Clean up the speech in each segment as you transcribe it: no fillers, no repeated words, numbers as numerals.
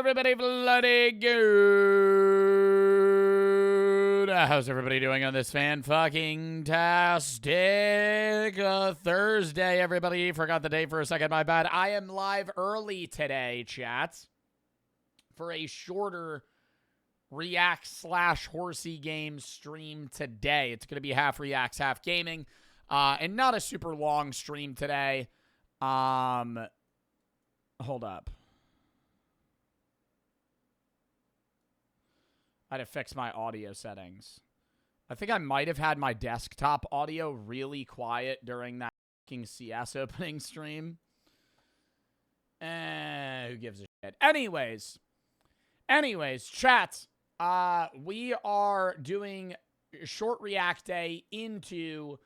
everybody bloody good? How's everybody doing on this fan-fucking-tastic Thursday, everybody? Forgot the day for a second, my bad. I am live early today, chat, for a shorter React/Horsey Game stream today. It's going to be half Reacts, half gaming, and not a super long stream today. Hold up. I had to fix my audio settings. I think I might have had my desktop audio really quiet during that fucking CS opening stream. Who gives a shit? Anyways, chat. We are doing short React Day into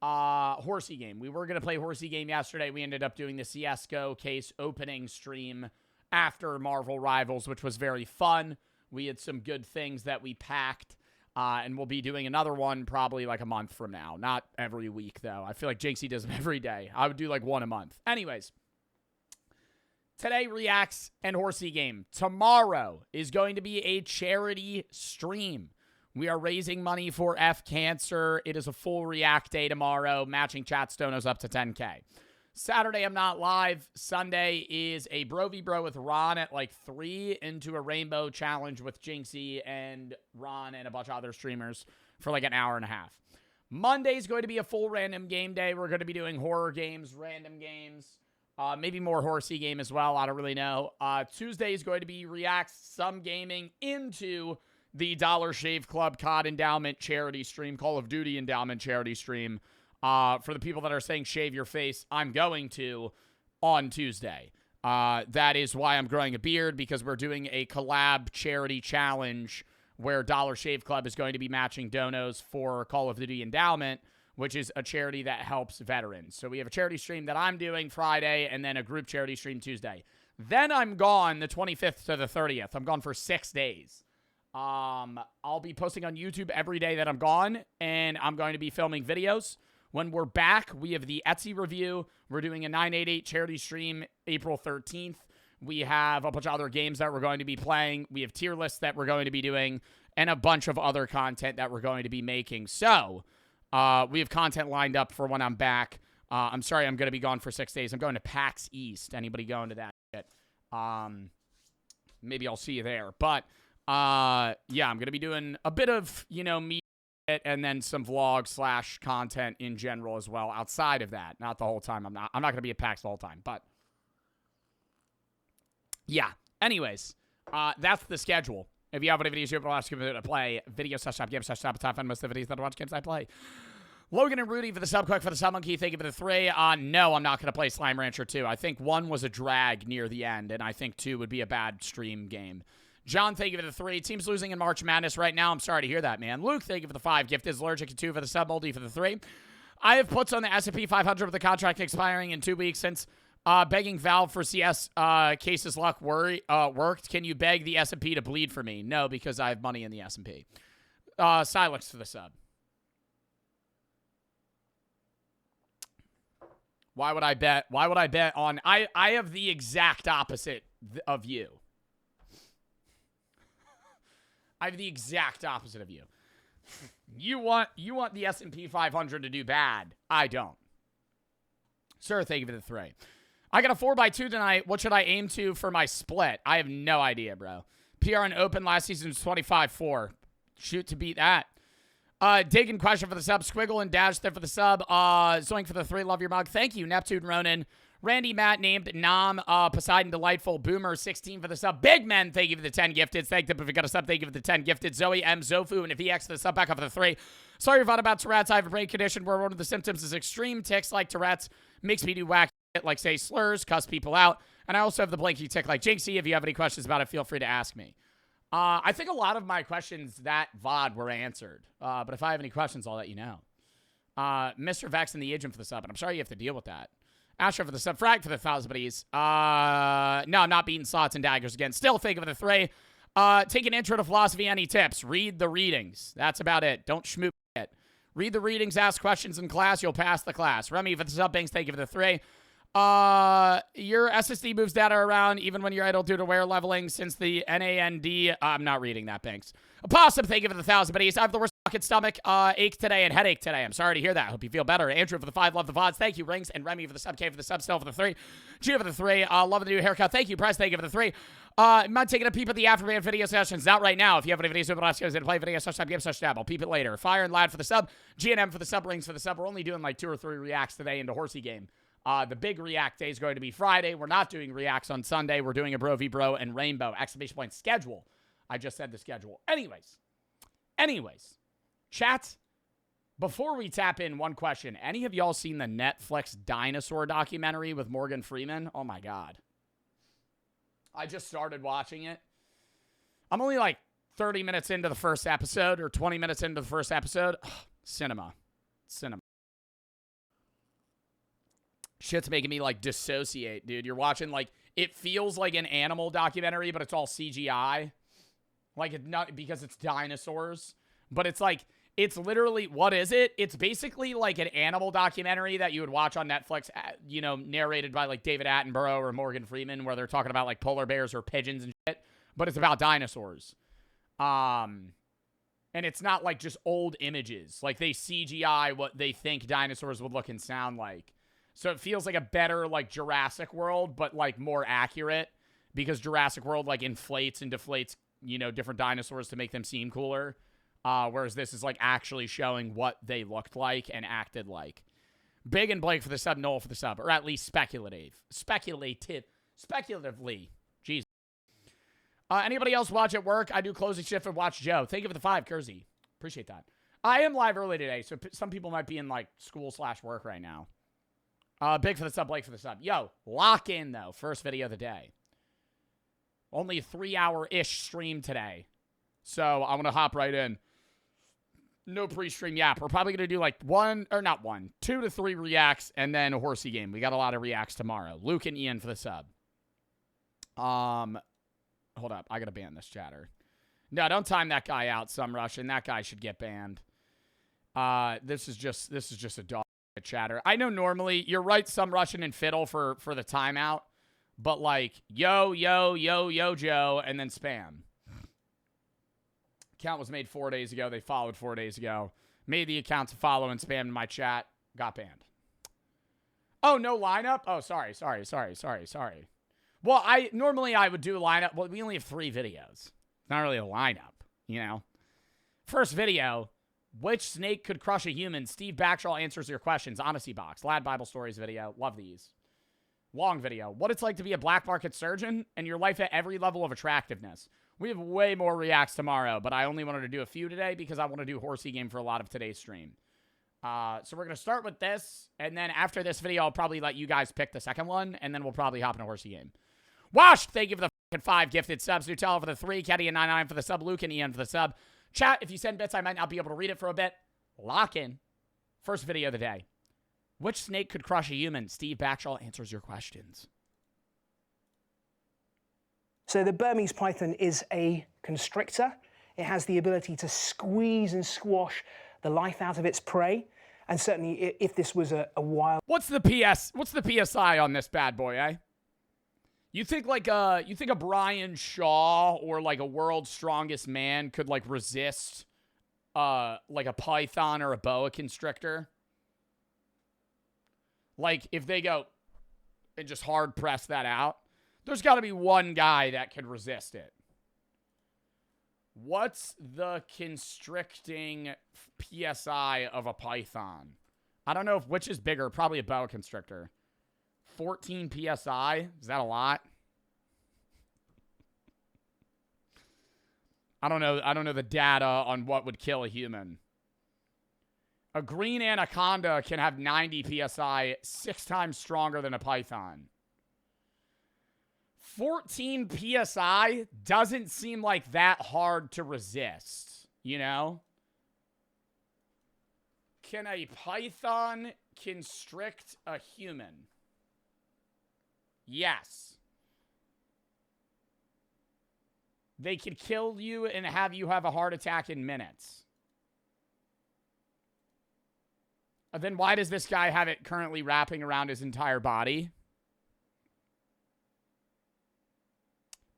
Horsey Game. We were going to play Horsey Game yesterday. We ended up doing the CSGO case opening stream after Marvel Rivals, which was very fun. We had some good things that we packed, and we'll be doing another one probably like a month from now. Not every week, though. I feel like Jinxie does them every day. I would do like one a month. Anyways, today, Reacts and Horsey Game. Tomorrow is going to be a charity stream. We are raising money for F Cancer. It is a full React Day tomorrow. Matching chat stonos up to 10K. Saturday, I'm not live. Sunday is a Bro v Bro with Ron at like 3 into a Rainbow Challenge with Jinxie and Ron and a bunch of other streamers for like an hour and a half. Monday is going to be a full random game day. We're going to be doing horror games, random games, maybe more Horsey Game as well. I don't really know. Tuesday is going to be Reacts, some gaming into the Dollar Shave Club COD Endowment charity stream, Call of Duty Endowment charity stream. For the people that are saying shave your face, I'm going to on Tuesday. That is why I'm growing a beard, because we're doing a collab charity challenge where Dollar Shave Club is going to be matching donos for Call of Duty Endowment, which is a charity that helps veterans. So we have a charity stream that I'm doing Friday and then a group charity stream Tuesday. Then I'm gone the 25th to the 30th. I'm gone for 6 days. I'll be posting on YouTube every day that I'm gone, and I'm going to be filming videos. When we're back, we have the Etsy review. We're doing a 988 charity stream April 13th. We have a bunch of other games that we're going to be playing. We have tier lists that we're going to be doing, and a bunch of other content that we're going to be making. So, we have content lined up for when I'm back. I'm sorry I'm going to be gone for 6 days. I'm going to PAX East. Anybody going to that shit? Maybe I'll see you there. But, yeah, I'm going to be doing a bit of, me and then some vlog / content in general as well outside of that. Not the whole time. I'm not going to be at PAX the whole time, but yeah. Anyways, that's the schedule. If you have any videos you want to play, video/game/top fun most of the videos that I watch games I play. Logan and Rudy for the sub, quick for the sub monkey. Thank you for the 3. No, I'm not going to play Slime Rancher 2. I think 1 was a drag near the end, and I think 2 would be a bad stream game. John, thank you for the 3. Team's losing in March Madness right now. I'm sorry to hear that, man. Luke, thank you for the 5. Gift is allergic to 2 for the sub. Moldy for the 3. I have puts on the S&P 500 with the contract expiring in 2 weeks. Since begging Valve for CS cases luck worked, can you beg the S&P to bleed for me? No, because I have money in the S&P. Silex for the sub. Why would I bet? Why would I bet on... I have the exact opposite of you. I have the exact opposite of you. You want the S&P 500 to do bad. I don't. Sir, thank you for the 3. I got a 4x2 tonight. What should I aim to for my split? I have no idea, bro. PR and Open last season was 25-4. Shoot to beat that. Digging question for the sub. Squiggle and Dash there for the sub. Zoink for the 3. Love your mug. Thank you, Neptune Ronan. Randy Matt named Nam, Poseidon Delightful, Boomer 16 for the sub. Big Men, thank you for the 10 gifted. Thank them if you got a sub, thank you for the 10 gifted. Zoe M, Zofu, and if EX for the sub, back up for the 3. Sorry about Tourette's. I have a brain condition where one of the symptoms is extreme tics like Tourette's. Makes me do wacky shit like say slurs, cuss people out. And I also have the blanky tick like Jinxie. If you have any questions about it, feel free to ask me. I think a lot of my questions that VOD were answered. But if I have any questions, I'll let you know. Mr. Vex and the agent for the sub, and I'm sorry you have to deal with that. Asher for the sub, Frag for the 1,000 buddies. No, I'm not beating slots and daggers again. Still thinking for the 3. Take an intro to philosophy. Any tips? Read the readings. That's about it. Don't schmoop it. Read the readings, ask questions in class. You'll pass the class. Remy for the sub, Banks, thank you for the 3. Your SSD moves data around even when you're idle due to wear leveling since the NAND. I'm not reading that, Banks. Opossum, thank you for the 1,000 biddies. I have the worst fucking stomach ache today and headache today. I'm sorry to hear that. Hope you feel better. Andrew for the 5, love the VODs. Thank you, Rings. And Remy for the sub, K for the sub, Still for the 3. Gio for the 3. Love the new haircut. Thank you, Press. Thank you for the 3. I'm not taking a peep at the Afterman video sessions. Not right now. If you have any videos, let's go to play video such time, game such tab. I'll peep it later. Fire and Lad for the sub. GNM for the sub, Rings for the sub. We're only doing like 2 or 3 reacts today into Horsey Game. The big react day is going to be Friday. We're not doing reacts on Sunday. We're doing a Bro v Bro and Rainbow. Exclamation point schedule. I just said the schedule. Anyways, chat, before we tap in, one question. Any of y'all seen the Netflix Dinosaur documentary with Morgan Freeman? Oh my God. I just started watching it. I'm only like 30 minutes into the first episode or 20 minutes into the first episode. Ugh, cinema. Shit's making me like dissociate, dude. You're watching like, it feels like an animal documentary, but it's all CGI. Like, it's not because it's dinosaurs, but it's like, it's literally, what is it? It's basically like an animal documentary that you would watch on Netflix, you know, narrated by like David Attenborough or Morgan Freeman, where they're talking about like polar bears or pigeons and shit, but it's about dinosaurs. And it's not like just old images. Like, they CGI what they think dinosaurs would look and sound like. So it feels like a better, like, Jurassic World, but, like, more accurate. Because Jurassic World, like, inflates and deflates, you know, different dinosaurs to make them seem cooler. Whereas this is, like, actually showing what they looked like and acted like. Big and Blake for the sub, Noel for the sub. Or at least speculatively. Jeez. Anybody else watch at work? I do closing shift and watch Joe. Thank you for the 5, Kersey. Appreciate that. I am live early today, so some people might be in, like, school/work right now. Big for the sub, Blake for the sub. Yo, lock in, though. First video of the day. Only a 3-hour-ish stream today. So I'm going to hop right in. No pre-stream yap. We're probably going to do like 2 to 3 reacts and then a Horsey Game. We got a lot of reacts tomorrow. Luke and Ian for the sub. Hold up. I got to ban this chatter. No, don't time that guy out, Some Russian. That guy should get banned. This is just a dog chatter. I know normally you're right, Some Russian and Fiddle for the timeout, but like yo Joe and then spam. Account was made 4 days ago. They followed 4 days ago. Made the account to follow and spam in my chat. Got banned. Oh, no lineup? Oh, sorry. Well, normally I would do a lineup. Well, we only have 3 videos. Not really a lineup, you know. First video. Which snake could crush a human? Steve Backshall answers your questions. Honesty box. Lad Bible Stories video. Love these. Long video. What it's like to be a black market surgeon and your life at every level of attractiveness. We have way more reacts tomorrow, but I only wanted to do a few today because I want to do Horsey Game for a lot of today's stream. So we're going to start with this, and then after this video, I'll probably let you guys pick the second one, and then we'll probably hop in a Horsey Game. Wash, thank you for the fucking 5 gifted subs. Nutella for the 3. Ketty and 99 for the sub. Luke and Ian for the sub. Chat, if you send bits, I might not be able to read it for a bit. Lock in. First video of the day. Which snake could crush a human? Steve Backshall answers your questions. So the Burmese python is a constrictor. It has the ability to squeeze and squash the life out of its prey. And certainly if this was a wild... What's the PSI on this bad boy, eh? You think a Brian Shaw or like a World's Strongest Man could like resist like a python or a boa constrictor? Like if they go and just hard press that out, there's got to be one guy that could resist it. What's the constricting PSI of a python? I don't know which is bigger, probably a boa constrictor. 14 PSI? Is that a lot? I don't know the data on what would kill a human. A green anaconda can have 90 PSI, 6 times stronger than a python. 14 PSI doesn't seem like that hard to resist, you know? Can a python constrict a human? Yes. They could kill you and have you have a heart attack in minutes. Then why does this guy have it currently wrapping around his entire body?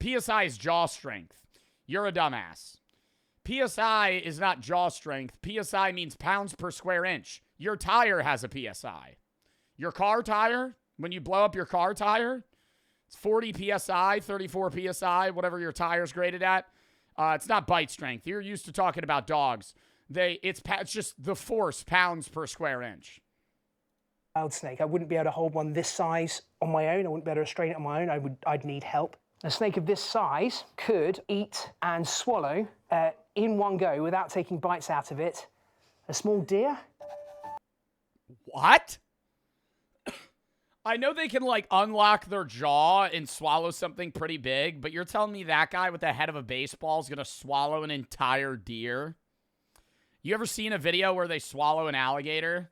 PSI is jaw strength. You're a dumbass. PSI is not jaw strength. PSI means pounds per square inch. Your tire has a PSI. Your car tire, when you blow up your car tire, it's 40 PSI, 34 PSI, whatever your tire's graded at. It's not bite strength. You're used to talking about dogs. It's just the force, pounds per square inch. Wild snake. I wouldn't be able to hold one this size on my own. I wouldn't be able to restrain it on my own. I'd need help. A snake of this size could eat and swallow in one go without taking bites out of it a small deer. What? I know they can, like, unlock their jaw and swallow something pretty big, but you're telling me that guy with the head of a baseball is going to swallow an entire deer? You ever seen a video where they swallow an alligator?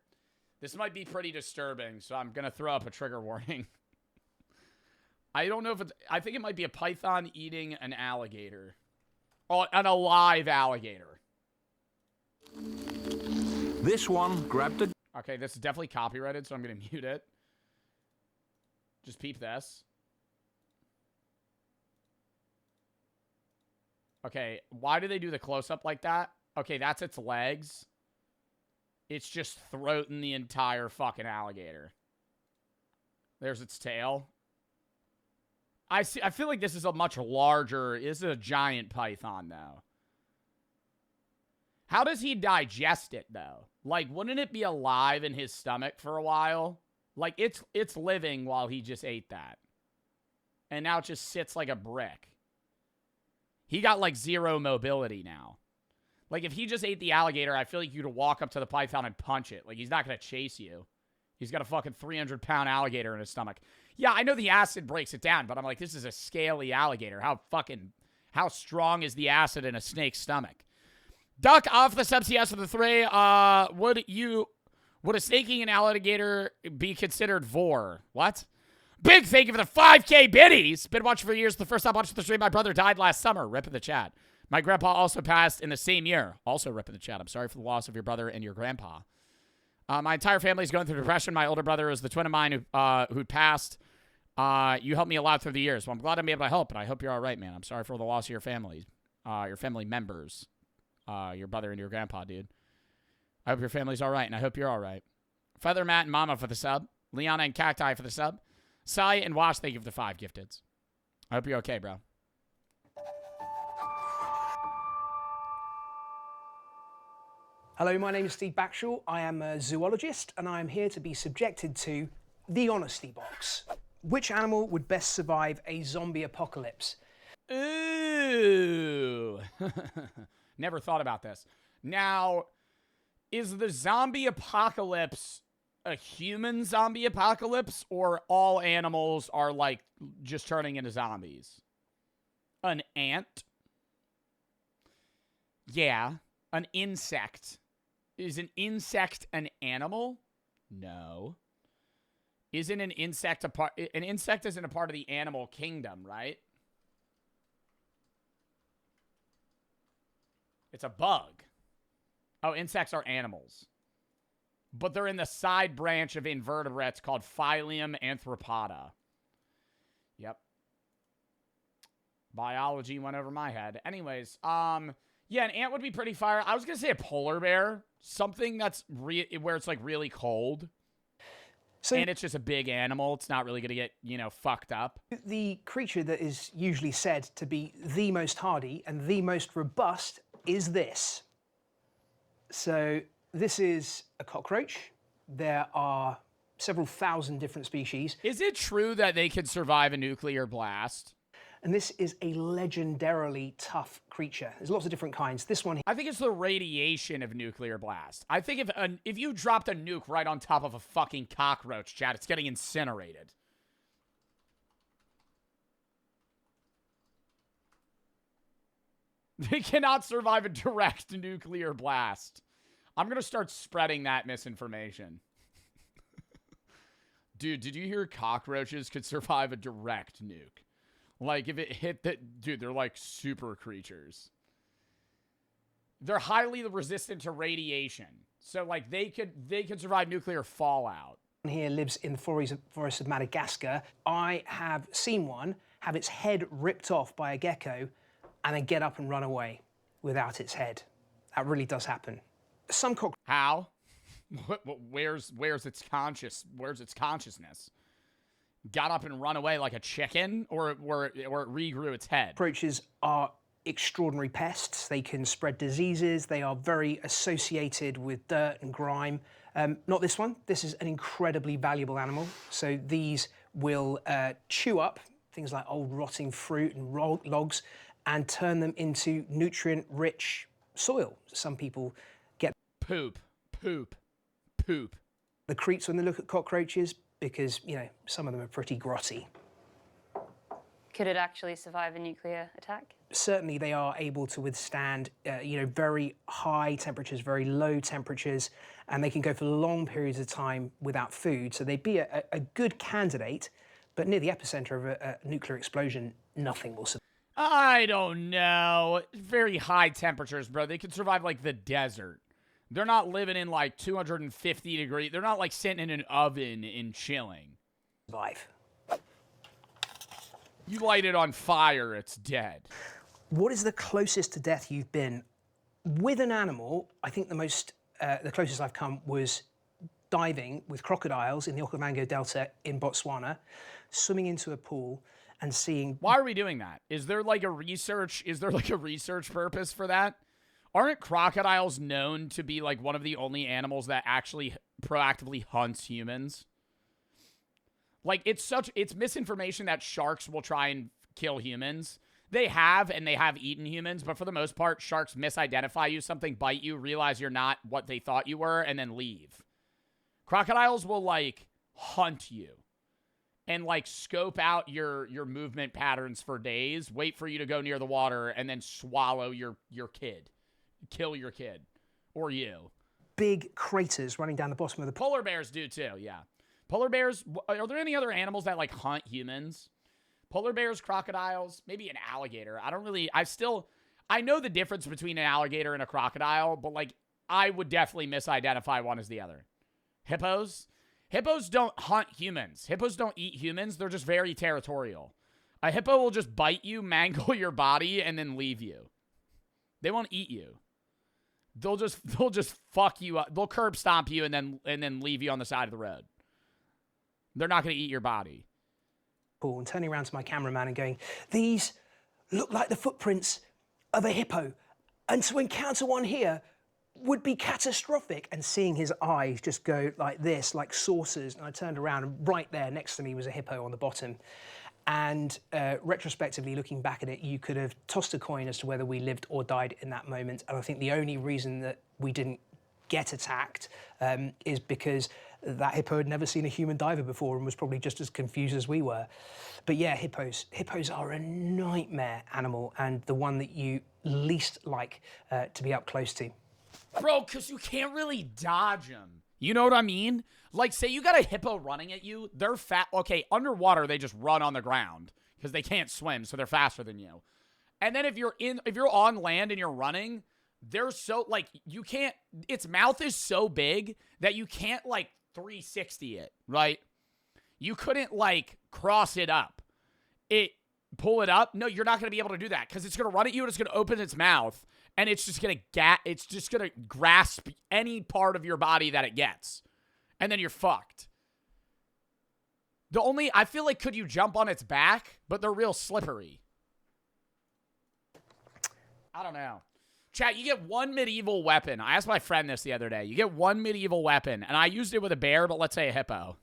This might be pretty disturbing, so I'm going to throw up a trigger warning. I don't know if it's... I think it might be a python eating an alligator. Oh, an alive alligator. This one grabbed a... Okay, this is definitely copyrighted, so I'm going to mute it. Just peep this. Okay, why do they do the close-up like that? Okay, that's its legs. It's just throating the entire fucking alligator. There's its tail. I feel like this is a much larger... This is a giant python, though. How does he digest it, though? Like, wouldn't it be alive in his stomach for a while? Like, it's living while he just ate that. And now it just sits like a brick. He got, like, zero mobility now. Like, if he just ate the alligator, I feel like you could walk up to the python and punch it. Like, he's not going to chase you. He's got a fucking 300-pound alligator in his stomach. Yeah, I know the acid breaks it down, but I'm like, this is a scaly alligator. How strong is the acid in a snake's stomach? Duck off the subs yes for the 3. Would a snake eating an alligator be considered vor? What? Big thank you for the 5K biddies. Been watching for years. The first time watching the stream, my brother died last summer. Rip in the chat. My grandpa also passed in the same year. Also rip in the chat. I'm sorry for the loss of your brother and your grandpa. My entire family is going through depression. My older brother is the twin of mine who passed. You helped me a lot through the years. Well, I'm glad I'm able to help, and I hope you're all right, man. I'm sorry for the loss of your family members, your brother and your grandpa, dude. I hope your family's all right, and I hope you're all right. Feather, Matt, and Mama for the sub. Liana and Cacti for the sub. Sai and Wash, thank you for the 5 gifteds. I hope you're okay, bro. Hello, my name is Steve Backshall. I am a zoologist, and I am here to be subjected to the honesty box. Which animal would best survive a zombie apocalypse? Ooh. Never thought about this. Now, is the zombie apocalypse a human zombie apocalypse, or all animals are, like, just turning into zombies? An ant? Yeah. An insect. Is an insect an animal? No. Isn't an insect a part... An insect isn't a part of the animal kingdom, right? It's a bug. Oh, insects are animals. But they're in the side branch of invertebrates called Phylum Arthropoda. Yep. Biology went over my head. Anyways, yeah, an ant would be pretty fire. I was going to say a polar bear. Something that's where it's, like, really cold. So, and it's just a big animal. It's not really going to get, fucked up. The creature that is usually said to be the most hardy and the most robust is this. So this is a cockroach. There are several thousand different species. Is it true that they could survive a nuclear blast? And this is a legendarily tough creature. There's lots of different kinds. This one... I think it's the radiation of nuclear blast. I think if you dropped a nuke right on top of a fucking cockroach, Chad, it's getting incinerated. They cannot survive a direct nuclear blast. I'm going to start spreading that misinformation. Dude, did you hear cockroaches could survive a direct nuke? Like, if it hit that... Dude, they're like super creatures. They're highly resistant to radiation. So, like, they could survive nuclear fallout. Here lives in the forest of Madagascar. I have seen one have its head ripped off by a gecko, and then get up and run away without its head. That really does happen. Some cockroaches. How? Where's its consciousness? Got up and run away like a chicken, or it regrew its head? Cockroaches are extraordinary pests. They can spread diseases. They are very associated with dirt and grime. Not this one. This is an incredibly valuable animal. So these will chew up things like old rotting fruit and logs and turn them into nutrient-rich soil. Some people get poop. The creeps when they look at cockroaches because, you know, some of them are pretty grotty. Could it actually survive a nuclear attack? Certainly they are able to withstand, you know, very high temperatures, very low temperatures, and they can go for long periods of time without food. So they'd be a good candidate, but near the epicenter of a nuclear explosion, nothing will survive. I don't know. Very high temperatures, bro. They could survive like the desert. They're not living in like 250 degrees. They're not like sitting in an oven and chilling. Survive. You light it on fire, it's dead. What is the closest to death you've been with an animal? I think the closest I've come was diving with crocodiles in the Okavango Delta in Botswana, swimming into a pool and seeing. Why are we doing that? Is there like a research purpose for that? Aren't crocodiles known to be like one of the only animals that actually proactively hunts humans? Like, it's misinformation that sharks will try and kill humans. They have eaten humans, but for the most part, sharks misidentify you, something bite you, realize you're not what they thought you were, and then leave. Crocodiles will, like, hunt you and, like, scope out your movement patterns for days, wait for you to go near the water, and then swallow your kid. Kill your kid. Or you. Big craters running down the bottom of the polar bears do, too, yeah. Polar bears, are there any other animals that, like, hunt humans? Polar bears, crocodiles, maybe an alligator. I know the difference between an alligator and a crocodile, but, like, I would definitely misidentify one as the other. Hippos? Hippos don't hunt humans. Hippos don't eat humans. They're just very territorial. A hippo will just bite you, mangle your body, and then leave you. They won't eat you. They'll just fuck you up. They'll curb stomp you and then leave you on the side of the road. They're not going to eat your body. And turning around to my cameraman and going, these look like the footprints of a hippo, and to encounter one here would be catastrophic. And seeing his eyes just go like this, like saucers, and I turned around, and right there next to me was a hippo on the bottom. And retrospectively, looking back at it, you could have tossed a coin as to whether we lived or died in that moment. And I think the only reason that we didn't get attacked is because that hippo had never seen a human diver before and was probably just as confused as we were. But yeah, hippos are a nightmare animal and the one that you least like to be up close to. Bro, because you can't really dodge them. You know what I mean? Like, say you got a hippo running at you, they're fat. Okay, underwater, they just run on the ground because they can't swim, so they're faster than you. And then if you're on land and you're running, they're so, like, you can't, its mouth is so big that you can't, like, 360 it, right? You couldn't, like, cross it up. Pull it up? No, you're not going to be able to do that because it's going to run at you and it's going to open its mouth and it's just going to grasp any part of your body that it gets. And then you're fucked. I feel like, could you jump on its back? But they're real slippery. I don't know. Chat, you get one medieval weapon. I asked my friend this the other day. You get one medieval weapon, and I used it with a bear, but let's say a hippo.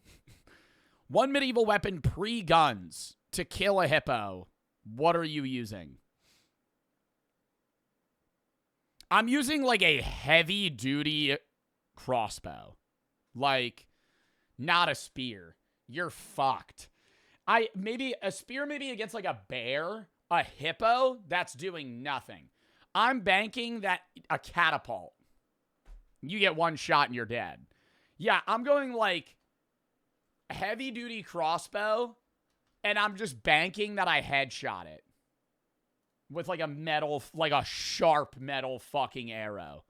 One medieval weapon pre-guns to kill a hippo. What are you using? I'm using, like, a heavy-duty crossbow. Like, not a spear. You're fucked. Maybe a spear maybe against, like, a bear. A hippo, that's doing nothing. I'm banking that a catapult. You get one shot and you're dead. Yeah, I'm going like heavy-duty crossbow, and I'm just banking that I headshot it with like a sharp metal fucking arrow.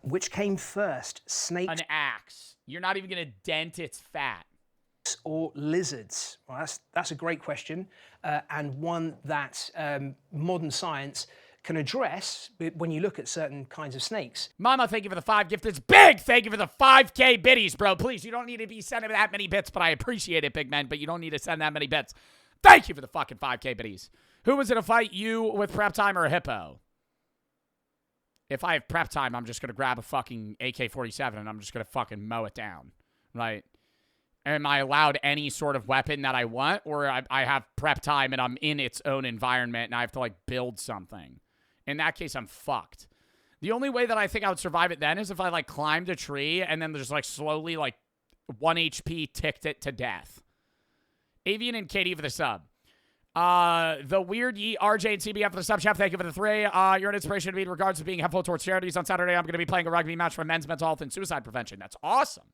Which came first, snake? An axe. You're not even going to dent its fat. or lizards? Well, that's a great question, and one that modern science can address when you look at certain kinds of snakes. Mama, thank you for the 5 gifteds. Big thank you for the 5K biddies, bro. Please, you don't need to be sending that many bits, but I appreciate it, big man, but you don't need to send that many bits. Thank you for the fucking 5K biddies. Who was in a fight, you with prep time or a hippo? If I have prep time, I'm just going to grab a fucking AK-47 and I'm just going to fucking mow it down, right? Am I allowed any sort of weapon that I want? Or I have prep time and I'm in its own environment and I have to, like, build something? In that case, I'm fucked. The only way that I think I would survive it then is if I, like, climbed a tree and then just, like, slowly, like, 1 HP ticked it to death. Avian and Katie for the sub. The Weird Yeet, RJ and CBF for the sub, Chef. Thank you for the 3. You're an inspiration to me in regards to being helpful towards charities. On Saturday, I'm going to be playing a rugby match for men's mental health and suicide prevention. That's awesome.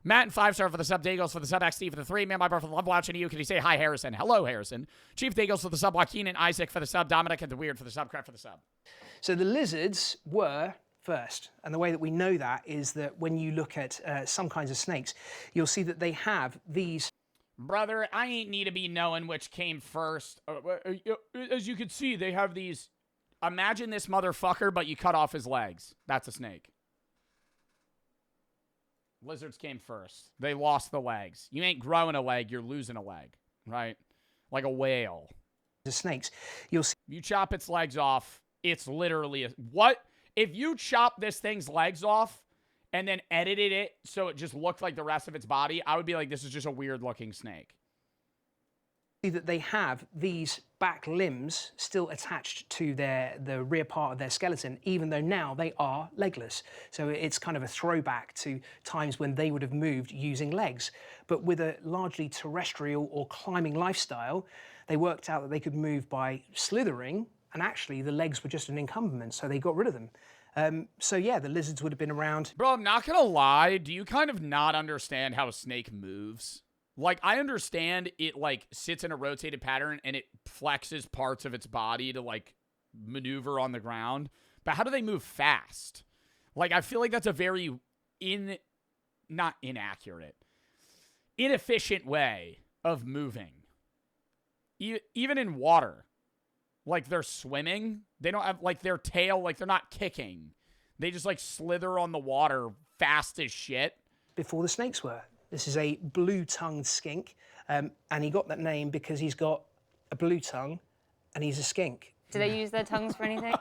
Matt and 5-star for the sub, Dagos for the sub, XT for the 3. Man, my brother, love watching you. Can you say hi, Harrison? Hello, Harrison. Chief Dagos for the sub, Joaquin and Isaac for the sub, Dominic and the Weird for the sub, Crap for the sub. So the lizards were first, and the way that we know that is that when you look at some kinds of snakes, you'll see that they have these. Brother, I ain't need to be knowing which came first. As you can see, they have these. Imagine this motherfucker, but you cut off his legs. That's a snake. Lizards came first. They lost the legs. You ain't growing a leg, you're losing a leg, right? Like a whale. The snakes, you'll see. You chop its legs off, it's literally a... What? If you chop this thing's legs off and then edited it so it just looked like the rest of its body, I would be like, this is just a weird-looking snake. See that they have these back limbs still attached to the rear part of their skeleton, even though now they are legless. So it's kind of a throwback to times when they would have moved using legs. But with a largely terrestrial or climbing lifestyle, they worked out that they could move by slithering, and actually the legs were just an encumbrance, so they got rid of them. So yeah, the lizards would have been around. Bro, I'm not gonna lie. Do you kind of not understand how a snake moves? Like, I understand it, like, sits in a rotated pattern and it flexes parts of its body to, like, maneuver on the ground. But how do they move fast? Like, I feel like that's a very not inaccurate, inefficient way of moving. Even in water. Like, they're swimming. They don't have, like, their tail, like, they're not kicking. They just, like, slither on the water fast as shit. Before the snakes were. This is a blue-tongued skink, and he got that name because he's got a blue tongue, and he's a skink. Do they use their tongues for anything?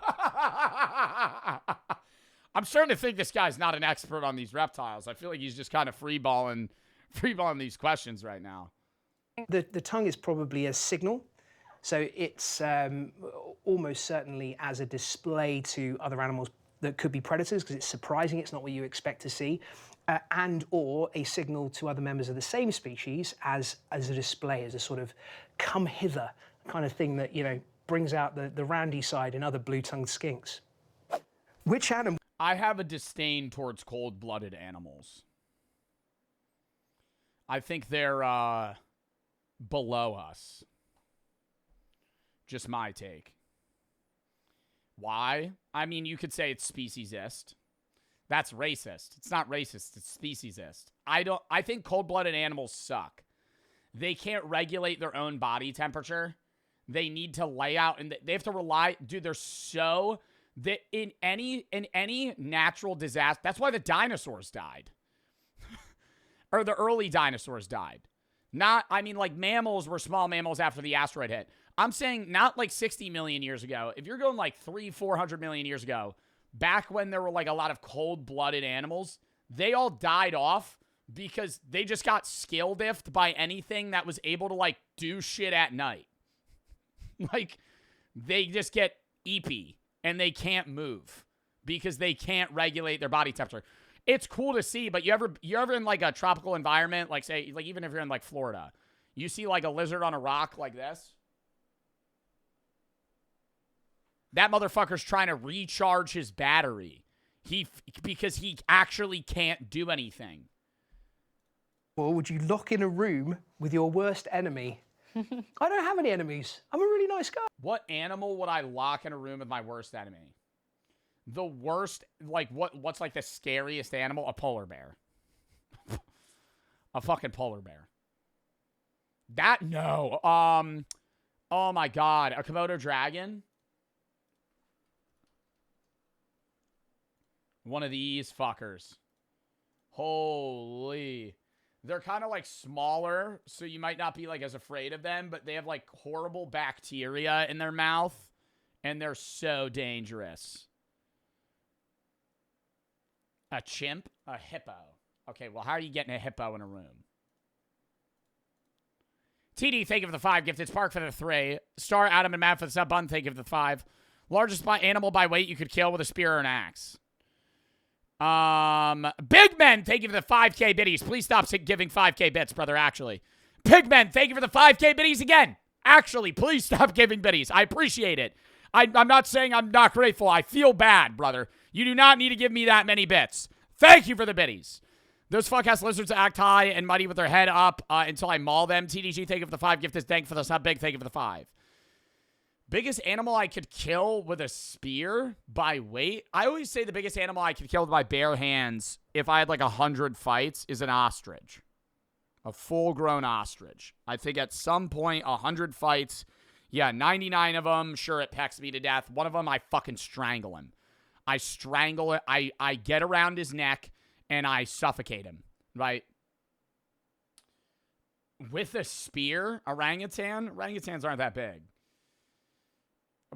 I'm starting to think this guy's not an expert on these reptiles. I feel like he's just kind of freeballing these questions right now. The tongue is probably a signal, so it's almost certainly as a display to other animals that could be predators, because it's surprising, it's not what you expect to see. And or a signal to other members of the same species as a display, as a sort of come hither kind of thing that, you know, brings out the randy side in other blue-tongued skinks. Which animal? I have a disdain towards cold-blooded animals. I think they're below us. Just my take. Why? I mean, you could say it's speciesist. That's racist. It's not racist. It's speciesist. I think cold-blooded animals suck. They can't regulate their own body temperature. They need to lay out, and they have to rely. Dude, they're so that in any natural disaster. That's why the dinosaurs died, or the early dinosaurs died. Not, I mean, like mammals were small mammals after the asteroid hit. I'm saying not like 60 million years ago. If you're going like 400 million years ago. Back when there were, like, a lot of cold-blooded animals, they all died off because they just got skill-diffed by anything that was able to, like, do shit at night. Like, they just get eepy, and they can't move because they can't regulate their body temperature. It's cool to see, but you're ever in, like, a tropical environment, like, say, like, even if you're in, like, Florida, you see, like, a lizard on a rock like this? That motherfucker's trying to recharge his battery. Because he actually can't do anything. Or would you lock in a room with your worst enemy? I don't have any enemies. I'm a really nice guy. What animal would I lock in a room with my worst enemy? The worst, like, what's like the scariest animal? A polar bear. A fucking polar bear. That, no. Oh my God. A Komodo dragon? One of these fuckers. Holy. They're kind of like smaller, so you might not be like as afraid of them, but they have like horrible bacteria in their mouth, and they're so dangerous. A chimp? A hippo. Okay, well, how are you getting a hippo in a room? TD, thank you for the 5. Gifted Spark for the 3. Star, Adam, and Matt for the sub bun, thank you for the 5. Largest animal by weight you could kill with a spear or an axe. Big Men, thank you for the 5K biddies. Please stop giving 5K bits, brother, actually. Pigmen, thank you for the 5K biddies again. Actually, please stop giving biddies. I appreciate it. I'm not saying I'm not grateful. I feel bad, brother. You do not need to give me that many bits. Thank you for the biddies. Those fuck-ass lizards act high and mighty with their head up until I maul them. TDG, thank you for the 5. Gift is dank for the sub. Big, thank you for the 5. Biggest animal I could kill with a spear by weight? I always say the biggest animal I could kill with my bare hands if I had like 100 fights is an ostrich. A full-grown ostrich. I think at some point, 100 fights, yeah, 99 of them, sure, it pecks me to death. One of them, I fucking strangle him. I strangle it. I get around his neck, and I suffocate him, right? With a spear, orangutans aren't that big.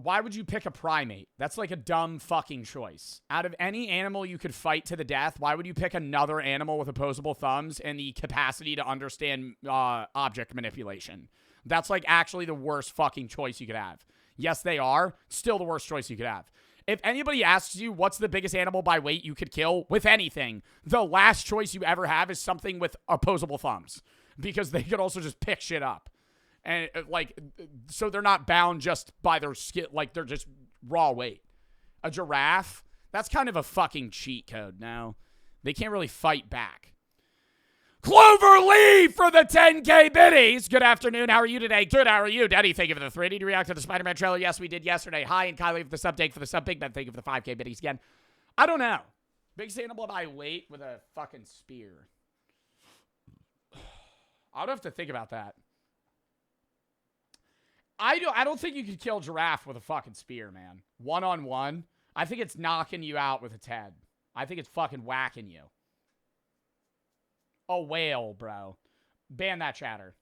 Why would you pick a primate? That's like a dumb fucking choice. Out of any animal you could fight to the death, why would you pick another animal with opposable thumbs and the capacity to understand object manipulation? That's like actually the worst fucking choice you could have. Yes, they are. Still the worst choice you could have. If anybody asks you what's the biggest animal by weight you could kill with anything, the last choice you ever have is something with opposable thumbs. Because they could also just pick shit up. And, like, so they're not bound just by their skin, like, they're just raw weight. A giraffe, that's kind of a fucking cheat code now. They can't really fight back. Clover Lee for the 10K biddies. Good afternoon. How are you today? Good. How are you? Daddy, thank you for the 3. Did you react to the Spider-Man trailer? Yes, we did yesterday. Hi, and Kylie for the sub. Take for the sub. Big Ben, thank you for the 5K biddies again. I don't know. Biggest animal by weight with a fucking spear. I would have to think about that. I don't think you could kill a giraffe with a fucking spear, man. One-on-one. I think it's knocking you out with its head. I think it's fucking whacking you. A whale, bro. Ban that chatter.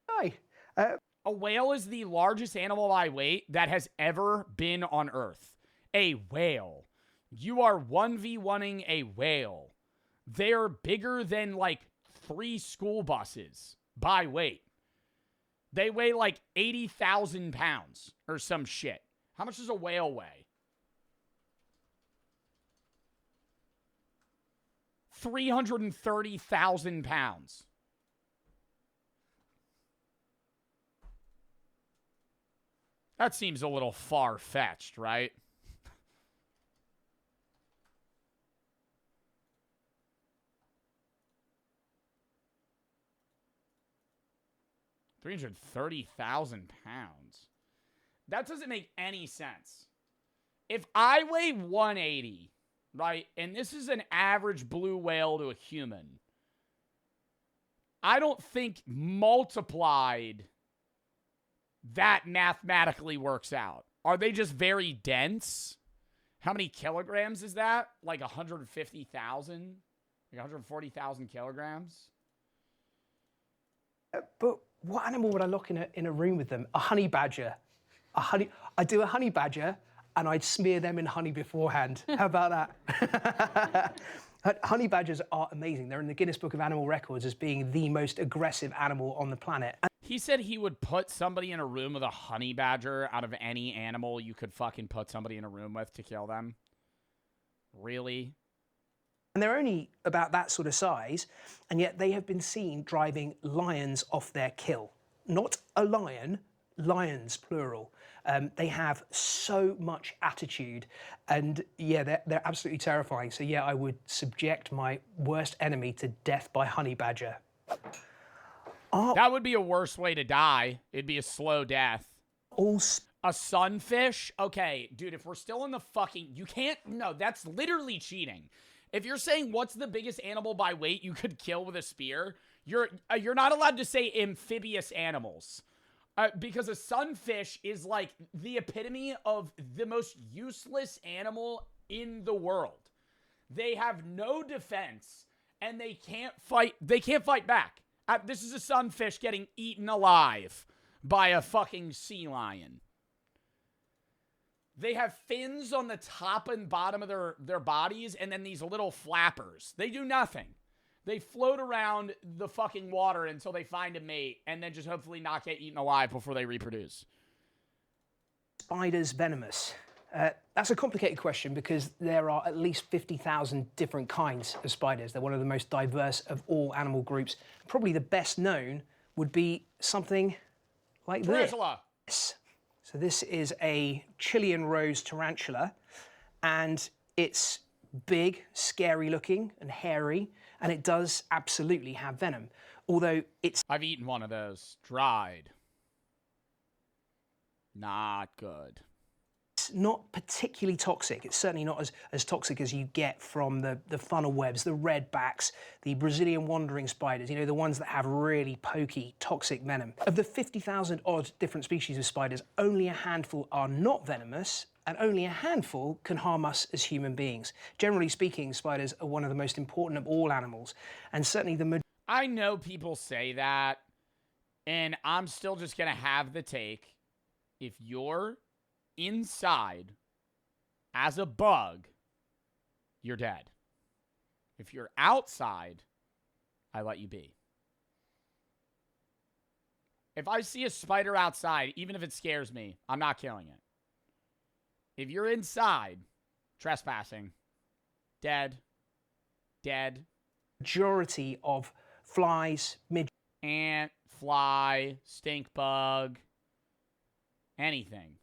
Hi. A whale is the largest animal by weight that has ever been on Earth. A whale. You are 1v1ing a whale. They're bigger than, like, 3 school buses by weight. They weigh like 80,000 pounds or some shit. How much does a whale weigh? 330,000 pounds. That seems a little far-fetched, right? $330,000. That doesn't make any sense. If I weigh 180, right, and this is an average blue whale to a human, I don't think multiplied that mathematically works out. Are they just very dense? How many kilograms is that? Like 150,000? Like 140,000 kilograms? But what animal would I lock in a room with them? A honey badger. I'd do a honey badger, and I'd smear them in honey beforehand. How about that? Honey badgers are amazing. They're in the Guinness Book of Animal Records as being the most aggressive animal on the planet. He said he would put somebody in a room with a honey badger out of any animal you could fucking put somebody in a room with to kill them. Really? And they're only about that sort of size, and yet they have been seen driving lions off their kill. Not a lion, lions, plural. They have so much attitude, and yeah, they're absolutely terrifying. So yeah, I would subject my worst enemy to death by honey badger. That would be a worse way to die. It'd be a slow death. A sunfish? Okay, dude, if we're still in the fucking... You can't... No, that's literally cheating. If you're saying what's the biggest animal by weight you could kill with a spear, you're not allowed to say amphibious animals. Because a sunfish is like the epitome of the most useless animal in the world. They have no defense and they can't fight back. This is a sunfish getting eaten alive by a fucking sea lion. They have fins on the top and bottom of their bodies and then these little flappers. They do nothing. They float around the fucking water until they find a mate and then just hopefully not get eaten alive before they reproduce. Spiders venomous? That's a complicated question because there are at least 50,000 different kinds of spiders. They're one of the most diverse of all animal groups. Probably the best known would be something like Tarantula. this. So this is a Chilean rose tarantula, and it's big, scary looking and hairy, and it does absolutely have venom. Although I've eaten one of those. Dried. Not good. It's not particularly toxic. It's certainly not as toxic as you get from the funnel webs, the redbacks, the Brazilian wandering spiders, you know, the ones that have really pokey, toxic venom. Of the 50,000 odd different species of spiders, only a handful are not venomous, and only a handful can harm us as human beings. Generally speaking, spiders are one of the most important of all animals, and certainly I know people say that, and I'm still just going to have the take. If you're inside as a bug, you're dead. If you're outside, I let you be. If I see a spider outside, even if it scares me, I'm not killing it. If you're inside, trespassing, dead. majority of flies, Ant, fly, stink bug, anything.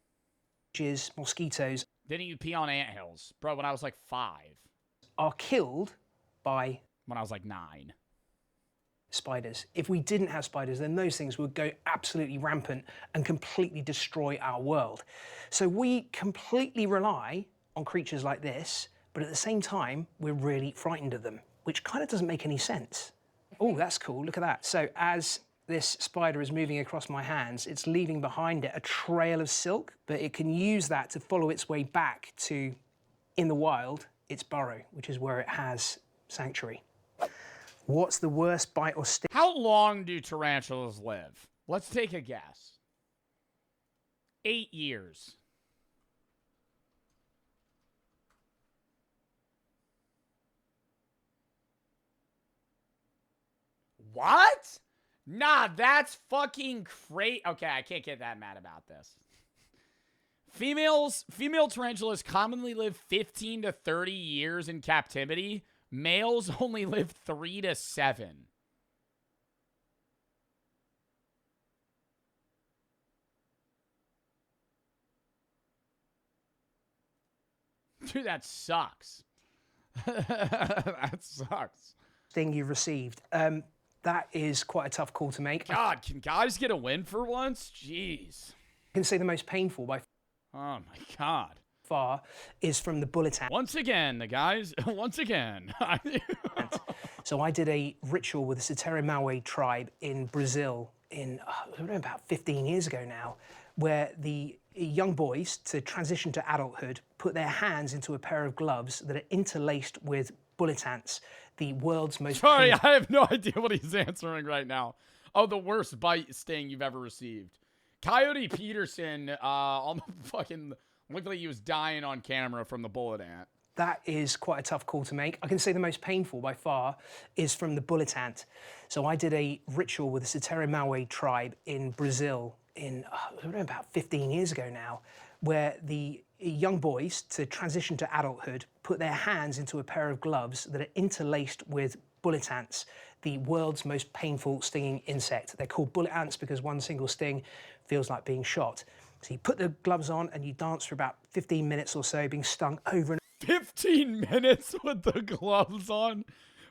midges, mosquitoes Didn't you pee on anthills? Bro, when I was like 5. are killed by When I was like 9. spiders. If we didn't have spiders, then those things would go absolutely rampant and completely destroy our world. So we completely rely on creatures like this, but at the same time, we're really frightened of them, which kind of doesn't make any sense. Oh, that's cool, look at that. So as this spider is moving across my hands, it's leaving behind it a trail of silk, but it can use that to follow its way back to, in the wild, its burrow, which is where it has sanctuary. What's the worst bite or sting? How long do tarantulas live? Let's take a guess. 8 years. What? Nah, that's fucking crazy. Okay, I can't get that mad about this. Female tarantulas commonly live 15 to 30 years in captivity. Males only live 3 to 7. Dude, that sucks. That sucks. Thing you've received. That is quite a tough call to make. God, can guys get a win for once? Jeez. I can say the most painful by Oh my God. far is from the bullet ant. Once again, the guys, once again. So I did a ritual with the Sateremawe tribe in Brazil in about 15 years ago now, where the young boys, to transition to adulthood, put their hands into a pair of gloves that are interlaced with bullet ants, the world's most... Sorry, I have no idea what he's answering right now. Oh, the worst bite sting you've ever received. Coyote Peterson almost fucking looked like he was dying on camera from the bullet ant. That is quite a tough call to make. I can say the most painful by far is from the bullet ant. So I did a ritual with the Sateremawe tribe in Brazil in about 15 years ago now, where the young boys, to transition to adulthood, put their hands into a pair of gloves that are interlaced with bullet ants, the world's most painful stinging insect. They're called bullet ants because one single sting feels like being shot. So you put the gloves on and you dance for about 15 minutes or so, being stung over and 15 minutes with the gloves on?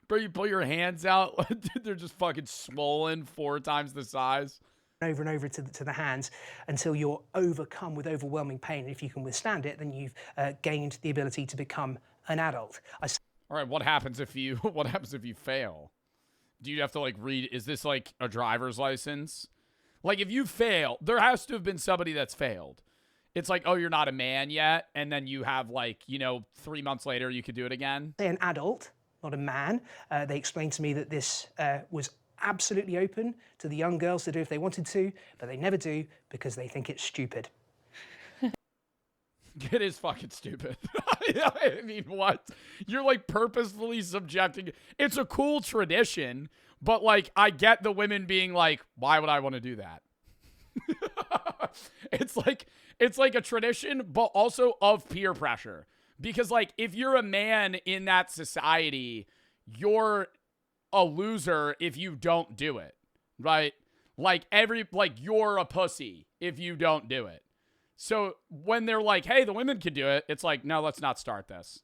Bro, you pull your hands out, they're just fucking swollen 4 times the size. over and over to the hands until you're overcome with overwhelming pain. And if you can withstand it, then you've gained the ability to become an adult. All right, what happens if you what happens if you fail? Do you have to like read, is this like a driver's license? Like if you fail, there has to have been somebody that's failed. It's like, oh, you're not a man yet, and then you have like, 3 months later you could do it again. Say an adult, not a man. They explained to me that this was absolutely open to the young girls to do if they wanted to, but they never do because they think it's stupid. It is fucking stupid. I mean, what? You're like purposefully subjecting. It's a cool tradition, but like I get the women being like, why would I want to do that? It's like a tradition, but also of peer pressure. Because like if you're a man in that society, you're a loser if you don't do it. Right? Like you're a pussy if you don't do it. So when they're like, hey, the women can do it, it's like, no, let's not start this.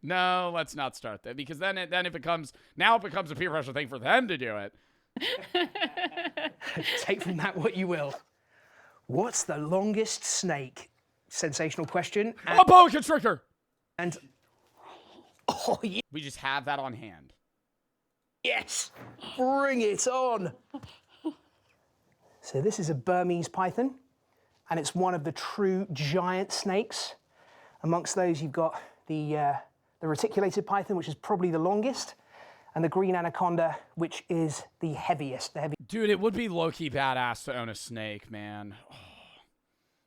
No, let's not start that. Because then it becomes a peer pressure thing for them to do it. Take from that what you will. What's the longest snake? Sensational question. A boa constrictor. And oh yeah. We just have that on hand. Yes, bring it on. So this is a Burmese python, and it's one of the true giant snakes. Amongst those, you've got the reticulated python, which is probably the longest, and the green anaconda, which is the heaviest. Dude, it would be low-key badass to own a snake, man. Oh.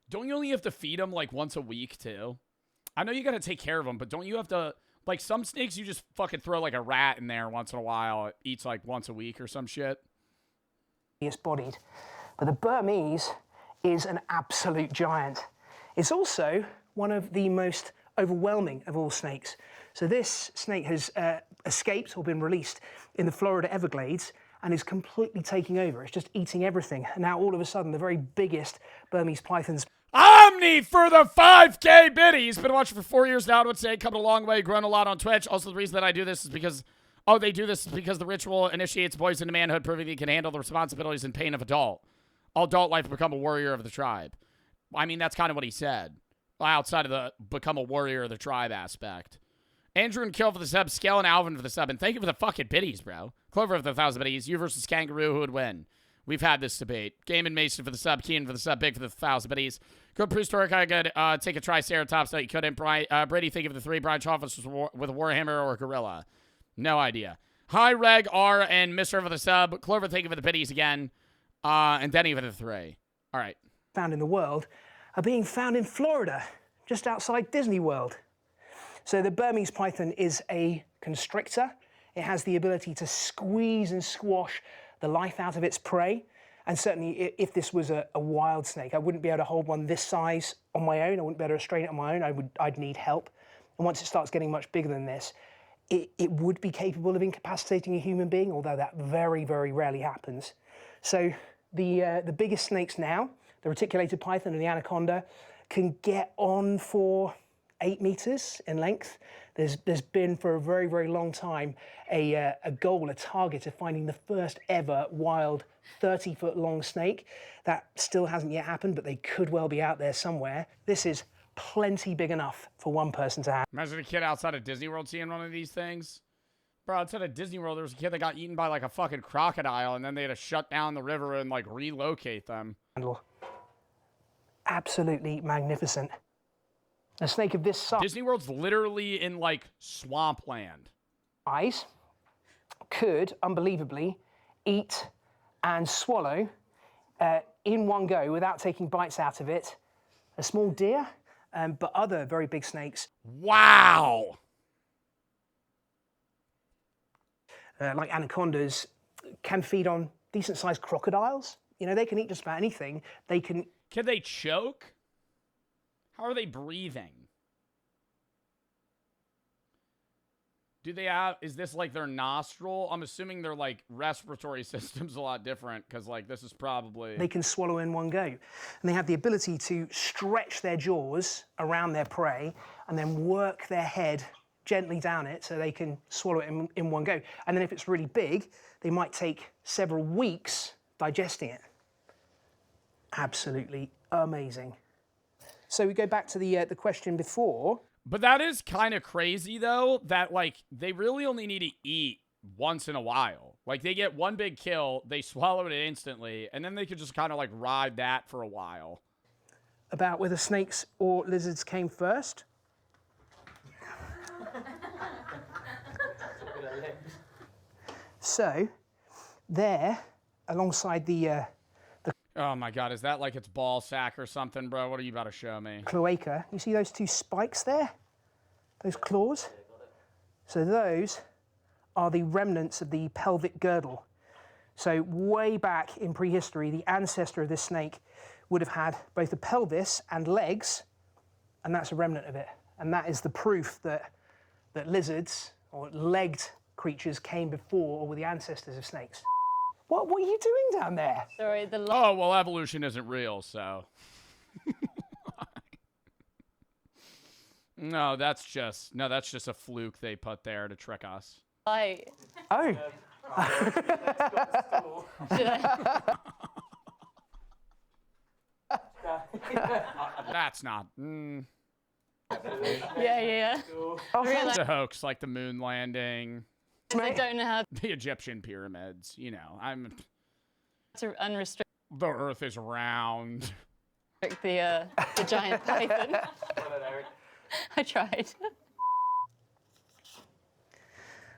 Don't you only have to feed them like once a week too? I know you got to take care of them, but don't you have to, like some snakes you just fucking throw like a rat in there once in a while. It eats like once a week or some shit. Bodied. But the Burmese is an absolute giant. It's also one of the most overwhelming of all snakes. So this snake has escaped or been released in the Florida Everglades and is completely taking over. It's just eating everything. And now all of a sudden, the very biggest Burmese pythons. Omni for the 5K biddies. Been watching for 4 years now. I would say coming a long way, grown a lot on Twitch. Also, the reason that I do this is because, the ritual initiates boys into manhood, proving they can handle the responsibilities and pain of adult life, and become a warrior of the tribe. I mean, that's kind of what he said. Outside of the become a warrior of the tribe aspect. Andrew and Kill for the sub, Scale and Alvin for the sub, and thank you for the fucking biddies, bro. Clover for the 1,000 biddies. You versus Kangaroo, who would win? We've had this debate. Game and Mason for the sub, Keenan for the sub, Big for the 1,000 biddies. Good Prehistoric, I could take a Triceratops that you couldn't. Brady, think of the three. Brian Chalfus with a Warhammer or a Gorilla. No idea. Hi, Reg, R, and Mr. for the sub. Clover, thank you for the biddies again. And Denny for the 3. All right. Found in the world are being found in Florida, just outside Disney World. So the Burmese python is a constrictor. It has the ability to squeeze and squash the life out of its prey. And certainly if this was a wild snake, I wouldn't be able to hold one this size on my own. I wouldn't be able to restrain it on my own. I'd need help. And once it starts getting much bigger than this, it would be capable of incapacitating a human being, although that very, very rarely happens. So the biggest snakes now, the reticulated python and the anaconda, can get on for 8 meters in length. There's been for a very, very long time a goal, a target of finding the first ever wild 30-foot long snake. That still hasn't yet happened, but they could well be out there somewhere. This is plenty big enough for one person to have. Imagine a kid outside of Disney World seeing one of these things. Bro, outside of Disney World, there was a kid that got eaten by like a fucking crocodile, and then they had to shut down the river and like relocate them. Absolutely magnificent. A snake of this size. Disney World's literally in like swampland. Eyes could unbelievably eat and swallow in one go without taking bites out of it a small deer, but other very big snakes. Wow. Like anacondas can feed on decent sized crocodiles. You know, they can eat just about anything. Can they choke? How are they breathing? Do they have, is this like their nostril? I'm assuming their like respiratory system's a lot different because like this is probably... They can swallow in one go. And they have the ability to stretch their jaws around their prey and then work their head gently down it so they can swallow it in one go. And then if it's really big, they might take several weeks digesting it. Absolutely amazing. So we go back to the question before. But that is kind of crazy, though, that, like, they really only need to eat once in a while. Like, they get one big kill, they swallow it instantly, and then they could just kind of, like, ride that for a while. About whether snakes or lizards came first. So, there, alongside the Oh, my God. Is that like its ball sack or something, bro? What are you about to show me? cloaca, you see those two spikes there? Those claws? So those are the remnants of the pelvic girdle. So way back in prehistory, the ancestor of this snake would have had both a pelvis and legs, and that's a remnant of it. And that is the proof that lizards or legged creatures came before or were the ancestors of snakes. What are you doing down there? Sorry, Oh, well, evolution isn't real, so. No, that's just a fluke they put there to trick us. light. Oh, Should I? That's not. Yeah. It's a hoax, like the moon landing, I don't know how the Egyptian pyramids. You know, to unrestrict the Earth is round. the giant python. I tried.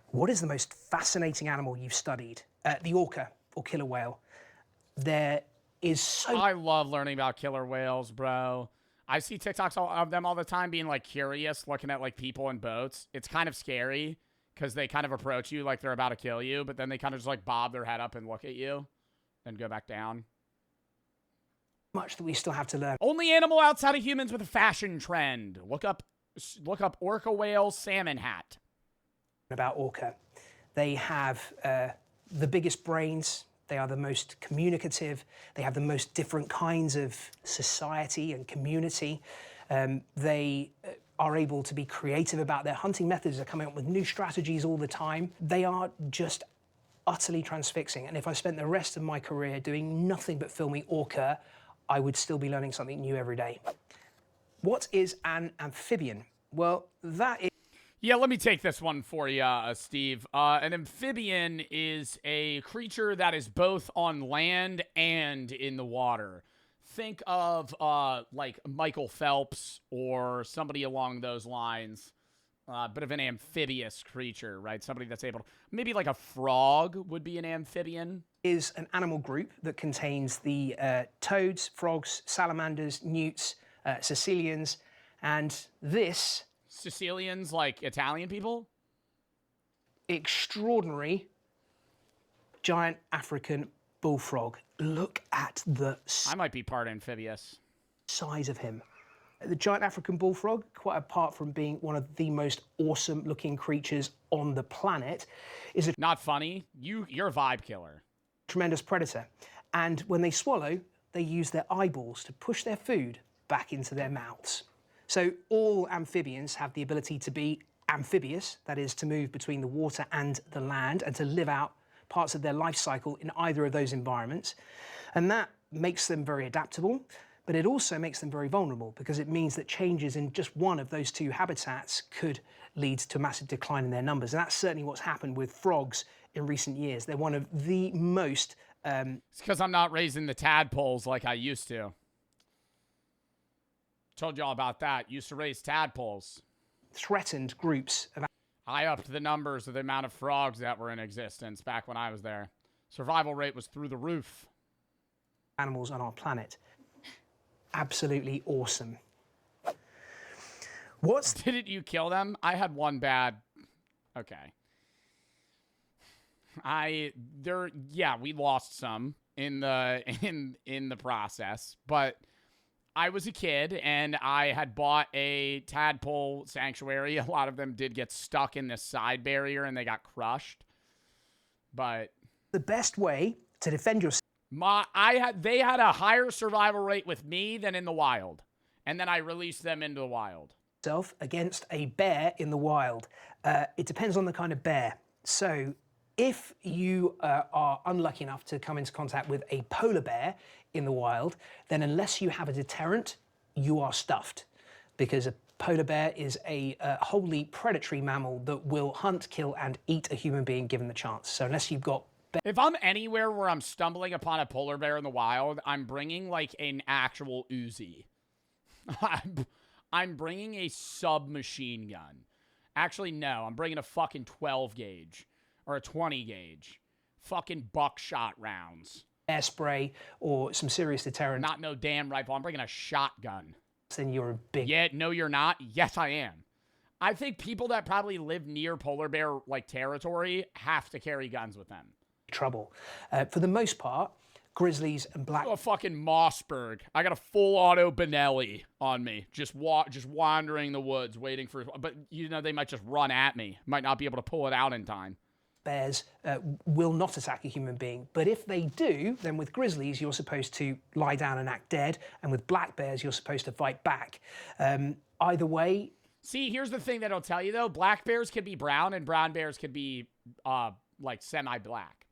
what is the most fascinating animal you've studied? The orca or killer whale. There is so I love learning about killer whales, bro. I see TikToks of them all the time being like curious, looking at like people in boats. It's kind of scary because they kind of approach you like they're about to kill you, but then they kind of just like bob their head up and look at you, then go back down. much that we still have to learn. Only animal outside of humans with a fashion trend. Look up orca whale salmon hat. About orca. They have the biggest brains, they are the most communicative, they have the most different kinds of society and community. They are able to be creative about their hunting methods, they're coming up with new strategies all the time. They are just utterly transfixing, and if I spent the rest of my career doing nothing but filming orca, I would still be learning something new every day. What is an amphibian? Well, that is... Yeah, let me take this one for you, Steve. An amphibian is a creature that is both on land and in the water. Think of like Michael Phelps or somebody along those lines. Bit of an amphibious creature, right? Somebody that's able to... Maybe like a frog would be an amphibian. Is an animal group that contains the toads, frogs, salamanders, newts, caecilians, and this... Sicilians, like Italian people? Extraordinary giant African bullfrog. Look at the I might be part amphibious. size of him. The giant African bullfrog, quite apart from being one of the most awesome looking creatures on the planet, is a Not funny. You're a vibe killer. tremendous predator. And when they swallow, they use their eyeballs to push their food back into their mouths. So all amphibians have the ability to be amphibious, that is, to move between the water and the land and to live out parts of their life cycle in either of those environments. And that makes them very adaptable, but it also makes them very vulnerable because it means that changes in just one of those two habitats could lead to a massive decline in their numbers. And that's certainly what's happened with frogs in recent years. They're one of the most... It's because I'm not raising the tadpoles like I used to. Told y'all about that. Used to raise tadpoles. threatened groups of I upped the numbers of the amount of frogs that were in existence back when I was there. Survival rate was through the roof. animals on our planet. Absolutely awesome. What's Didn't you kill them? I had one bad... Okay. We lost some in the process, but I was a kid and I had bought a tadpole sanctuary. A lot of them did get stuck in this side barrier and they got crushed. But the best way to defend yourself? they had a higher survival rate with me than in the wild. And then I released them into the wild. Against a bear in the wild. It depends on the kind of bear. So if you are unlucky enough to come into contact with a polar bear in the wild, then unless you have a deterrent, you are stuffed. Because a Polar bear is a wholly predatory mammal that will hunt, kill, and eat a human being given the chance. So unless you've got... If I'm anywhere where I'm stumbling upon a polar bear in the wild, I'm bringing, like, an actual Uzi. I'm bringing a submachine gun. Actually, no. I'm bringing a fucking 12 gauge. Or a 20 gauge. Fucking buckshot rounds. Air spray or some serious deterrent. Not no damn rifle. I'm bringing a shotgun. Then you're a big... Yeah, no, you're not. Yes, I am. I think people that probably live near polar bear like territory have to carry guns with them. Trouble. For the most part, grizzlies and black... Oh, fucking Mossberg. I got a full auto Benelli on me. Just wandering the woods waiting for... But, you know, they might just run at me. Might not be able to pull it out in time. Bears will not attack a human being. But if they do, then with grizzlies, you're supposed to lie down and act dead. And with black bears, you're supposed to fight back. Either way... See, here's the thing that I'll tell you, though. Black bears could be brown, and brown bears could be, like, semi-black.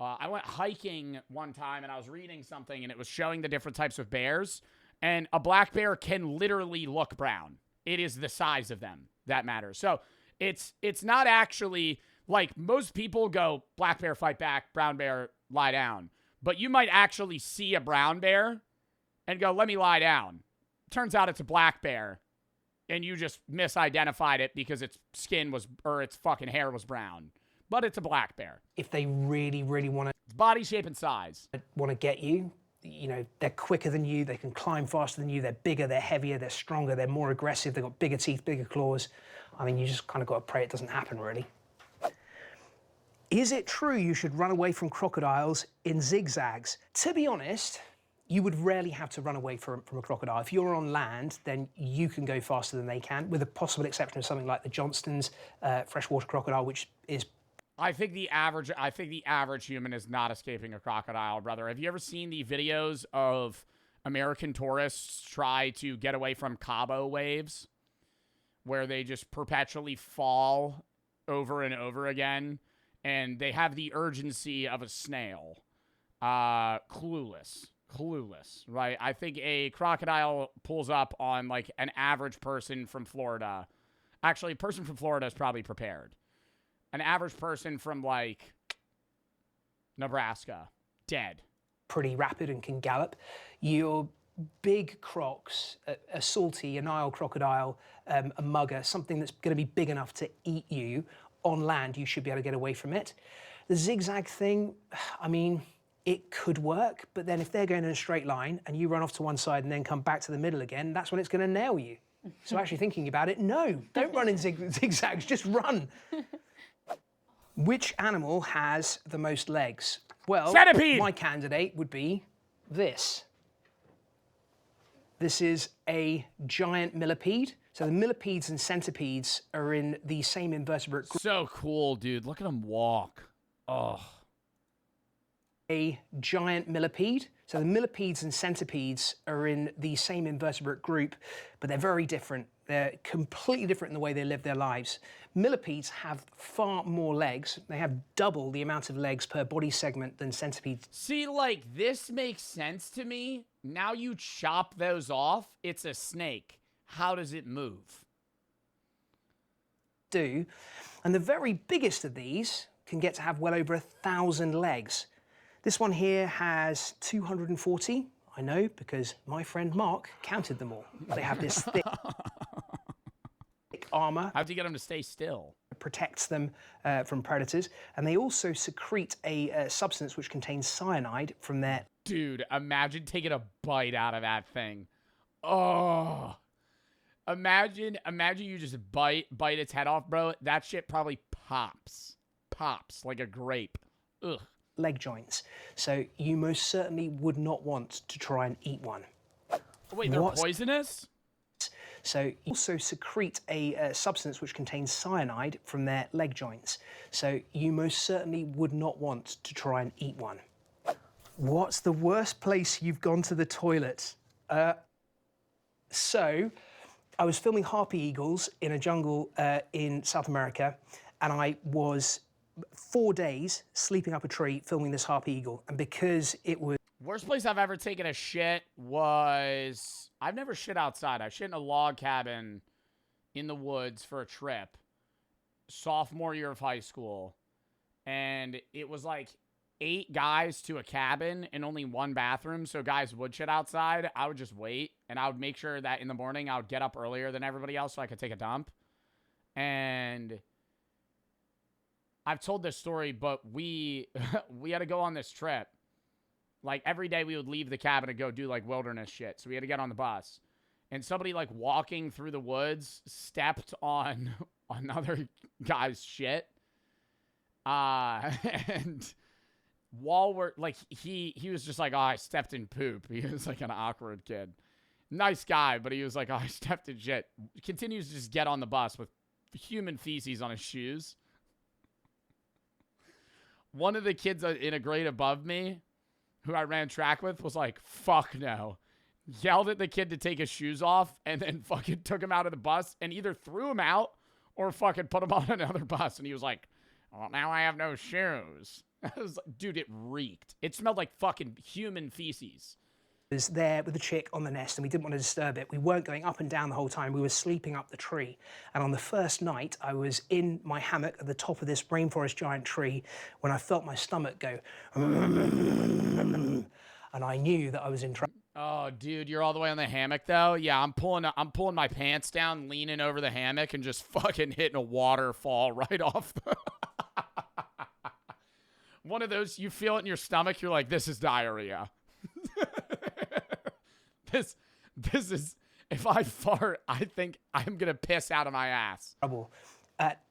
I went hiking one time, and I was reading something, and it was showing the different types of bears. And a black bear can literally look brown. It is the size of them that matters. So it's not actually... Like, most people go, black bear, fight back, brown bear, lie down. But you might actually see a brown bear and go, let me lie down. Turns out it's a black bear. And you just misidentified it because its skin was, or its fucking hair was brown. But it's a black bear. If they really, really want It's body shape and size. to get you, you know, they're quicker than you, they can climb faster than you, they're bigger, they're heavier, they're stronger, they're more aggressive, they've got bigger teeth, bigger claws. I mean, you just kind of got to pray it doesn't happen, really. Is it true you should run away from crocodiles in zigzags? To be honest, you would rarely have to run away from a crocodile. If you're on land, then you can go faster than they can, with the possible exception of something like the Johnston's freshwater crocodile, which is... I think the average human is not escaping a crocodile, brother. Have you ever seen the videos of American tourists try to get away from Cabo waves, where they just perpetually fall over and over again? And they have the urgency of a snail. Clueless, right? I think a crocodile pulls up on, like, an average person from Florida. Actually, a person from Florida is probably prepared. An average person from, like, Nebraska, dead. Pretty rapid and can gallop. Your big crocs, a salty, a Nile crocodile, a mugger, something that's going to be big enough to eat you, on land, you should be able to get away from it. The zigzag thing, I mean, it could work, but then if they're going in a straight line and you run off to one side and then come back to the middle again, that's when it's going to nail you. So actually thinking about it, no, don't run in zigzags, just run. Which animal has the most legs? Well, centipede! My candidate would be this. This is a giant millipede. So the millipedes and centipedes are in the same invertebrate group. So cool, dude. Look at them walk. Oh. A giant millipede. So the millipedes and centipedes are in the same invertebrate group, but they're very different. They're completely different in the way they live their lives. Millipedes have far more legs. They have double the amount of legs per body segment than centipedes. See, like, this makes sense to me. Now you chop those off, it's a snake. How does it move? And the very biggest of these can get to have well over 1,000 legs. This one here has 240. I know because my friend Mark counted them all. They have this thick armor. How'd you get them to stay still? Protects them from predators, and they also secrete a substance which contains cyanide from their... Dude, imagine taking a bite out of that thing. Oh... Imagine you just bite its head off, bro. That shit probably pops like a grape. Ugh. Leg joints. So you most certainly would not want to try and eat one. Wait, they're poisonous? So you also secrete a substance which contains cyanide from their leg joints. So you most certainly would not want to try and eat one. What's the worst place you've gone to the toilet? So I was filming harpy eagles in a jungle in South America, and I was 4 days sleeping up a tree filming this harpy eagle. And because it was... Worst place I've ever taken a shit was... I've never shit outside. I shit in a log cabin in the woods for a trip. Sophomore year of high school. And it was like 8 guys to a cabin and only 1 bathroom. So guys would shit outside. I would just wait. And I would make sure that in the morning I would get up earlier than everybody else so I could take a dump. And... I've told this story, but we had to go on this trip. Like, every day we would leave the cabin and go do, like, wilderness shit. So we had to get on the bus. And somebody, like, walking through the woods stepped on another guy's shit. And while we're, like, he was just like, oh, I stepped in poop. He was, like, an awkward kid. Nice guy, but he was like, oh, I stepped in shit. Continues to just get on the bus with human feces on his shoes. One of the kids in a grade above me, who I ran track with, was like, fuck no. Yelled at the kid to take his shoes off and then fucking took him out of the bus and either threw him out or fucking put him on another bus. And he was like, well, now I have no shoes. I was like, dude, it reeked. It smelled like fucking human feces. Was there with the chick on the nest and we didn't want to disturb it. We weren't going up and down the whole time. We were sleeping up the tree. And on the first night, I was in my hammock at the top of this rainforest giant tree when I felt my stomach go, and I knew that I was in trouble. Oh, dude, you're all the way on the hammock, though? Yeah, I'm pulling my pants down, leaning over the hammock, and just fucking hitting a waterfall right off the... One of those, you feel it in your stomach, you're like, this is diarrhea. This is, if I fart, I think I'm going to piss out of my ass.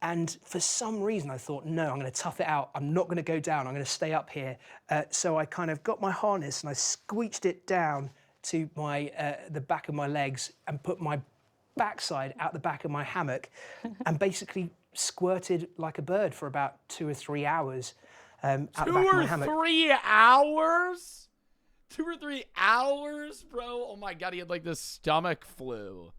And for some reason, I thought, no, I'm going to tough it out. I'm not going to go down. I'm going to stay up here. So I kind of got my harness and I squeeched it down to my the back of my legs and put my backside out the back of my hammock and basically squirted like a bird for about 2 or 3 hours out the back of my hammock. 2 or 3 hours? 2 or 3 hours, bro? Oh my God, he had like the stomach flu.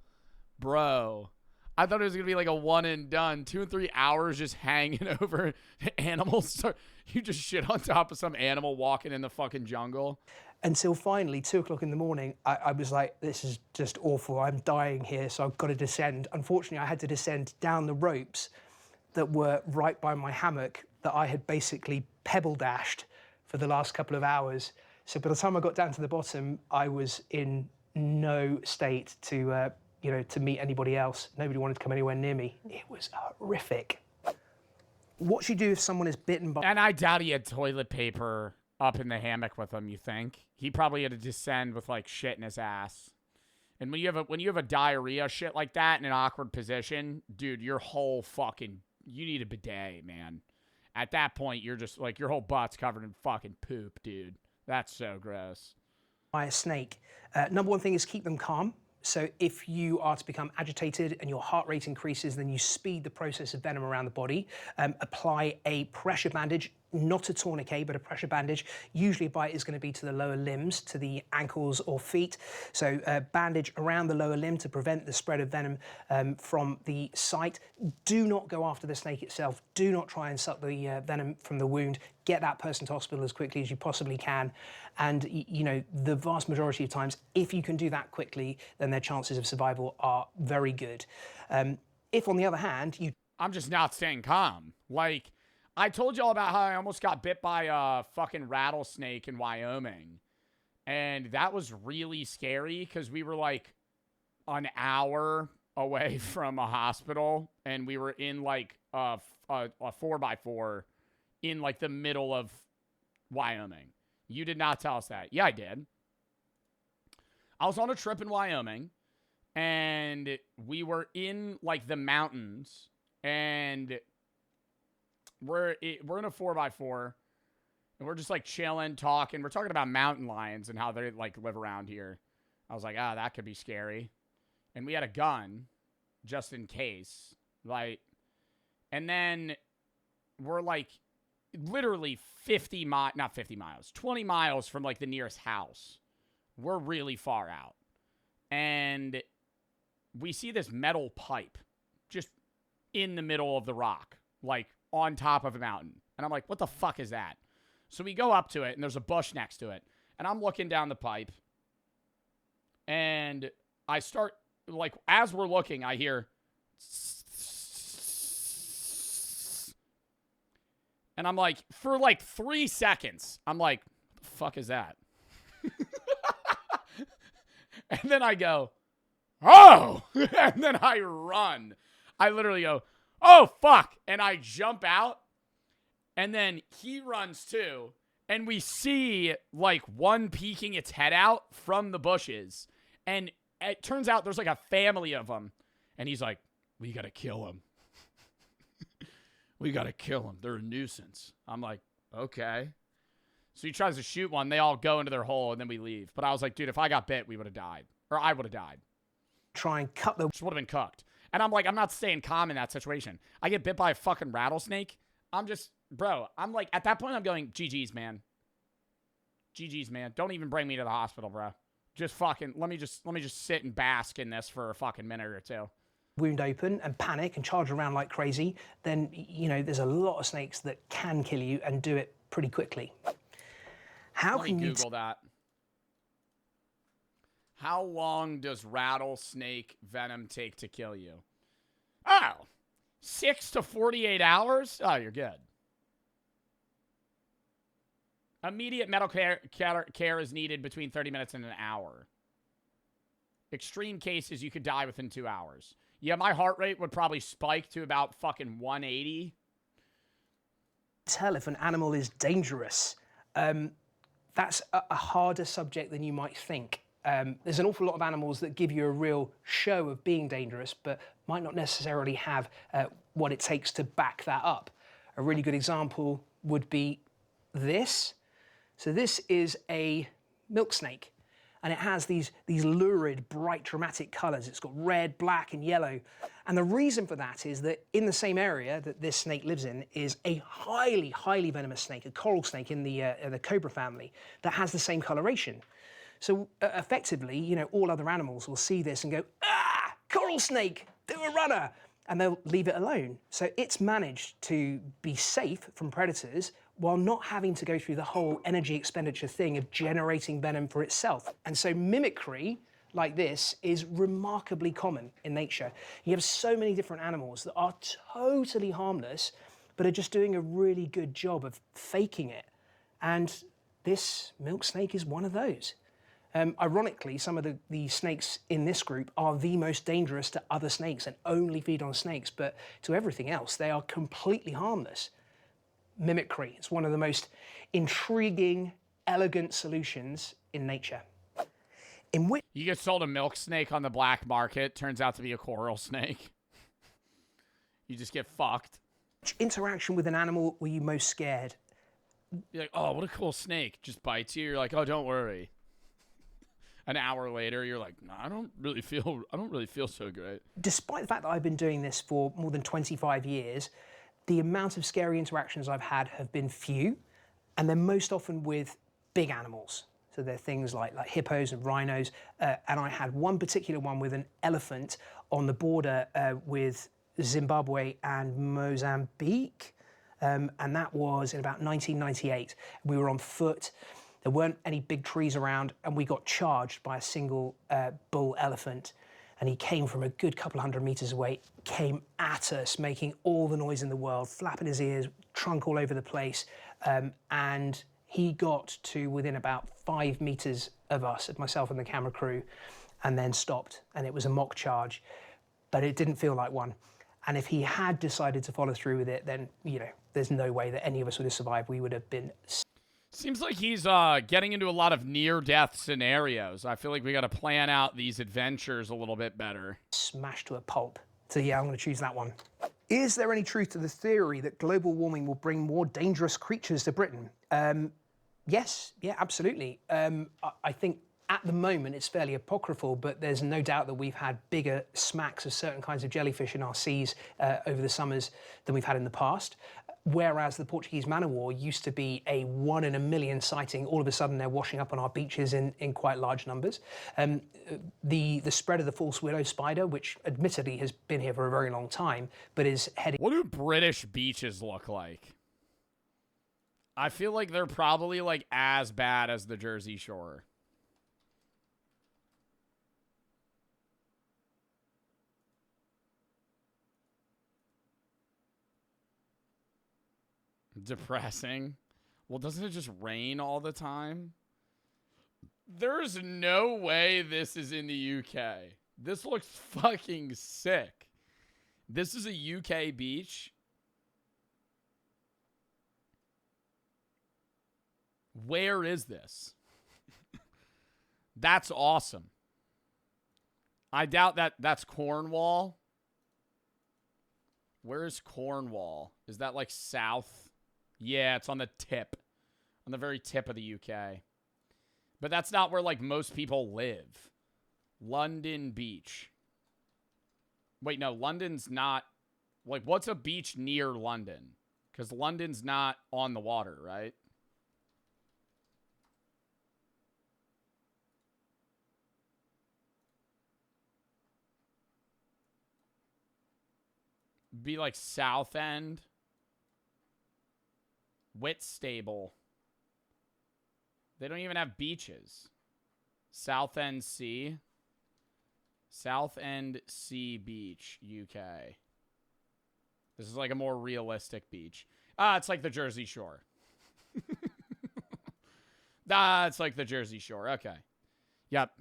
Bro. I thought it was going to be like a one and done. 2 or 3 hours just hanging over animals. So you just shit on top of some animal walking in the fucking jungle. Until finally, 2 o'clock in the morning, I was like, this is just awful. I'm dying here, so I've got to descend. Unfortunately, I had to descend down the ropes that were right by my hammock that I had basically pebble dashed for the last couple of hours. So by the time I got down to the bottom, I was in no state to, to meet anybody else. Nobody wanted to come anywhere near me. It was horrific. What you do if someone is bitten by... And I doubt he had toilet paper up in the hammock with him, you think? He probably had to descend with, like, shit in his ass. And when you have a diarrhea shit like that in an awkward position, dude, your whole fucking... You need a bidet, man. At that point, you're just, like, your whole butt's covered in fucking poop, dude. That's so gross. By a snake. Number one thing is keep them calm. So if you are to become agitated and your heart rate increases, then you speed the process of venom around the body. Apply a pressure bandage, not a tourniquet, but a pressure bandage. Usually a bite is going to be to the lower limbs, to the ankles or feet. So bandage around the lower limb to prevent the spread of venom from the site. Do not go after the snake itself. Do not try and suck the venom from the wound. Get that person to hospital as quickly as you possibly can. And, the vast majority of times, if you can do that quickly, then their chances of survival are very good. If, on the other hand, I'm just not staying calm. Like, I told y'all about how I almost got bit by a fucking rattlesnake in Wyoming. And that was really scary because we were, like, an hour away from a hospital. And we were in, like, a 4x4 in, like, the middle of Wyoming. You did not tell us that. Yeah, I did. I was on a trip in Wyoming, and we were in, like, the mountains, and we're in a 4x4, and we're just, like, chilling, talking. We're talking about mountain lions and how they, like, live around here. I was like, that could be scary. And we had a gun, just in case. Like, and then we're, like, literally 20 miles from, like, the nearest house. We're really far out. And we see this metal pipe just in the middle of the rock, like, on top of a mountain. And I'm like, what the fuck is that? So we go up to it, and there's a bush next to it. And I'm looking down the pipe. And I start, like, as we're looking, I hear... And I'm like, for like 3 seconds, I'm like, what the fuck is that? And then I go, oh! And then I run. I literally go, oh, fuck. And I jump out. And then he runs too. And we see like one peeking its head out from the bushes. And it turns out there's like a family of them. And he's like, we got to kill him. We got to kill them. They're a nuisance. I'm like, okay. So he tries to shoot one. They all go into their hole, and then we leave. But I was like, dude, if I got bit, we would have died. Or I would have died. Try and cut the... Just would have been cooked. And I'm like, I'm not staying calm in that situation. I get bit by a fucking rattlesnake. I'm just, bro, I'm like, at that point, I'm going, GG's, man. GG's, man. Don't even bring me to the hospital, bro. Just fucking, let me just sit and bask in this for a fucking minute or two. Wound open and panic and charge around like crazy, then, you know, there's a lot of snakes that can kill you and do it pretty quickly. How Let can me you Google that. How long does rattlesnake venom take to kill you? Oh, 6 to 48 hours? Oh, you're good. Immediate medical care is needed between 30 minutes and an hour. Extreme cases, you could die within 2 hours. Yeah, my heart rate would probably spike to about fucking 180. tell if an animal is dangerous? That's a harder subject than you might think. There's an awful lot of animals that give you a real show of being dangerous, but might not necessarily have what it takes to back that up. A really good example would be this. So this is a milk snake, and it has these lurid, bright, dramatic colours. It's got red, black, and yellow. And the reason for that is that in the same area that this snake lives in is a highly, highly venomous snake, a coral snake in the cobra family, that has the same coloration. So effectively, you know, all other animals will see this and go, ah, coral snake, do a runner, and they'll leave it alone. So it's managed to be safe from predators while not having to go through the whole energy expenditure thing of generating venom for itself. And so mimicry like this is remarkably common in nature. You have so many different animals that are totally harmless, but are just doing a really good job of faking it. And this milk snake is one of those. Ironically, some of the snakes in this group are the most dangerous to other snakes and only feed on snakes, but to everything else, they are completely harmless. Mimicry is one of the most intriguing, elegant solutions in nature. In which You get sold a milk snake on the black market, turns out to be a coral snake. You just get fucked. interaction with an animal were you most scared? You're like, oh, what a cool snake. Just bites you. You're like, oh, don't worry. An hour later, you're like, no, I don't really feel so great. Despite the fact that I've been doing this for more than 25 years, the amount of scary interactions I've had have been few, and they're most often with big animals. So they're things like hippos and rhinos, and I had one particular one with an elephant on the border with Zimbabwe and Mozambique, and that was in about 1998. We were on foot. There weren't any big trees around, and we got charged by a single bull elephant. And he came from a good couple of hundred meters away, came at us, making all the noise in the world, flapping his ears, trunk all over the place. And he got to within about 5 meters of us, of myself and the camera crew, and then stopped. And it was a mock charge, but it didn't feel like one. And if he had decided to follow through with it, then, you know, there's no way that any of us would have survived. We would have been... Seems like he's getting into a lot of near-death scenarios. I feel like we got to plan out these adventures a little bit better. Smashed to a pulp. So yeah, I'm going to choose that one. Is there any truth to the theory that global warming will bring more dangerous creatures to Britain? Yes, yeah, absolutely. I think at the moment it's fairly apocryphal, but there's no doubt that we've had bigger smacks of certain kinds of jellyfish in our seas over the summers than we've had in the past. Whereas the Portuguese man o' war used to be a 1 in a million sighting, all of a sudden they're washing up on our beaches in quite large numbers. The spread of the false widow spider, which admittedly has been here for a very long time, but is heading... What do British beaches look like? I feel like they're probably like as bad as the Jersey Shore. Depressing. Well, doesn't it just rain all the time? There's no way this is in the UK. This looks fucking sick. This is a UK beach. Where is this? That's awesome. I doubt that that's Cornwall. Where is Cornwall? Is that like south? Yeah, it's on the tip. On the very tip of the UK. But that's not where like most people live. London Beach. Wait, no, London's not. Like, what's a beach near London? Because London's not on the water, right? Be like Southend. Whitstable. They don't even have beaches. Southend Sea. Southend Sea Beach, UK. This is like a more realistic beach. Ah, it's like the Jersey Shore. It's like the Jersey Shore. Okay. Yep.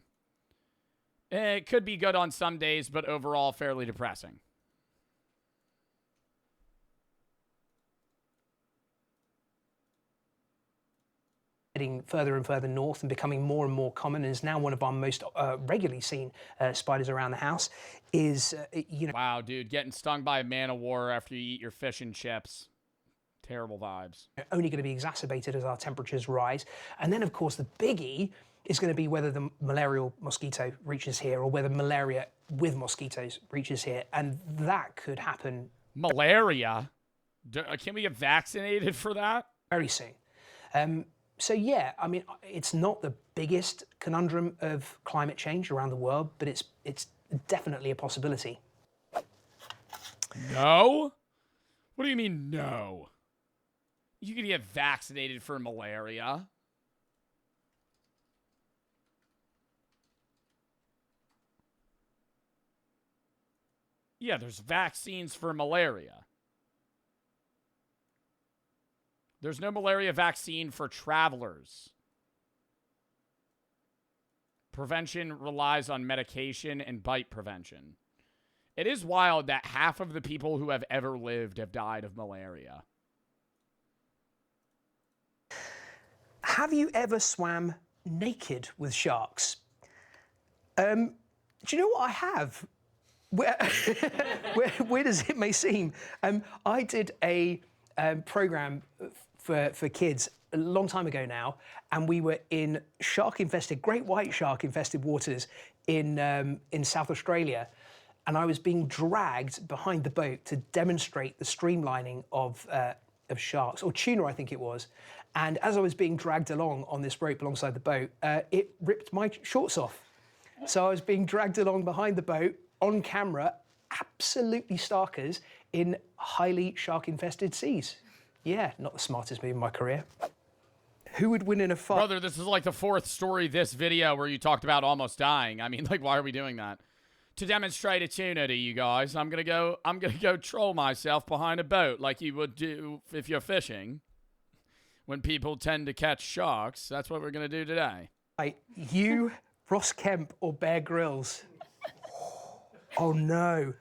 It could be good on some days, but overall fairly depressing. Heading further and further north and becoming more and more common, and is now one of our most regularly seen spiders around the house, is, you know... Wow, dude, getting stung by a man-o-war after you eat your fish and chips. Terrible vibes. Only going to be exacerbated as our temperatures rise. And then, of course, the biggie is going to be whether the malarial mosquito reaches here or whether malaria with mosquitoes reaches here. And that could happen... Malaria? Can we get vaccinated for that? Very soon. So yeah, I mean, it's not the biggest conundrum of climate change around the world, but it's definitely a possibility. No? What do you mean, no? You can get vaccinated for malaria. Yeah, there's vaccines for malaria. There's no malaria vaccine for travelers. Prevention relies on medication and bite prevention. It is wild that half of the people who have ever lived have died of malaria. Have you ever swam naked with sharks? Do you know what I have? Weird as it may seem, I did a program for kids a long time ago now, and we were in shark-infested, great white shark-infested waters in South Australia, and I was being dragged behind the boat to demonstrate the streamlining of sharks, or tuna, I think it was. And as I was being dragged along on this rope alongside the boat, it ripped my shorts off. So I was being dragged along behind the boat on camera, absolutely starkers, in highly shark-infested seas. Yeah, not the smartest move in my career. Who would win in a fight? Brother, this is like the fourth story this video where you talked about almost dying. I mean, like, why are we doing that? To demonstrate a tuna to you guys, I'm gonna go troll myself behind a boat like you would do if you're fishing. When people tend to catch sharks, that's what we're gonna do today. You, Ross Kemp, or Bear Grylls? Oh no,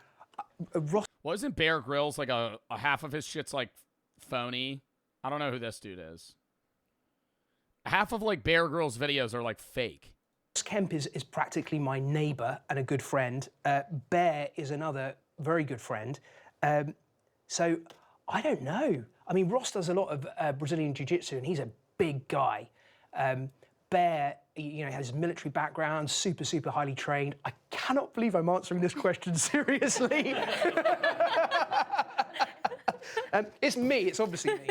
Ross. Well, isn't Bear Grylls like a half of his shit's like phony? I don't know who this dude is. Half of like Bear Grylls videos are like fake. Ross Kemp is practically my neighbour and a good friend. Bear is another very good friend. So I don't know. I mean, Ross does a lot of Brazilian Jiu-Jitsu, and he's a big guy. Bear, you know, has a military background, super, super highly trained. I cannot believe I'm answering this question seriously. It's me, it's obviously me.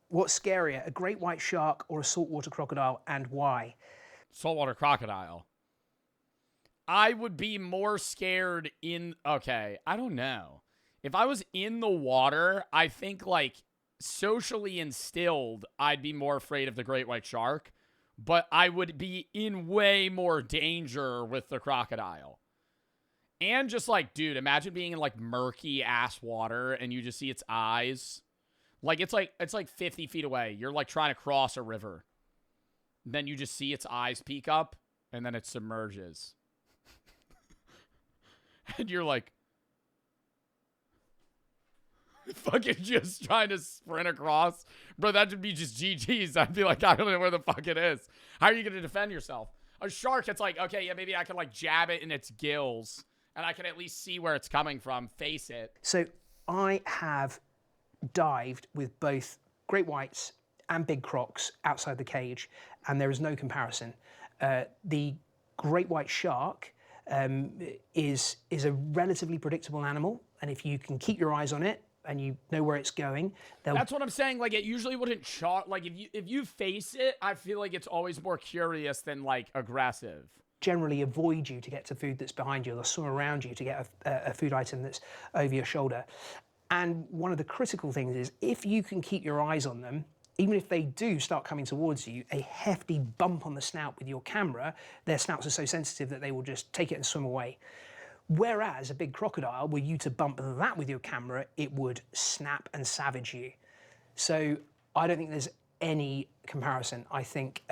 What's scarier, a great white shark or a saltwater crocodile, and why? Saltwater crocodile. I would be more scared in... Okay, I don't know. If I was in the water, I think, like, socially instilled, I'd be more afraid of the great white shark, but I would be in way more danger with the crocodile. And just, like, dude, imagine being in, like, murky ass water and you just see its eyes. Like, it's like 50 feet away. You're, like, trying to cross a river. Then you just see its eyes peek up, and then it submerges. And you're like, fucking just trying to sprint across. Bro, that would be just GG's. I'd be like, I don't know where the fuck it is. How are you going to defend yourself? A shark, it's like, okay, yeah, maybe I can, like, jab it in its gills, and I can at least see where it's coming from, face it. So I have dived with both great whites and big crocs outside the cage, and there is no comparison. The great white shark is a relatively predictable animal, and if you can keep your eyes on it and you know where it's going, that's what I'm saying. Like, it usually wouldn't like, if you face it, I feel like it's always more curious than, like, aggressive. Generally avoid you to get to food that's behind you. They'll swim around you to get a food item that's over your shoulder. And one of the critical things is, if you can keep your eyes on them, even if they do start coming towards you, a hefty bump on the snout with your camera, their snouts are so sensitive that they will just take it and swim away. Whereas a big crocodile, were you to bump that with your camera, it would snap and savage you. So I don't think there's any comparison. I think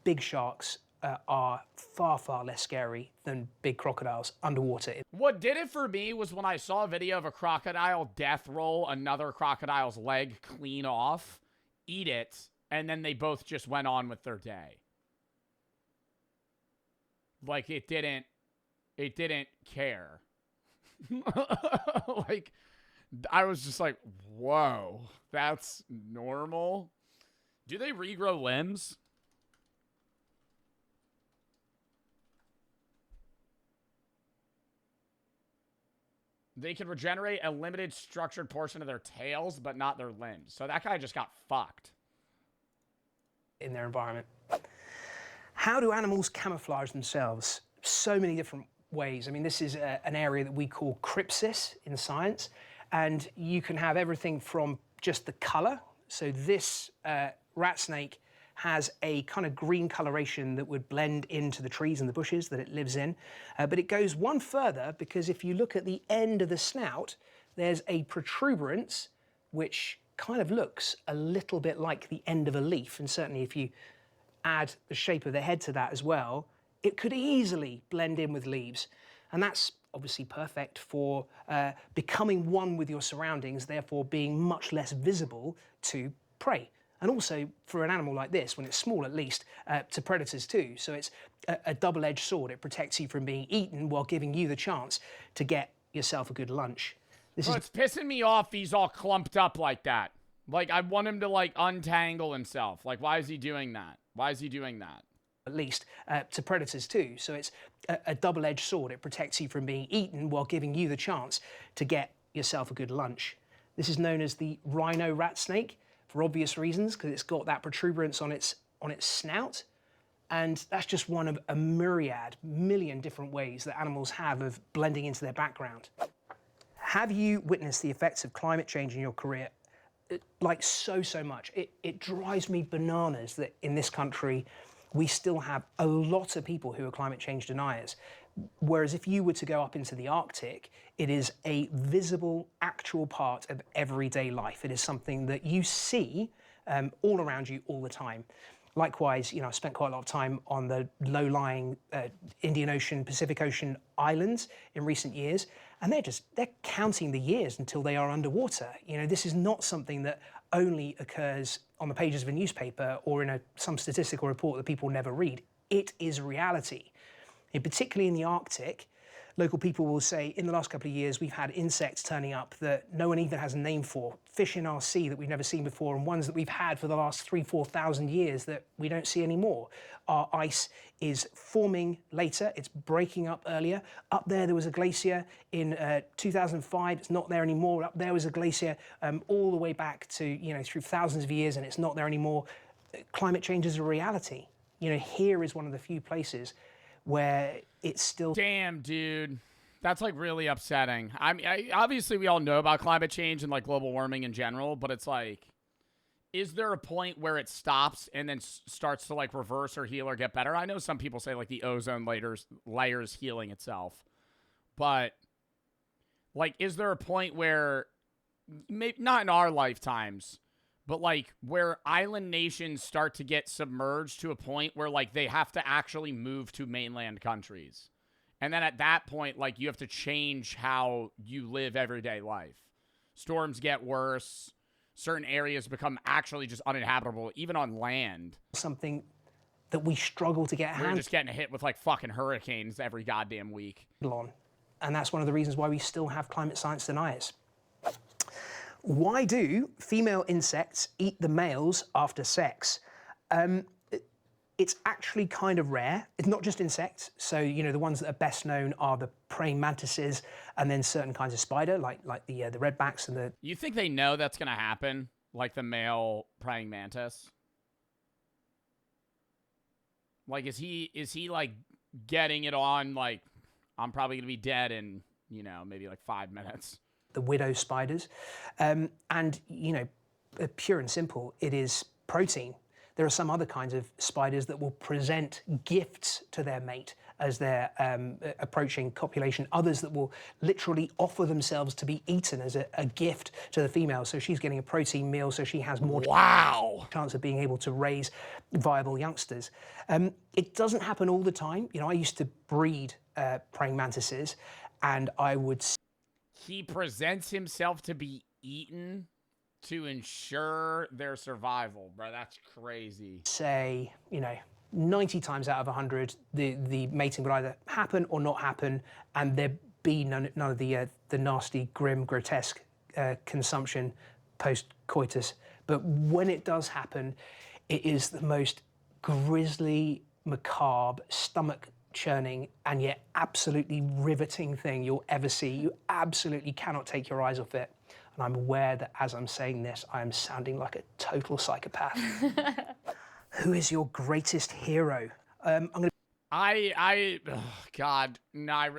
big sharks are far, far less scary than big crocodiles underwater. What did it for me was when I saw a video of a crocodile death roll another crocodile's leg clean off, eat it, and then they both just went on with their day. Like, it didn't care. Like, I was just like, whoa, that's normal. Do they regrow limbs? They can regenerate a limited structured portion of their tails, but not their limbs. So that guy just got fucked. In their environment. How do animals camouflage themselves? So many different ways. I mean, this is an area that we call crypsis in science. And you can have everything from just the color. So this rat snake has a kind of green coloration that would blend into the trees and the bushes that it lives in. But it goes one further, because if you look at the end of the snout, there's a protuberance which kind of looks a little bit like the end of a leaf. And certainly if you add the shape of the head to that as well, it could easily blend in with leaves. And that's obviously perfect for becoming one with your surroundings, therefore being much less visible to prey. And also, for an animal like this, when it's small at least, to predators too. So it's a double-edged sword. It protects you from being eaten while giving you the chance to get yourself a good lunch. Bro, it's pissing me off he's all clumped up like that. Like, I want him to, like, untangle himself. Like, why is he doing that? Why is he doing that? At least to predators too. So it's a double-edged sword. It protects you from being eaten while giving you the chance to get yourself a good lunch. This is known as the rhino rat snake, for obvious reasons, because it's got that protuberance on its snout. And that's just one of a million different ways that animals have of blending into their background. Have you witnessed the effects of climate change in your career? Like so much. It drives me bananas that in this country we still have a lot of people who are climate change deniers. Whereas if you were to go up into the Arctic, it is a visible, actual part of everyday life. It is something that you see all around you all the time. Likewise, you know, I've spent quite a lot of time on the low-lying Indian Ocean, Pacific Ocean islands in recent years, and they're counting the years until they are underwater. You know, this is not something that only occurs on the pages of a newspaper or in some statistical report that people never read. It is reality. And particularly in the Arctic, local people will say, in the last couple of years, we've had insects turning up that no one even has a name for, fish in our sea that we've never seen before, and ones that we've had for the last 3,000–4,000 years that we don't see anymore. Our ice is forming later, it's breaking up earlier. Up there was a glacier in 2005, it's not there anymore. Up there was a glacier all the way back to, you know, through thousands of years, and it's not there anymore. Climate change is a reality. You know, here is one of the few places where it's still... Damn, dude. That's like really upsetting. I mean, obviously we all know about climate change and like global warming in general, but it's like, is there a point where it stops and then starts to like reverse or heal or get better? I know some people say like the ozone layers healing itself, but like, is there a point where, maybe not in our lifetimes, but like where island nations start to get submerged to a point where like they have to actually move to mainland countries? And then at that point, like, you have to change how you live everyday life. Storms get worse. Certain areas become actually just uninhabitable, even on land. Something that we struggle to get a We're handle just getting hit with like fucking hurricanes every goddamn week. on. And that's one of the reasons why we still have climate science deniers. Why do female insects eat the males after sex? It's actually kind of rare. It's not just insects. So, you know, the ones that are best known are the praying mantises and then certain kinds of spider, like the redbacks and the... You think they know that's going to happen? Like the male praying mantis? Like, is he like getting it on like, I'm probably going to be dead in, you know, maybe like 5 minutes? The widow spiders. And, you know, pure and simple, it is protein. There are some other kinds of spiders that will present gifts to their mate as they're approaching copulation. Others that will literally offer themselves to be eaten as a gift to the female. So she's getting a protein meal, so she has more chance of being able to raise viable youngsters. It doesn't happen all the time. You know, I used to breed praying mantises, and I would... He presents himself to be eaten to ensure their survival, bro. That's crazy. Say, you know, 90 times out of 100, the mating would either happen or not happen, and there be none of the nasty, grim, grotesque consumption post-coitus. But when it does happen, it is the most grisly, macabre, stomach-churning, and yet absolutely riveting thing you'll ever see. You absolutely cannot take your eyes off it. And I'm aware that as I'm saying this, I am sounding like a total psychopath. Who is your greatest hero? I'm gonna... oh, God, no,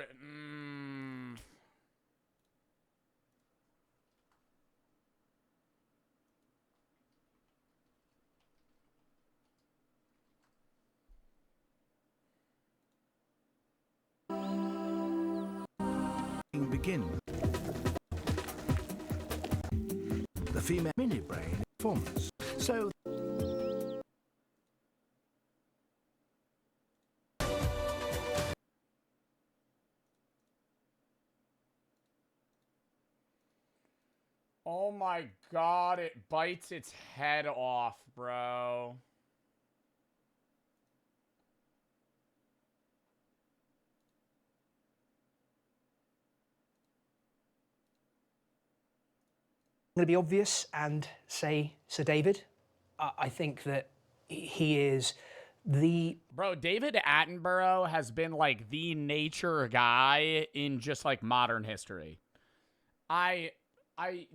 Begin. The female mini brain forms. So oh my God, it bites its head off, bro. I'm going to be obvious and say Sir David. I think that he is the... Bro, David Attenborough has been like the nature guy in just like modern history. I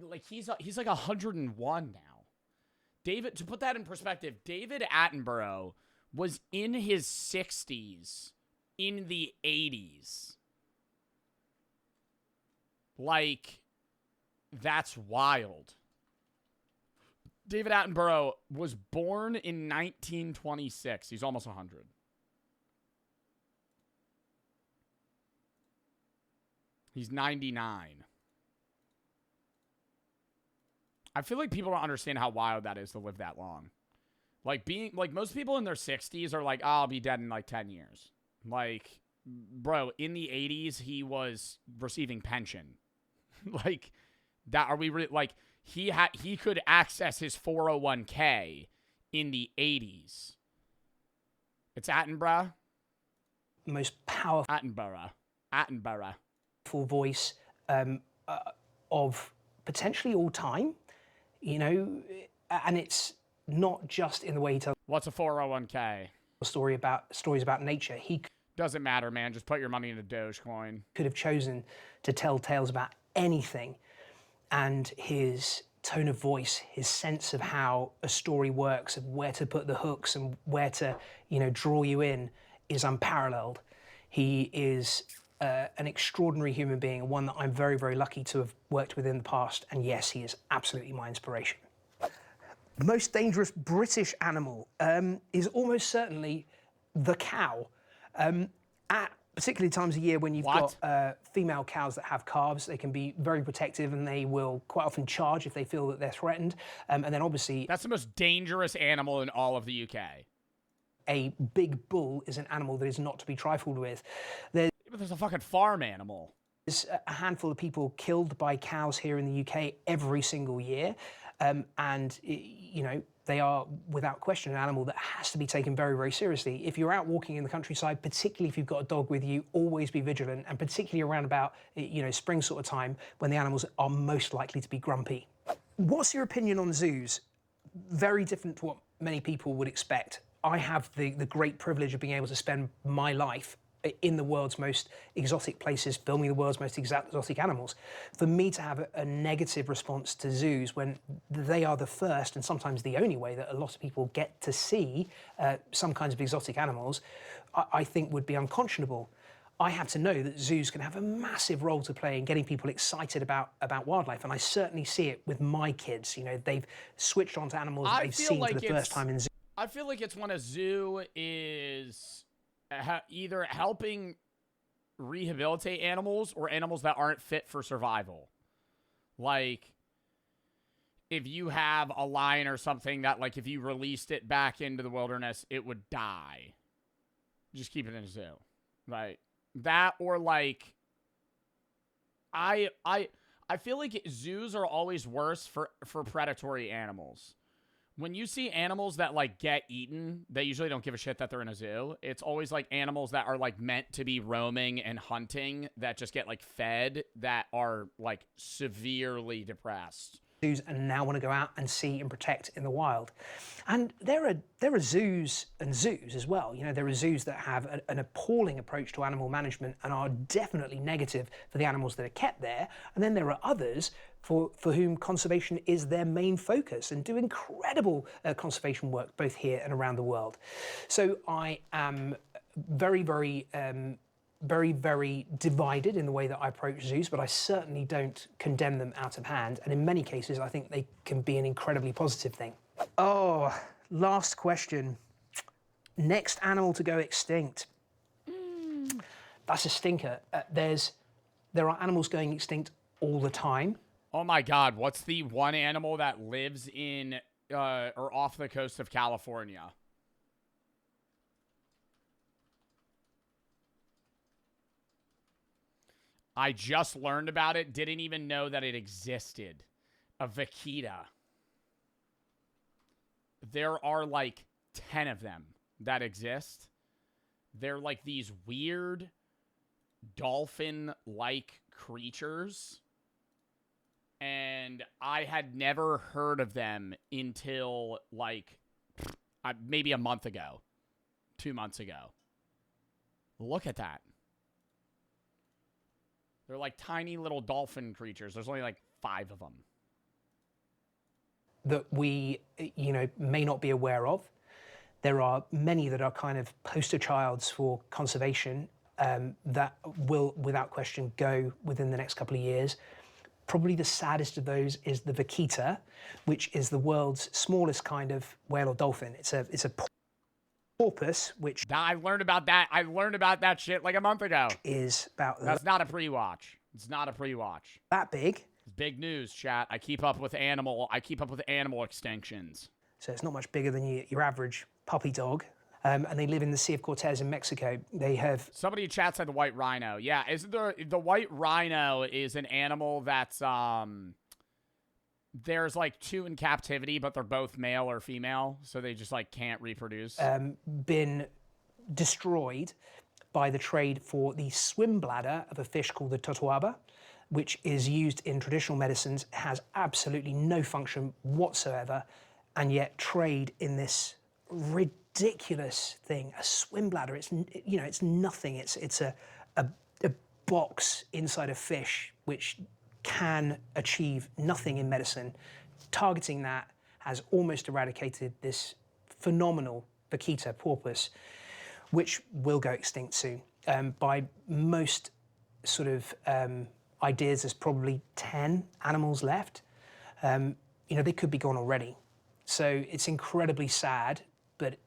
like he's like 101 now. David, to put that in perspective, David Attenborough was in his 60s in the 80s. Like, that's wild. David Attenborough was born in 1926. He's almost 100. He's 99. I feel like people don't understand how wild that is to live that long. Like, being, like, most people in their 60s are like, oh, I'll be dead in like 10 years. Like, bro, in the 80s, he was receiving pension. Like, that, are we like, he could access his 401k in the 80s. It's Attenborough. most powerful Attenborough. voice of potentially all time, you know, and it's not just in the way he tells What's a 401k? stories about nature. He Doesn't matter, man. Just put your money into Dogecoin. could have chosen to tell tales about anything, and his tone of voice, his sense of how a story works, of where to put the hooks and where to, you know, draw you in, is unparalleled. He is an extraordinary human being, one that I'm very, very lucky to have worked with in the past. And yes, he is absolutely my inspiration. The most dangerous British animal is almost certainly the cow. At particularly times of year when you've got female cows that have calves, they can be very protective and they will quite often charge if they feel that they're threatened. And then obviously... That's the most dangerous animal in all of the UK. A big bull is an animal that is not to be trifled with. But there's a fucking farm animal. There's a handful of people killed by cows here in the UK every single year. And, you know, they are, without question, an animal that has to be taken very, very seriously. If you're out walking in the countryside, particularly if you've got a dog with you, always be vigilant, and particularly around about, you know, spring sort of time when the animals are most likely to be grumpy. What's your opinion on zoos? Very different to what many people would expect. I have the great privilege of being able to spend my life in the world's most exotic places, filming the world's most exotic animals. For me to have a negative response to zoos when they are the first and sometimes the only way that a lot of people get to see some kinds of exotic animals, I think would be unconscionable. I have to know that zoos can have a massive role to play in getting people excited about wildlife, and I certainly see it with my kids. You know, they've switched on to animals that they've seen for the first time in zoos. I feel like it's when a zoo is either helping rehabilitate animals or animals that aren't fit for survival. Like, if you have a lion or something that, like, if you released it back into the wilderness, it would die. Just keep it in a zoo. Right? That, or like, I feel like zoos are always worse for predatory animals. When you see animals that, like, get eaten, they usually don't give a shit that they're in a zoo. It's always, like, animals that are, like, meant to be roaming and hunting that just get, like, fed that are, like, severely depressed. And now want to go out and see and protect in the wild. And there are zoos and zoos as well. You know, there are zoos that have an appalling approach to animal management and are definitely negative for the animals that are kept there. And then there are others for whom conservation is their main focus and do incredible conservation work both here and around the world. So I am very, very divided in the way that I approach zoos, but I certainly don't condemn them out of hand. And in many cases, I think they can be an incredibly positive thing. Oh, last question. Next animal to go extinct. That's a stinker. There are animals going extinct all the time. Oh my God, what's the one animal that lives in or off the coast of California? I just learned about it, didn't even know that it existed. A vaquita. There are like 10 of them that exist. They're like these weird dolphin-like creatures. And I had never heard of them until like maybe a month ago, 2 months ago. Look at that. They're like tiny little dolphin creatures. There's only like 5 of them. That we, you know, may not be aware of. There are many that are kind of poster childs for conservation that will, without question, go within the next couple of years. Probably the saddest of those is the vaquita, which is the world's smallest kind of whale or dolphin. It's a porpoise, which I learned about that. I learned about that shit like a month ago. Is about That's not a pre-watch. It's not a pre-watch. That big. It's big news, chat. I keep up with animal extinctions. So it's not much bigger than your average puppy dog. And they live in the Sea of Cortez in Mexico. They have... Somebody in chat said the white rhino. Yeah, isn't there... The white rhino is an animal that's... There's like 2 in captivity, but they're both male or female, so they just like can't reproduce. Been destroyed by the trade for the swim bladder of a fish called the totoaba, which is used in traditional medicines, has absolutely no function whatsoever, and yet trade in this ridiculous thing, a swim bladder. It's, you know, it's nothing. It's a box inside a fish which can achieve nothing in medicine. Targeting that has almost eradicated this phenomenal vaquita porpoise, which will go extinct soon. By most sort of ideas, there's probably 10 animals left. You know, they could be gone already. So it's incredibly sad, but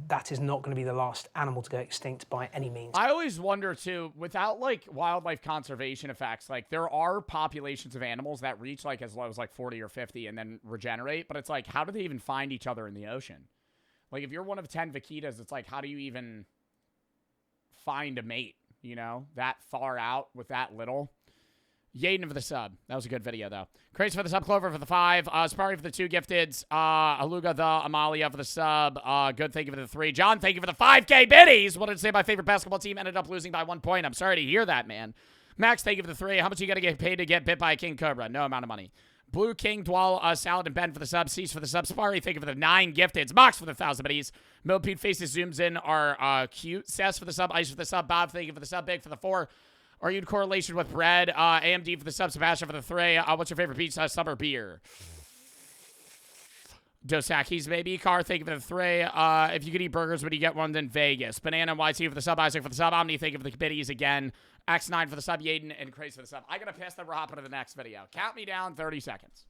that is not going to be the last animal to go extinct by any means. I always wonder, too, without, like, wildlife conservation effects, like, there are populations of animals that reach, like, as low as, like, 40 or 50 and then regenerate, but it's like, how do they even find each other in the ocean? Like, if you're one of 10 vaquitas, it's like, how do you even find a mate, you know, that far out with that little? Yaden for the sub. That was a good video, though. Crazy for the sub. Clover for the 5. Sparry for the 2 gifteds. Aluga the Amalia for the sub. Good, thank you for the 3. John, thank you for the 5K biddies. What did I say? My favorite basketball team ended up losing by 1 point. I'm sorry to hear that, man. Max, thank you for the 3. How much you got to get paid to get bit by a king cobra? No amount of money. Blue King, Dwal, Salad, and Ben for the sub. Cease for the sub. Sparry, thank you for the 9 gifteds. Mox for the 1,000 biddies. Millipede Faces zooms in are cute. Cess for the sub. Ice for the sub. Bob, thank you for the sub. Big for the 4. Are you in correlation with bread? AMD for the sub, Sebastian for the 3. What's your favorite pizza, summer beer? Dos Equis, maybe. Car, thank you for the 3. If you could eat burgers, would you get one in Vegas? Banana YT for the sub, Isaac for the sub, Omni, thank you for the biddies again. X9 for the sub, Yaden, and Craze for the sub. I gotta piss, then we're hopping to the next video. Count me down, 30 seconds.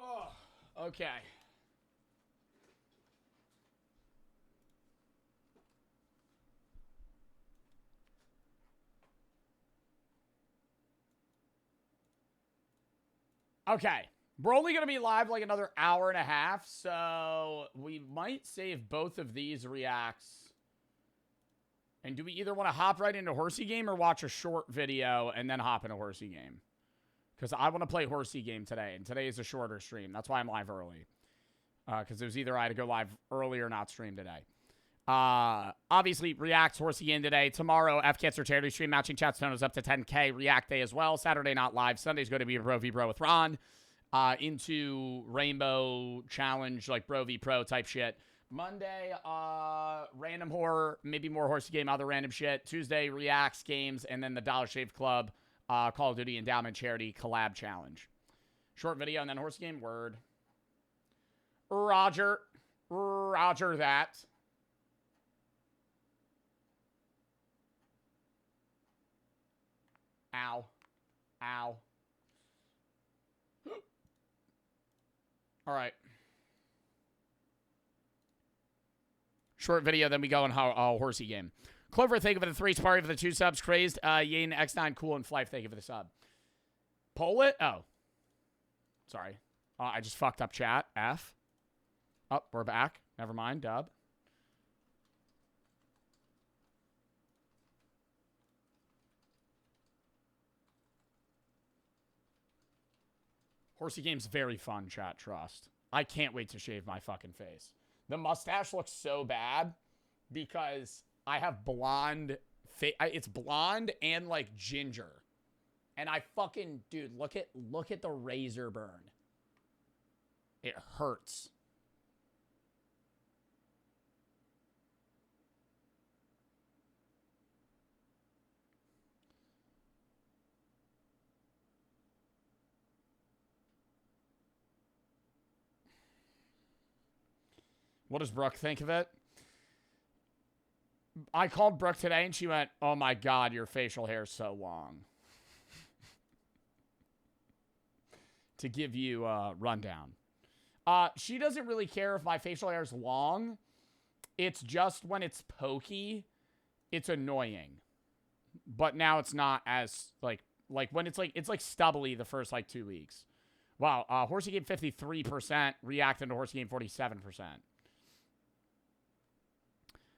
Oh, okay. Okay. We're only going to be live like another hour and a half, so we might save both of these reacts. And do we either want to hop right into Horsey Game or watch a short video and then hop into Horsey Game? Because I want to play Horsey Game today, and today is a shorter stream. That's why I'm live early. Because it was either I had to go live early or not stream today. Obviously, React's Horsey Game today. Tomorrow, FCats charity stream. Matching chat tonos up to 10K. React Day as well. Saturday, not live. Sunday's going to be a Bro v Bro with Ron. Into Rainbow Challenge, like Bro v Pro type shit. Monday, random horror, maybe more Horsey Game, other random shit. Tuesday, Reacts games, and then the Dollar Shave Club, Call of Duty Endowment Charity Collab Challenge. Short video, and then Horsey Game. Word. Roger. Roger that. Ow. Ow. All right. Short video, then we go on Horsey Game. Clover, thank you for the 3. Sparry for the 2 subs. Crazed. Yane, X9, Cool, and Flife, thank you for the sub. Poll it? Oh. Sorry. I just fucked up chat. F. Oh, we're back. Never mind. Dub. Horsey Game's very fun, chat. Trust. I can't wait to shave my fucking face. The mustache looks so bad because I have blonde it's blonde and like ginger. And I fucking, dude, look at the razor burn. It hurts. What does Brooke think of it? I called Brooke today and she went, "Oh my God, your facial hair is so long." To give you a rundown. She doesn't really care if my facial hair is long. It's just when it's pokey, it's annoying. But now it's not as, like when it's like stubbly the first, 2 weeks. Wow, Horsey Game 53%, reacting to Horsey Game 47%.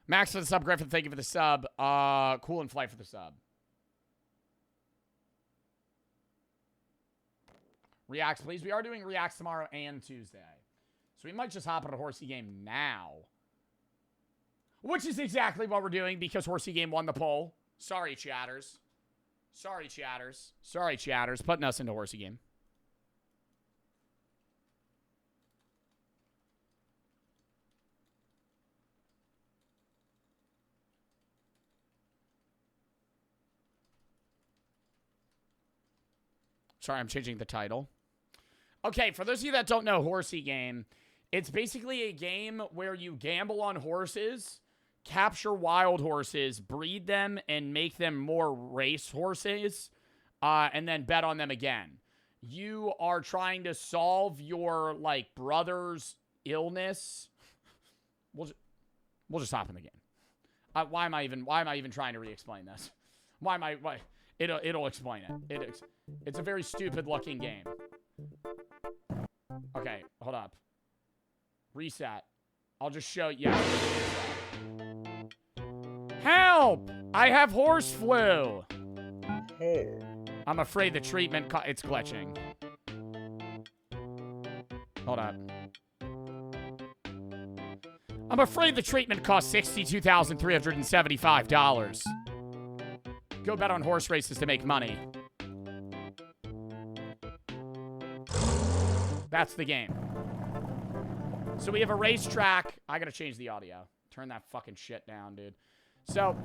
Max for the sub, Griffin, thank you for the sub. Cool and Flight for the sub. Reacts, please. We are doing reacts tomorrow and Tuesday. So we might just hop on a Horsey Game now. Which is exactly what we're doing because Horsey Game won the poll. Sorry, chatters. Sorry, chatters. Sorry, chatters. Putting us into Horsey Game. Sorry, I'm changing the title. Okay, for those of you that don't know Horsey Game, it's basically a game where you gamble on horses, capture wild horses, breed them, and make them more race horses, and then bet on them again. You are trying to solve your, brother's illness. We'll just hop in the game. Why am I even trying to re-explain this? It'll explain it. It's a very stupid looking game. Okay, hold up. Reset. I'll just show you. Yeah. Help! I have horse flu. Hey. I'm afraid the treatment it's glitching. Hold up. I'm afraid the treatment costs $62,375. Go bet on horse races to make money. That's the game. So we have a racetrack. I gotta change the audio. Turn that fucking shit down, dude. So,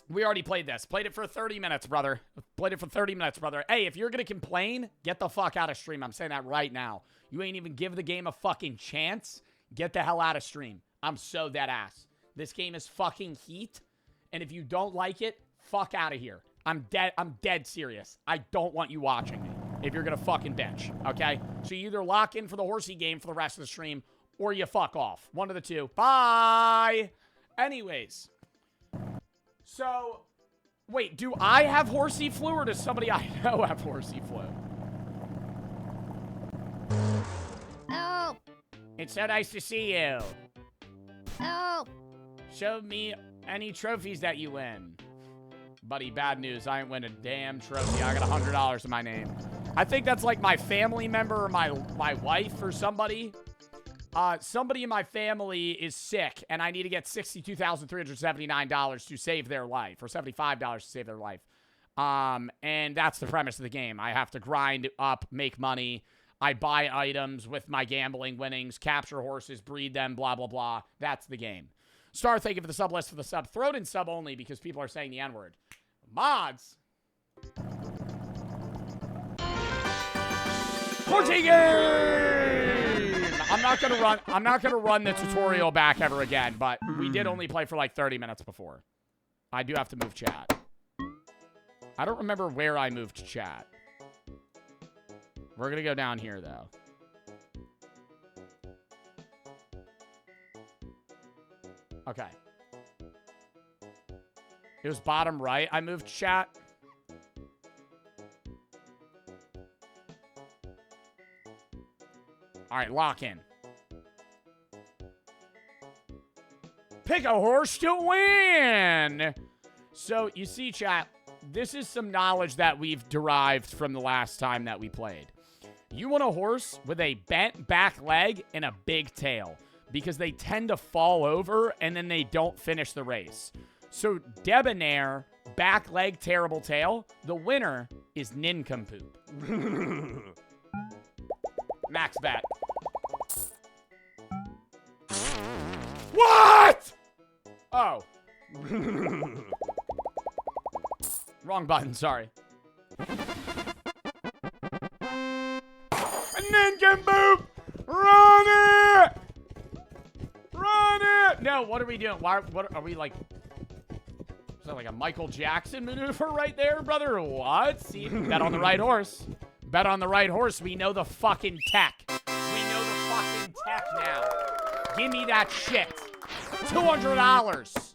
we already played this. Played it for 30 minutes, brother. Played it for 30 minutes, brother. Hey, if you're gonna complain, get the fuck out of stream. I'm saying that right now. You ain't even give the game a fucking chance. Get the hell out of stream. I'm so dead ass. This game is fucking heat. And if you don't like it, fuck out of here. I'm dead serious. I don't want you watching me if you're gonna fucking bitch, okay? So you either lock in for the Horsey Game for the rest of the stream, or you fuck off. One of the two. Bye! Anyways. So, wait, do I have horsey flu, or does somebody I know have horsey flu? Help! It's so nice to see you. Help! Show me any trophies that you win. Buddy, bad news. I ain't win a damn trophy. I got $100 in my name. I think that's like my family member or my wife or somebody. Somebody in my family is sick, and I need to get $62,379 to save their life, or $75 to save their life. And that's the premise of the game. I have to grind up, make money. I buy items with my gambling winnings, capture horses, breed them, blah, blah, blah. That's the game. Star, thank you for the sub list for the sub. Throw it in sub only because people are saying the N-word. Mods. Horsey Game! I'm not gonna run the tutorial back ever again, but we did only play for 30 minutes before. I do have to move chat. I don't remember where I moved chat. We're gonna go down here though. Okay. It was bottom right. I moved chat. All right, lock in. Pick a horse to win. So, you see, chat, this is some knowledge that we've derived from the last time that we played. You want a horse with a bent back leg and a big tail because they tend to fall over and then they don't finish the race. So debonair, back leg, terrible tail. The winner is Nincompoop. Max bet. What? Oh. Wrong button, sorry. Nincompoop! Run it! Run it! No, what are we doing? What are we like? Is that like a Michael Jackson maneuver right there, brother? What? See, bet on the right horse. Bet on the right horse. We know the fucking tech. We know the fucking tech now. Give me that shit. $200.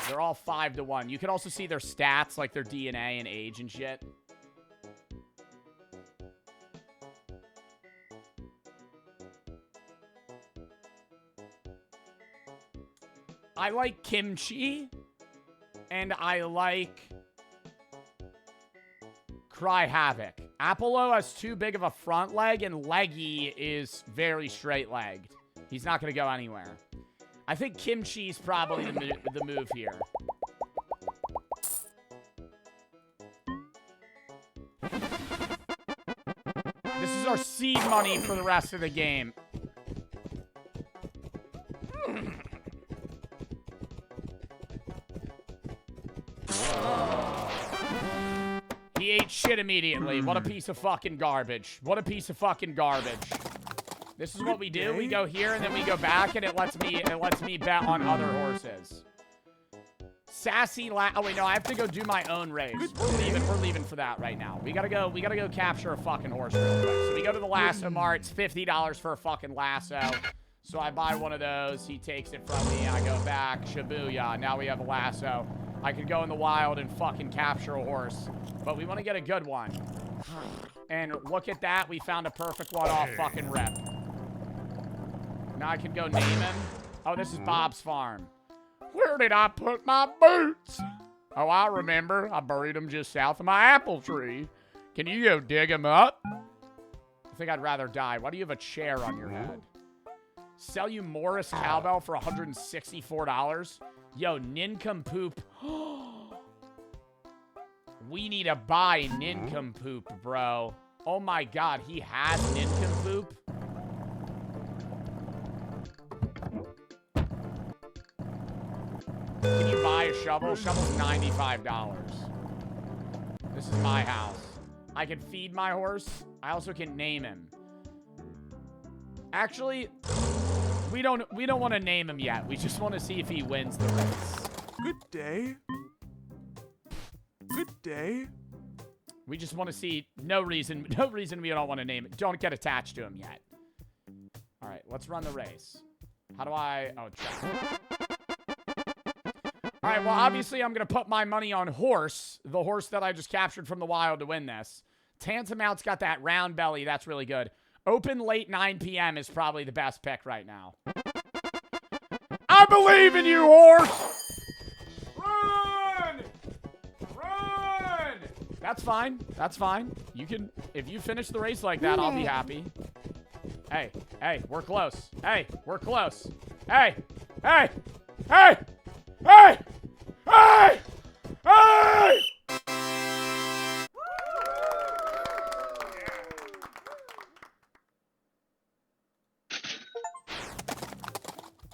They're all 5-1. You can also see their stats, like their DNA and age and shit. I like Kimchi, and I like Cry Havoc. Apollo has too big of a front leg, and Leggy is very straight-legged. He's not going to go anywhere. I think Kimchi's probably the move here. This is our seed money for the rest of the game. He ate shit immediately. What a piece of fucking garbage. What a piece of fucking garbage. This is what we do. We go here and then we go back, and it lets me bet on other horses. Sassy oh wait, no, I have to go do my own race. We're leaving for that right now. We gotta go capture a fucking horse real quick. So we go to the lasso mart. It's $50 for a fucking lasso. So I buy one of those. He takes it from me. I go back. Shibuya. Now we have a lasso. I could go in the wild and fucking capture a horse. But we want to get a good one. And look at that. We found a perfect one off fucking rip. Now I can go name him. Oh, this is Bob's farm. Where did I put my boots? Oh, I remember. I buried them just south of my apple tree. Can you go dig them up? I think I'd rather die. Why do you have a chair on your head? Sell you Morris cowbell for $164. Yo, Nincompoop. We need to buy Nincompoop, bro. Oh my god, he has Nincompoop. Can you buy a shovel? Shovel's $95. This is my house. I can feed my horse. I also can name him. Actually, we don't want to name him yet. We just want to see if he wins the race. Good day. Good day. We just want to see. No reason we don't want to name it. Don't get attached to him yet. All right, let's run the race. How do I? Oh, check. All right, well, obviously, I'm going to put my money on Horse, the horse that I just captured from the wild to win this. Tantamount's got that round belly. That's really good. Open late 9 p.m. is probably the best pick right now. I believe in you, Horse! Run! Run! That's fine. That's fine. You can, if you finish the race like that, I'll be happy. Hey, we're close. Hey, we're close. Hey! Hey! Hey! Hey! Hey! Hey!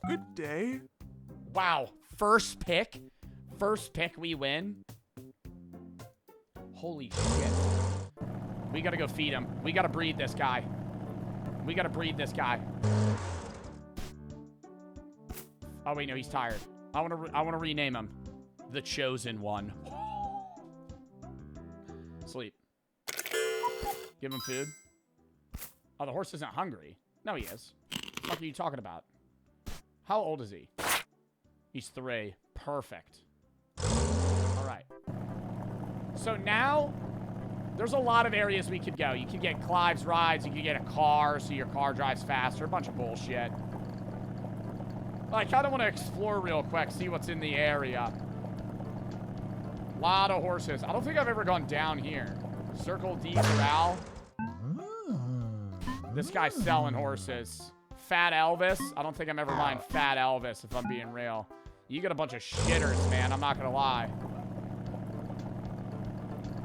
Good day. Wow. First pick we win. Holy shit. We gotta go feed him. We gotta breed this guy. We gotta breed this guy. Oh wait, no, he's tired. I wanna rename him the Chosen One. Sleep. Give him food. Oh, the horse isn't hungry. No, he is. What the fuck are you talking about? How old is he? He's 3. Perfect. All right. So now, there's a lot of areas we could go. You can get Clive's rides. You can get a car so your car drives faster. A bunch of bullshit. I kind of want to explore real quick, see what's in the area. Lot of horses. I don't think I've ever gone down here. Circle D Corral. This guy's selling horses. Fat Elvis. I don't think I'm ever buying Fat Elvis, if I'm being real. You got a bunch of shitters, man. I'm not gonna lie.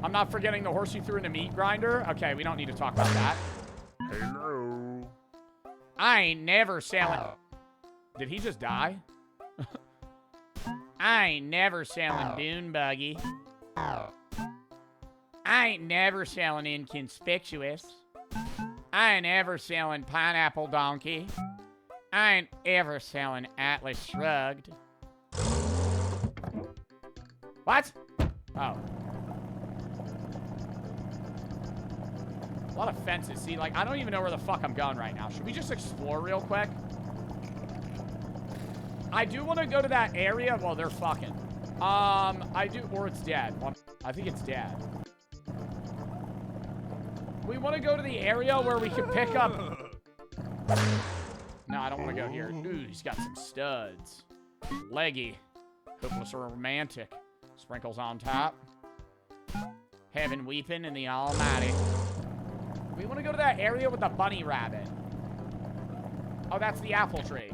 I'm not forgetting the horse you threw in the meat grinder. Okay, we don't need to talk about that. Hello. I ain't never selling... Did he just die? I ain't never selling dune buggy. I ain't never selling inconspicuous. I ain't ever selling pineapple donkey. I ain't ever selling Atlas Shrugged. What? Oh. A lot of fences. See, like, I don't even know where the fuck I'm going right now. Should we just explore real quick? I do want to go to that area. Well, they're fucking. I do, or it's dead. I think it's dead. We want to go to the area where we can pick up... No, I don't want to go here. Ooh, he's got some studs. Leggy. Hopeless or romantic. Sprinkles on top. Heaven weeping in the almighty. We want to go to that area with the bunny rabbit. Oh, that's the apple tree.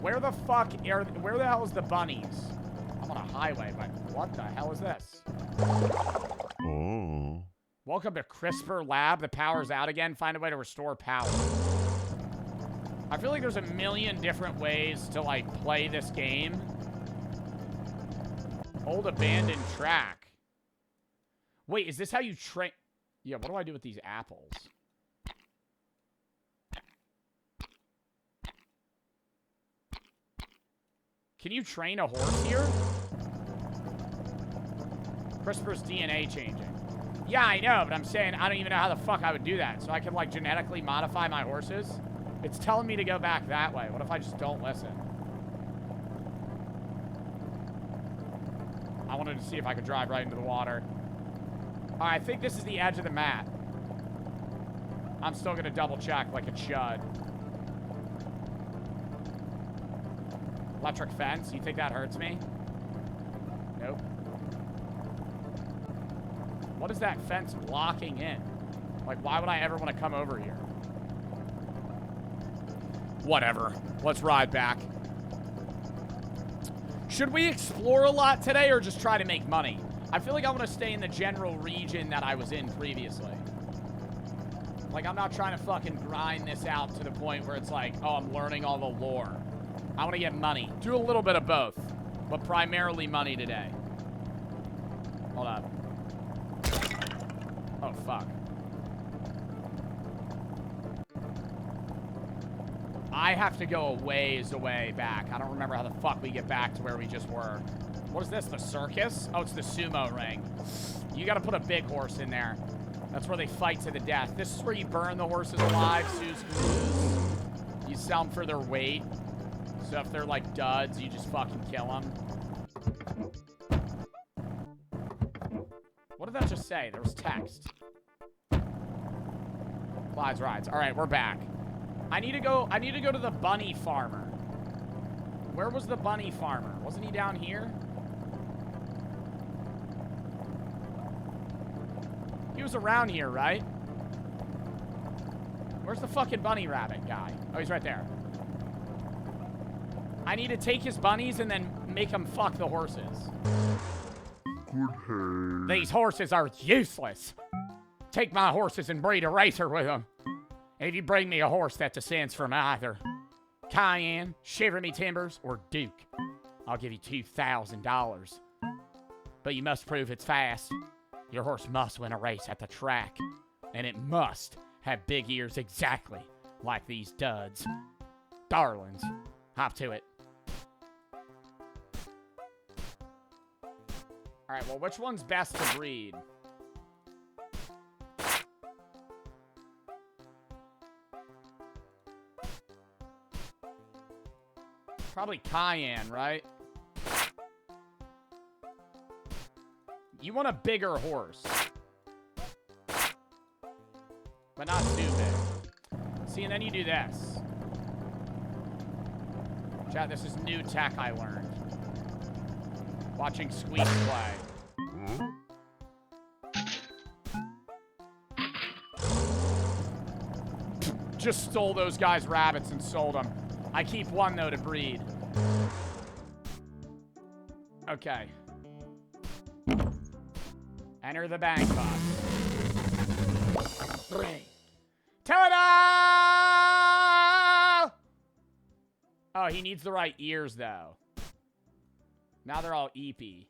Where the fuck are... Where the hell is the bunnies? I'm on a highway, but what the hell is this? Oh. Welcome to CRISPR Lab. The power's out again. Find a way to restore power. I feel like there's a million different ways to, like, play this game. Old abandoned track. Wait, is this how you train? Yeah, what do I do with these apples? Can you train a horse here? CRISPR's DNA changing. Yeah, I know, but I'm saying I don't even know how the fuck I would do that. So I can, like, genetically modify my horses? It's telling me to go back that way. What if I just don't listen? I wanted to see if I could drive right into the water. All right, I think this is the edge of the map. I'm still gonna double check like a chud. Electric fence, you think that hurts me? Nope. What is that fence blocking in? Like, why would I ever want to come over here? Whatever. Let's ride back. Should we explore a lot today or just try to make money? I feel like I want to stay in the general region that I was in previously. Like, I'm not trying to fucking grind this out to the point where it's like, oh, I'm learning all the lore. I want to get money. Do a little bit of both, but primarily money today. Hold on. Oh, fuck. I have to go a ways away back. I don't remember how the fuck we get back to where we just were. What is this, the circus? Oh, it's the sumo ring. You gotta put a big horse in there. That's where they fight to the death. This is where you burn the horses alive, you sell them for their weight. So if they're like duds, you just fucking kill them. What did that just say? There was text. Flies rides. All right, we're back. I need to go to the bunny farmer. Where was the bunny farmer? Wasn't he down here? He was around here, right? Where's the fucking bunny rabbit guy? Oh, he's right there. I need to take his bunnies and then make them fuck the horses. These horses are useless. Take my horses and breed a racer with them. And if you bring me a horse that descends from either Cayenne, Shiver Me Timbers, or Duke, I'll give you $2,000. But you must prove it's fast. Your horse must win a race at the track. And it must have big ears exactly like these duds. Darlings, hop to it. All right, well, which one's best to breed? Probably Cayenne, right? You want a bigger horse. But not too big. See, and then you do this. Chat, this is new tech I learned. Watching Squeak play. Just stole those guys' rabbits and sold them. I keep one, though, to breed. Okay. Enter the bank box. 3. Ta-da! Oh, he needs the right ears, though. Now they're all eepy.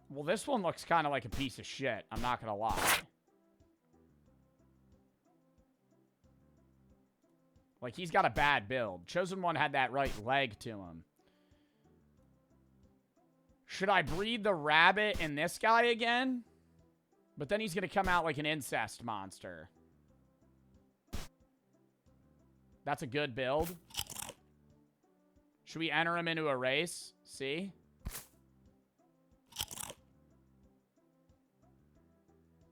Well, this one looks kind of like a piece of shit. I'm not going to lie. Like, he's got a bad build. Chosen One had that right leg to him. Should I breed the rabbit in this guy again? But then he's going to come out like an incest monster. That's a good build. Should we enter him into a race? See?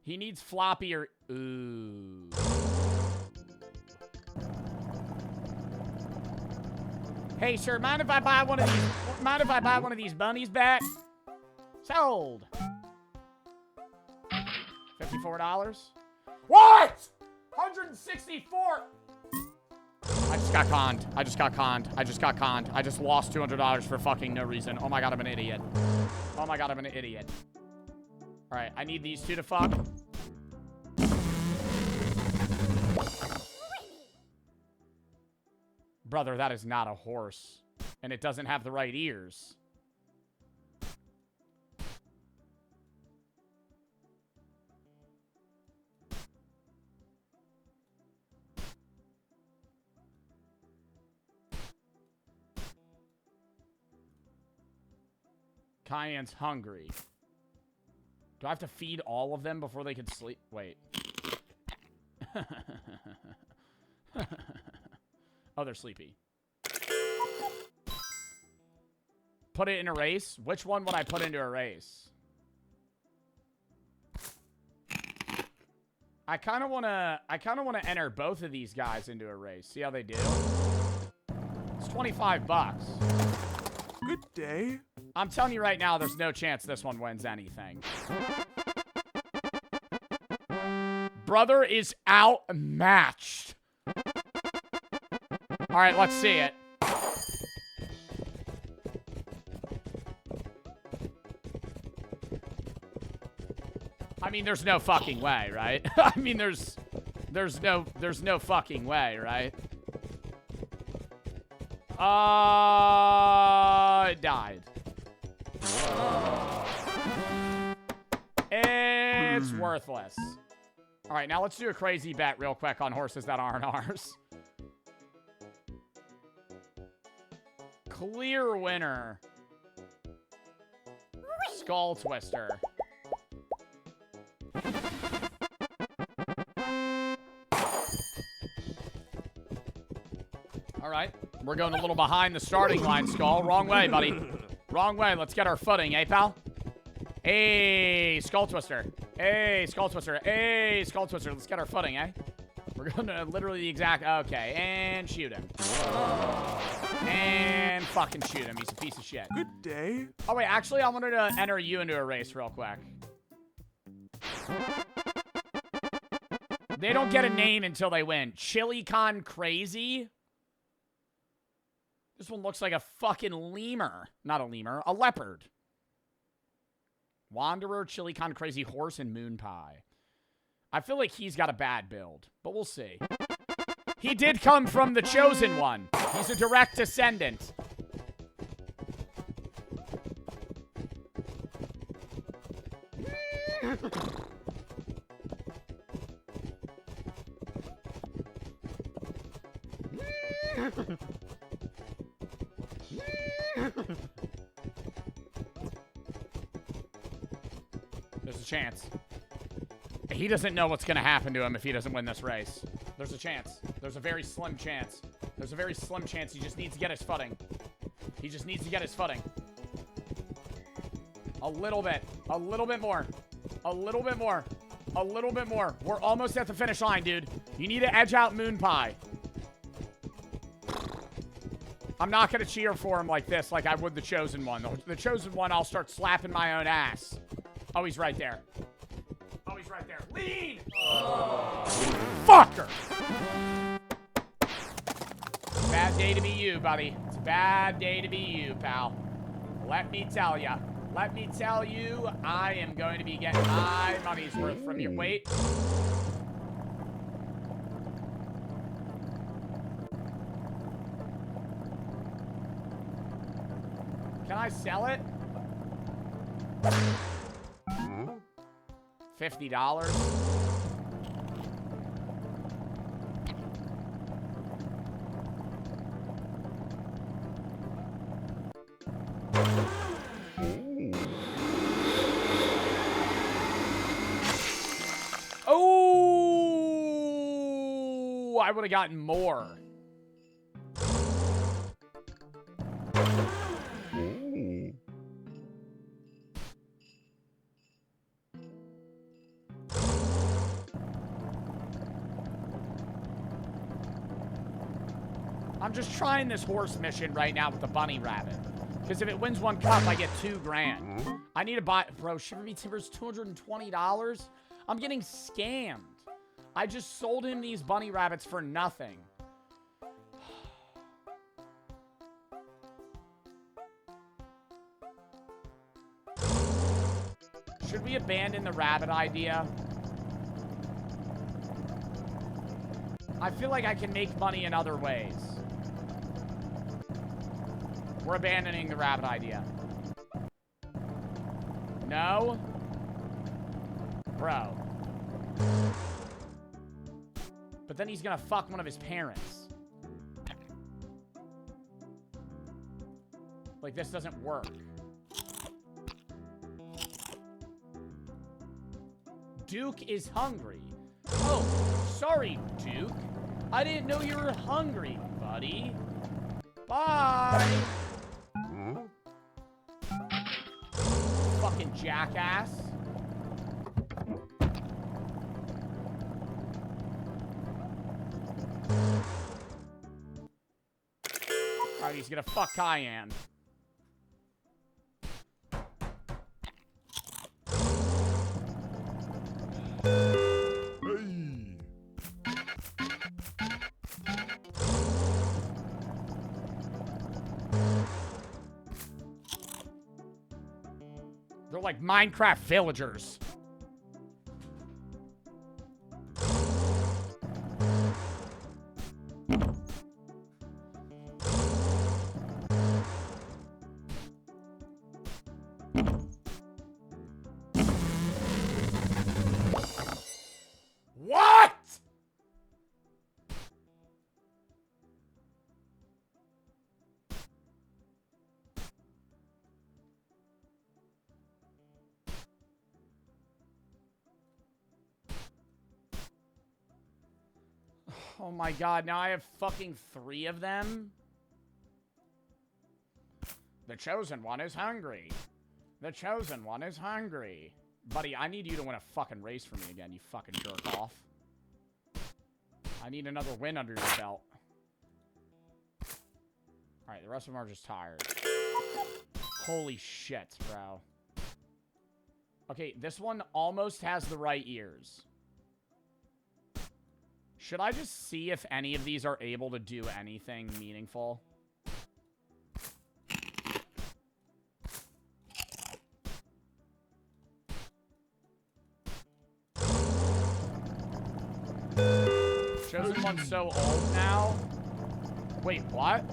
He needs floppier. Ooh. Hey, sir, mind if I buy one of these? Mind if I buy one of these bunnies back? Sold. $54. What? 164. I just got conned. I just got conned. I just got conned. I just lost $200 for fucking no reason. Oh my god, I'm an idiot. Oh my god, I'm an idiot. Alright, I need these two to fuck. Brother, that is not a horse. And it doesn't have the right ears. Cayenne's hungry. Do I have to feed all of them before they can sleep? Wait. Oh, they're sleepy. Put it in a race? Which one would I put into a race? I kind of want to enter both of these guys into a race. See how they do? It's 25 bucks. Good day. I'm telling you right now, there's no chance this one wins anything. Brother is outmatched. All right, let's see it. I mean, there's no fucking way, right? I mean, there's no fucking way, right? It died. It's worthless. All right, now let's do a crazy bet real quick on horses that aren't ours. Clear winner. Skull Twister. All right, we're going a little behind the starting line, Skull. Wrong way, buddy. Wrong way. Let's get our footing, eh, pal? Hey, Skull Twister. Hey, Skull Twister. Hey, Skull Twister. Let's get our footing, eh? We're going to literally the exact... Okay, and shoot him. And fucking shoot him. He's a piece of shit. Good day. Oh, wait. Actually, I wanted to enter you into a race real quick. They don't get a name until they win. ChiliCon Crazy. This one looks like a fucking lemur. Not a lemur. A leopard. Wanderer, ChiliCon Crazy, Horse, and Moon Pie. I feel like he's got a bad build, but we'll see. He did come from the Chosen One. He's a direct descendant. There's a chance. He doesn't know what's going to happen to him if he doesn't win this race. There's a chance. There's a very slim chance. There's a very slim chance. He just needs to get his footing. He just needs to get his footing. A little bit. A little bit more. A little bit more. A little bit more. We're almost at the finish line, dude. You need to edge out Moon Pie. I'm not going to cheer for him like this, like I would the Chosen One. The Chosen One, I'll start slapping my own ass. Oh, he's right there. Oh, he's right there. Lean! Fucker! Bad day to be you, buddy. It's a bad day to be you, pal. Let me tell ya. Let me tell you, I am going to be getting my money's worth from you. Wait. Can I sell it? $50. Oh, I would have gotten more. I'm just trying this horse mission right now with the bunny rabbit. Because if it wins one cup, I get $2 grand. I need to buy... Bro, Shiver Me Timber's $220? I'm getting scammed. I just sold him these bunny rabbits for nothing. Should we abandon the rabbit idea? I feel like I can make money in other ways. We're abandoning the rabbit idea. No? Bro. But then he's gonna fuck one of his parents. Like, this doesn't work. Duke is hungry. Oh, sorry, Duke. I didn't know you were hungry, buddy. Bye. Fucking jackass. Alright, he's gonna fuck Cayenne. They're like Minecraft villagers. What? Oh my god, now I have fucking 3 of them? The Chosen One is hungry. The Chosen One is hungry. Buddy, I need you to win a fucking race for me again, you fucking jerk off. I need another win under your belt. Alright, the rest of them are just tired. Holy shit, bro. Okay, this one almost has the right ears. Should I just see if any of these are able to do anything meaningful? Chosen One's so old now. Wait, what?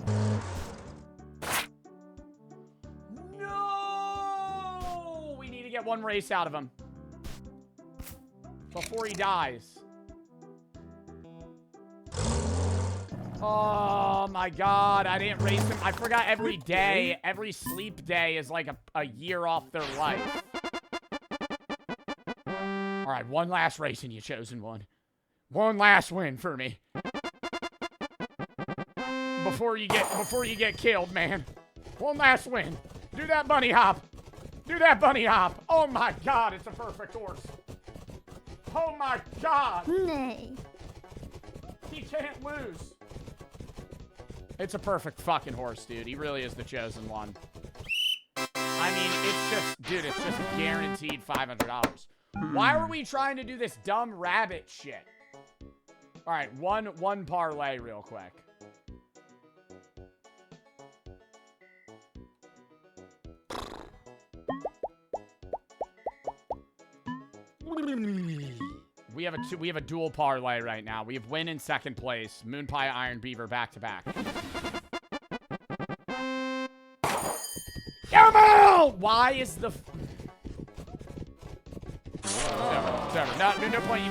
No! We need to get one race out of him before he dies. Oh my god, I didn't race him. I forgot every day, every sleep day is like a year off their life. Alright, one last race and you Chosen One. One last win for me. Before you get killed, man. One last win. Do that bunny hop. Do that bunny hop. Oh my god, it's a perfect horse. Oh my god. Nay. He can't lose. It's a perfect fucking horse, dude. He really is the chosen one. I mean, it's just, dude, it's just guaranteed $500. Why are we trying to do this dumb rabbit shit? All right, one parlay real quick. We have a dual parlay right now. We have Win in second place, Moon Pie, Iron Beaver back to back. Caramel! Why is the? It's over. No point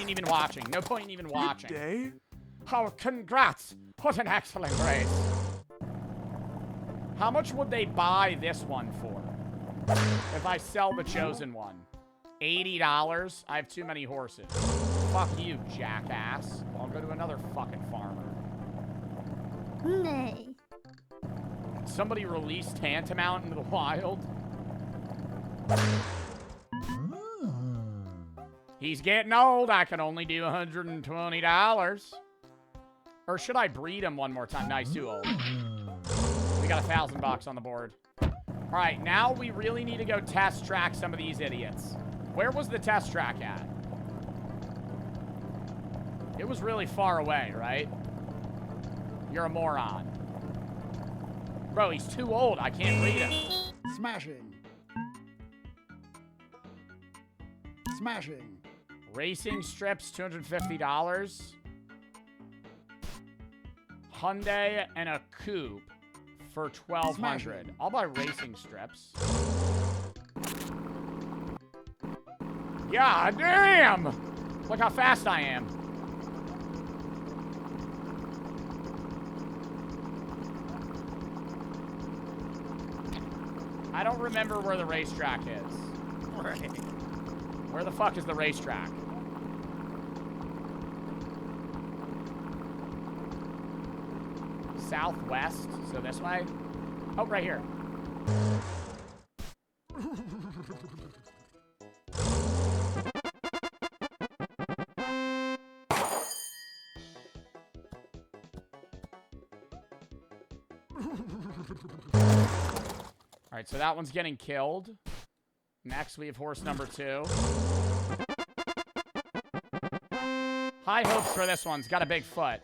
in even watching. No point in even watching. Day? Oh, congrats! What an excellent race. How much would they buy this one for? If I sell the chosen one, $80. I have too many horses. Fuck you, jackass. I'll go to another fucking farmer. Nay. Somebody released Tantamount into the wild. He's getting old. I can only do $120. Or should I breed him one more time? No, he's too old. We got $1,000 on the board. All right, now we really need to go test track some of these idiots. Where was the test track at? It was really far away, right? You're a moron. Bro, he's too old. I can't read him. Smashing. Smashing. Racing strips, $250. Hyundai and a coupe for $1,200. I'll buy racing strips. God damn! Look how fast I am. I don't remember where the racetrack is. Where the fuck is the racetrack? Southwest, so this way? Oh, right here. All right, so that one's getting killed. Next, we have horse number 2. High hopes for this one. It's got a big foot.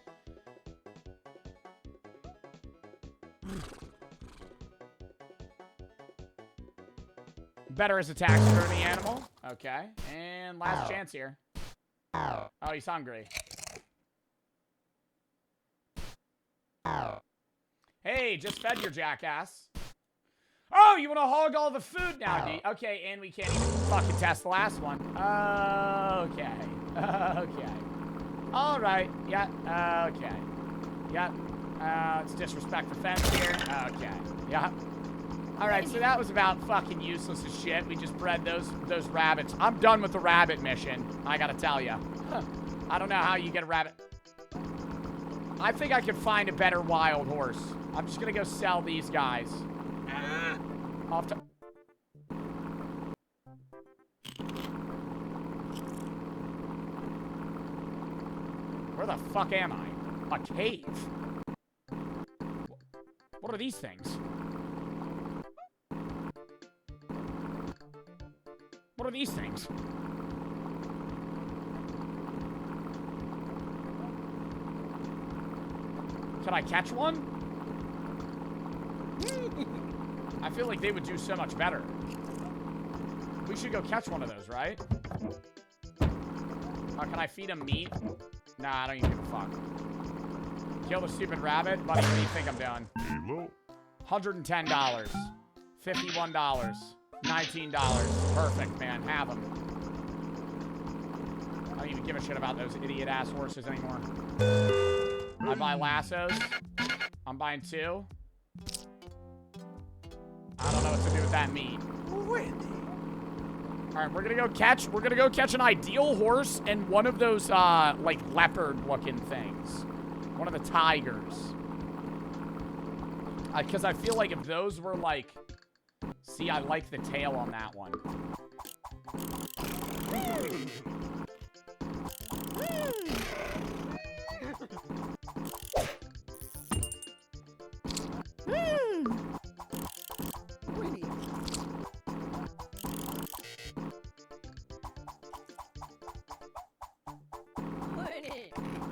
Better as a taxidermy animal. Okay. And last chance here. Oh, he's hungry. Hey, just fed your jackass. Oh, you want to hog all the food now, do you? Okay, and we can't even fucking test the last one. Okay. Okay. All right. Yeah. Okay. Yeah. Let's disrespect the fence here. Okay. Yeah. All right, so that was about fucking useless as shit. We just bred those rabbits. I'm done with the rabbit mission, I gotta tell you. I don't know how you get a rabbit. I think I could find a better wild horse. I'm just gonna go sell these guys. Off to... Where the fuck am I? A cave? What are these things? What are these things? Can I catch one? I feel like they would do so much better. We should go catch one of those, right? Can I feed him meat? Nah, I don't even give a fuck. Kill the stupid rabbit? Buddy, what do you think I'm doing? $110. $51. $19. Perfect, man. Have them. I don't even give a shit about those idiot-ass horses anymore. I buy lassos. I'm buying 2. I don't know what to do with that meat. All right, we're gonna go catch an ideal horse and one of those, like, leopard-looking things. One of the tigers. Because I feel like if those were, like... See, I like the tail on that one.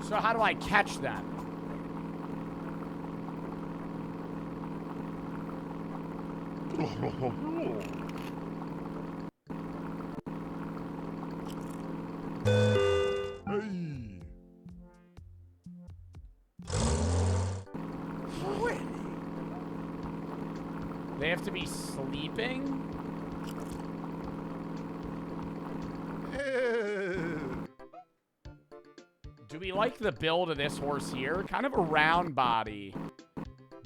So how do I catch them? They have to be sleeping? Do we like the build of this horse here? Kind of a round body,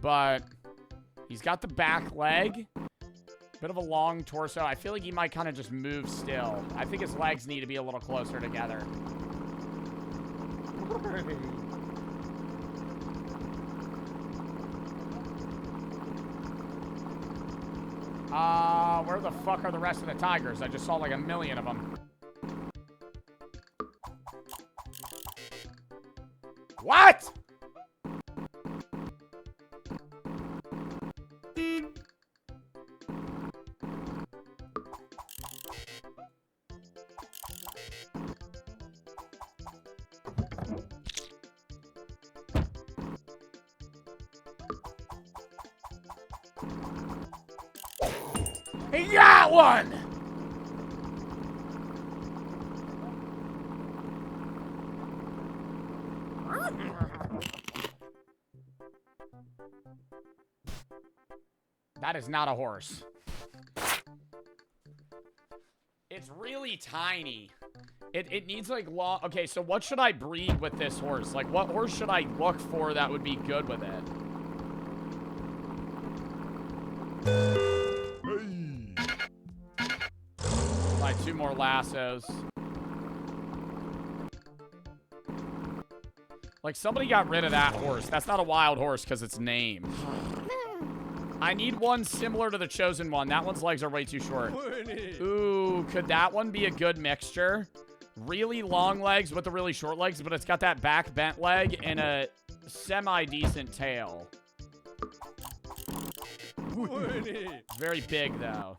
but he's got the back leg. Bit of a long torso. I feel like he might kind of just move still. I think his legs need to be a little closer together. Where the fuck are the rest of the tigers? I just saw like a million of them. What? He got one! That is not a horse. It's really tiny. It needs like long... Okay, so what should I breed with this horse? Like, what horse should I look for that would be good with it? Buy 2 more lassos. Like, somebody got rid of that horse. That's not a wild horse because it's named. I need one similar to the chosen one. That one's legs are way too short. Ooh, could that one be a good mixture? Really long legs with the really short legs, but it's got that back bent leg and a semi-decent tail. Very big, though.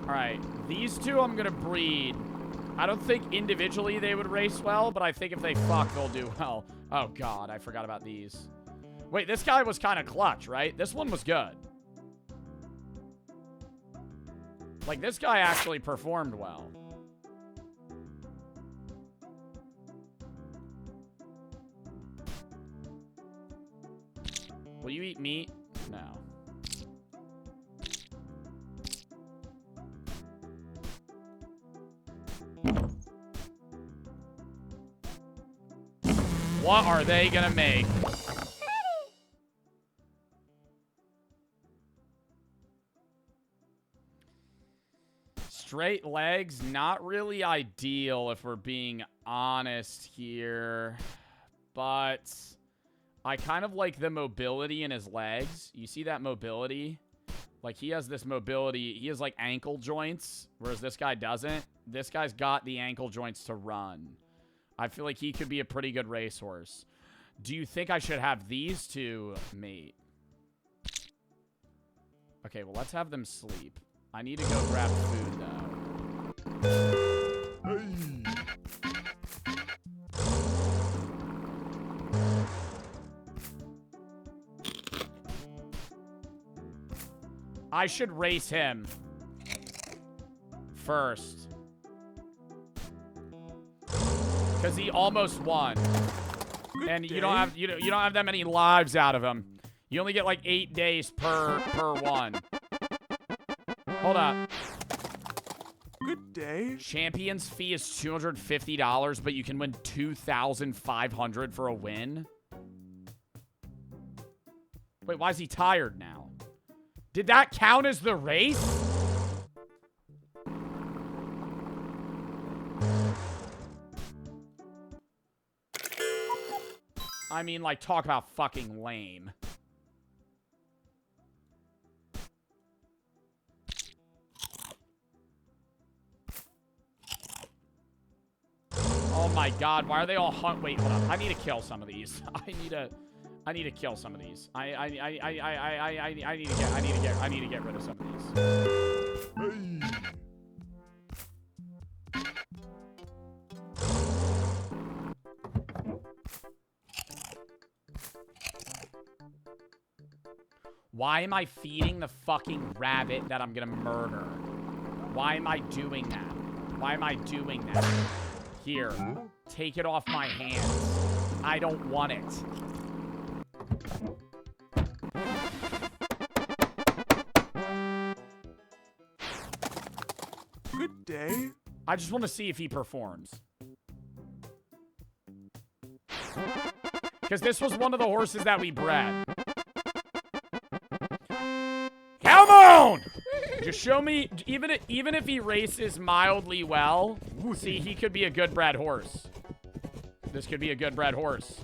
Alright, these two I'm gonna breed. I don't think individually they would race well, but I think if they fuck, they'll do well. Oh, God, I forgot about these. Wait, this guy was kind of clutch, right? This one was good. Like, this guy actually performed well. Will you eat meat? No. What are they gonna make? Straight legs, not really ideal if we're being honest here. But I kind of like the mobility in his legs. You see that mobility? Like, he has this mobility. He has, like, ankle joints, whereas this guy doesn't. This guy's got the ankle joints to run. I feel like he could be a pretty good racehorse. Do you think I should have these two mate? Okay, well, let's have them sleep. I need to go grab food, though. I should race him first. Because he almost won. And you don't have that many lives out of him. You only get like 8 days per one. Hold up. Good day. Champion's fee is $250, but you can win $2,500 for a win. Wait, why is he tired now? Did that count as the race? I mean, like, talk about fucking lame. Oh my God, why are they all wait, hold up. I need to kill some of these. I need to kill some of these. I need to get rid of some of these. Why am I feeding the fucking rabbit that I'm gonna murder? Why am I doing that? Why am I doing that? Here, take it off my hands. I don't want it. Good day. I just want to see if he performs. Because this was one of the horses that we bred. Come on! Just show me, even if he races mildly well, see, he could be a good bred horse. This could be a good bred horse.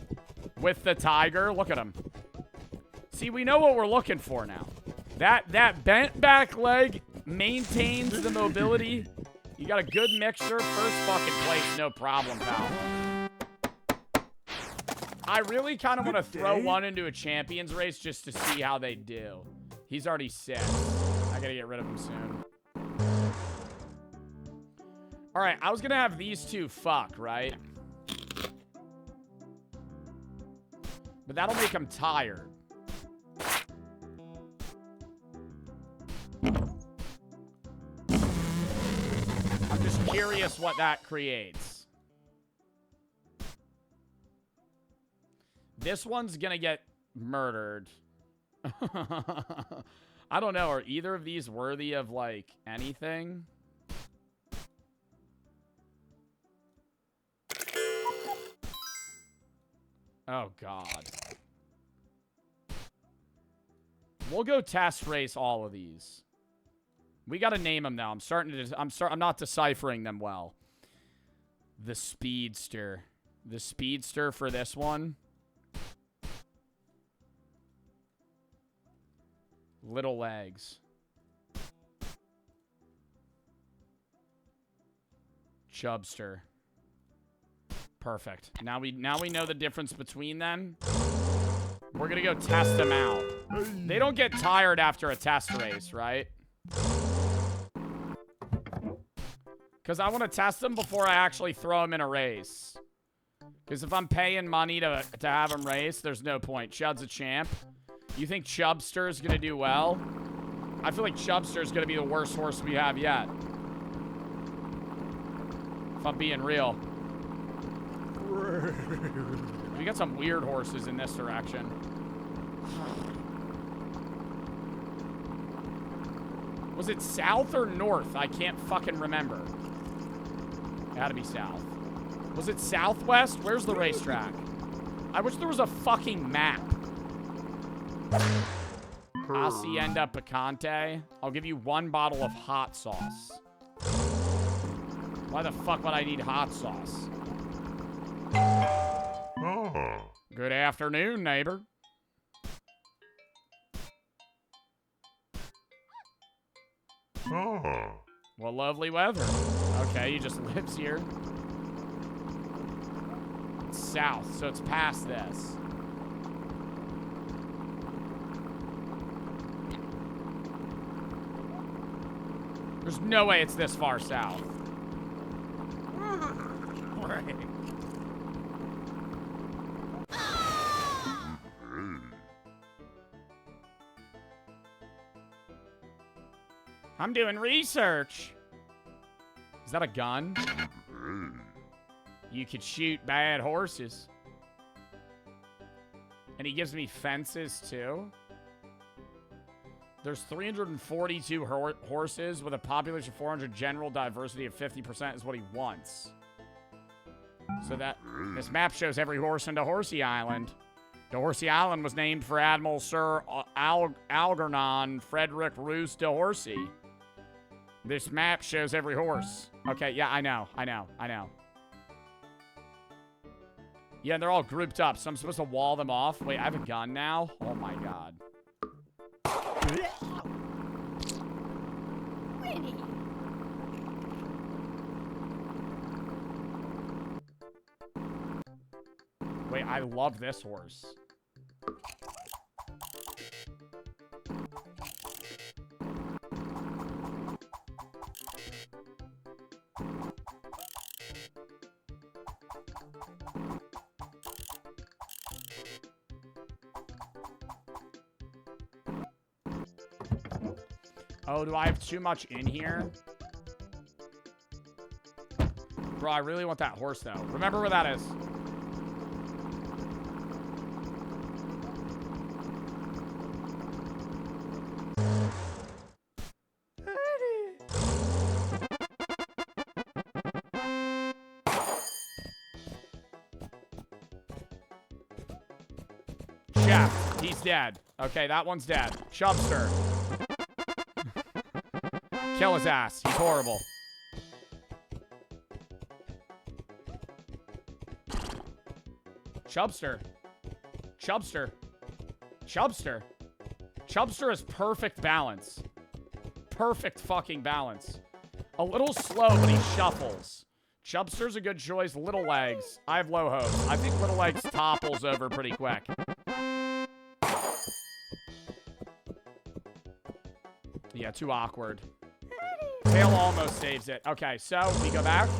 With the tiger, look at him. See, we know what we're looking for now. That bent back leg maintains the mobility. You got a good mixture. First fucking place, no problem, pal. I really kind of want to throw one into a champions race just to see how they do. He's already sick. I gotta get rid of him soon. All right, I was gonna have these two fuck, right? But that'll make him tired. I'm just curious what that creates. This one's gonna get murdered. I don't know. Are either of these worthy of, like, anything? Oh, God. We'll go test race all of these. We got to name them now. I'm not deciphering them well. The Speedster. The Speedster for this one. Little legs. Chubster. Perfect. Now we know the difference between them. We're gonna go test them out. They don't get tired after a test race, right? Because I want to test them before I actually throw them in a race. Because if I'm paying money to have them race, there's no point. Chud's a champ. You think Chubster is going to do well? I feel like Chubster is going to be the worst horse we have yet. If I'm being real. We got some weird horses in this direction. Was it south or north? I can't fucking remember. It had to be south. Was it southwest? Where's the racetrack? I wish there was a fucking map. Hacienda Picante. I'll give you 1 bottle of hot sauce. Why the fuck would I need hot sauce? Good afternoon, neighbor. Well, lovely weather. Okay, he just lives here. It's south, so it's past this. There's no way it's this far south. Right. I'm doing research. Is that a gun? You could shoot bad horses. And he gives me fences, too. There's 342 horses with a population of 400. General diversity of 50% is what he wants. So that this map shows every horse into Horsey Island. The Horsey Island was named for Admiral Sir Algernon Frederick Roos de Horsey. This map shows every horse. Okay, yeah, I know. Yeah, they're all grouped up, so I'm supposed to wall them off. Wait, I have a gun now? Oh my god. Wait, I love this horse. Oh, do I have too much in here? Bro, I really want that horse, though. Remember where that is. Shaft. He's dead. Okay, that one's dead. Chubster. Kill his ass. He's horrible. Chubster. Chubster. Chubster. Chubster is perfect balance. Perfect fucking balance. A little slow, but he shuffles. Chubster's a good choice. Little Legs. I have low hopes. I think Little Legs topples over pretty quick. Yeah, too awkward. Tail almost saves it. Okay, so we go back.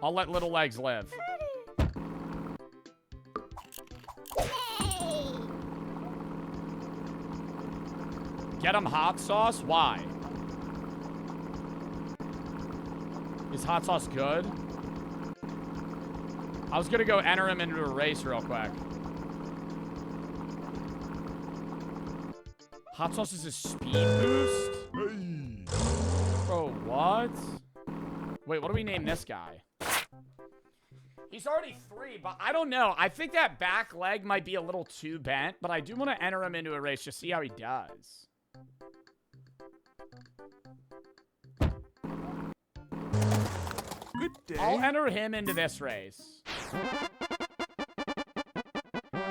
I'll let Little Legs live. Get him hot sauce? Why? Is hot sauce good? I was gonna go enter him into a race real quick. Hot sauce is a speed boost? Bro, what? Wait, what do we name this guy? He's already 3, but I don't know. I think that back leg might be a little too bent, but I do want to enter him into a race to see how he does. Good day. I'll enter him into this race.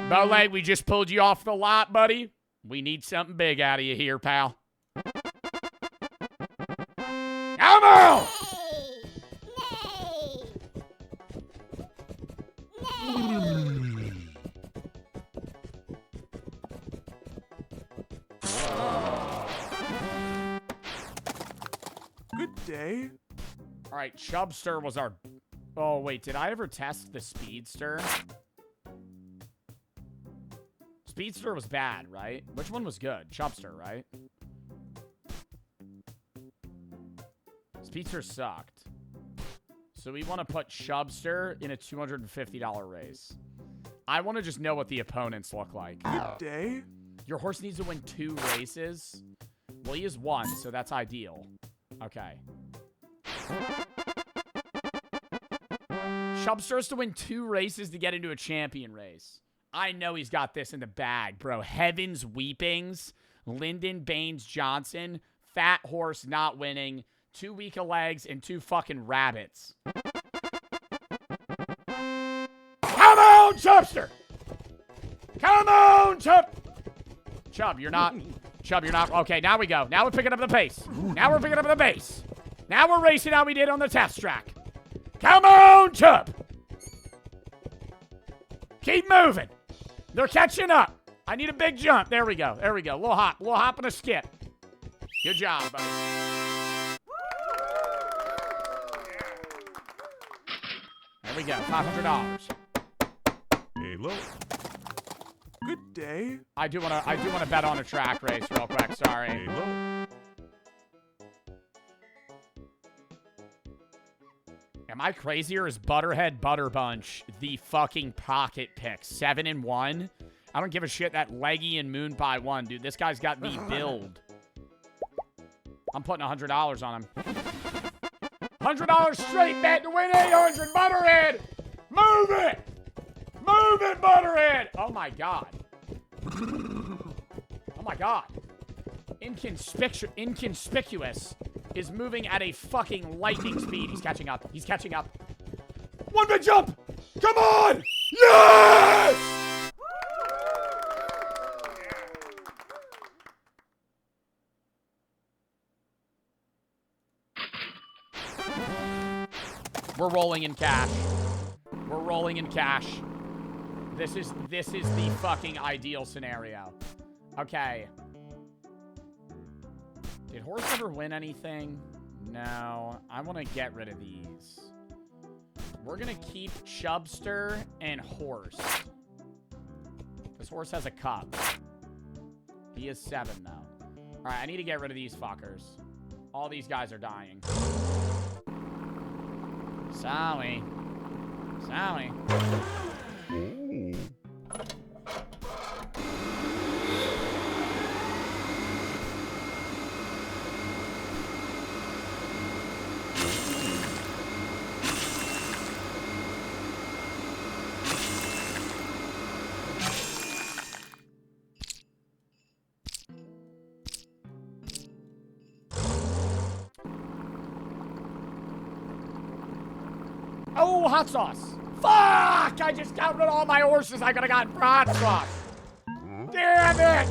Bow leg, we just pulled you off the lot, buddy. We need something big out of you here, pal. Come on! Good day. All right, Chubster was our... Oh, wait, did I ever test the Speedster? Speedster was bad, right? Which one was good? Chubster, right? Speedster sucked. So we want to put Chubster in a $250 race. I want to just know what the opponents look like. Good day. Your horse needs to win 2 races. Well, he has 1, so that's ideal. Okay. Chubster has to win 2 races to get into a champion race. I know he's got this in the bag, bro. Heavens Weepings, Lyndon Baines Johnson, fat horse not winning, 2 weak legs, and 2 fucking rabbits. Come on, Chubster! Come on, Chub! Chub, you're not... Chub, you're not... Okay, now we go. Now we're picking up the pace. Now we're picking up the pace. Now we're racing how we did on the test track. Come on, Chub! Keep moving. They're catching up. I need a big jump. There we go. There we go. Little hop and a skip. Good job, buddy. There we go. $500. Hello. Good day. I do want to bet on a track race real quick. Sorry. Hello. Am I crazy or is Butterhead Butterbunch the fucking pocket pick? 7-1? I don't give a shit that Leggy and Moon Pie won, dude. This guy's got the build. I'm putting $100 on him. $100 straight bet to win 800, Butterhead! Move it! Move it, Butterhead! Oh my god. Oh my god. Inconspicuous is moving at a fucking lightning speed. He's catching up. He's catching up. One big jump! Come on! Yes! We're rolling in cash. We're rolling in cash. This is the fucking ideal scenario. Okay. Did horse ever win anything? No, I want to get rid of these. We're going to keep Chubster and Horse. This horse has a cup. He is 7, though. All right, I need to get rid of these fuckers. All these guys are dying. Sorry. Sorry. Oh, hot sauce. Fuck! I just got rid of all my horses I could have gotten for hot sauce. Damn it!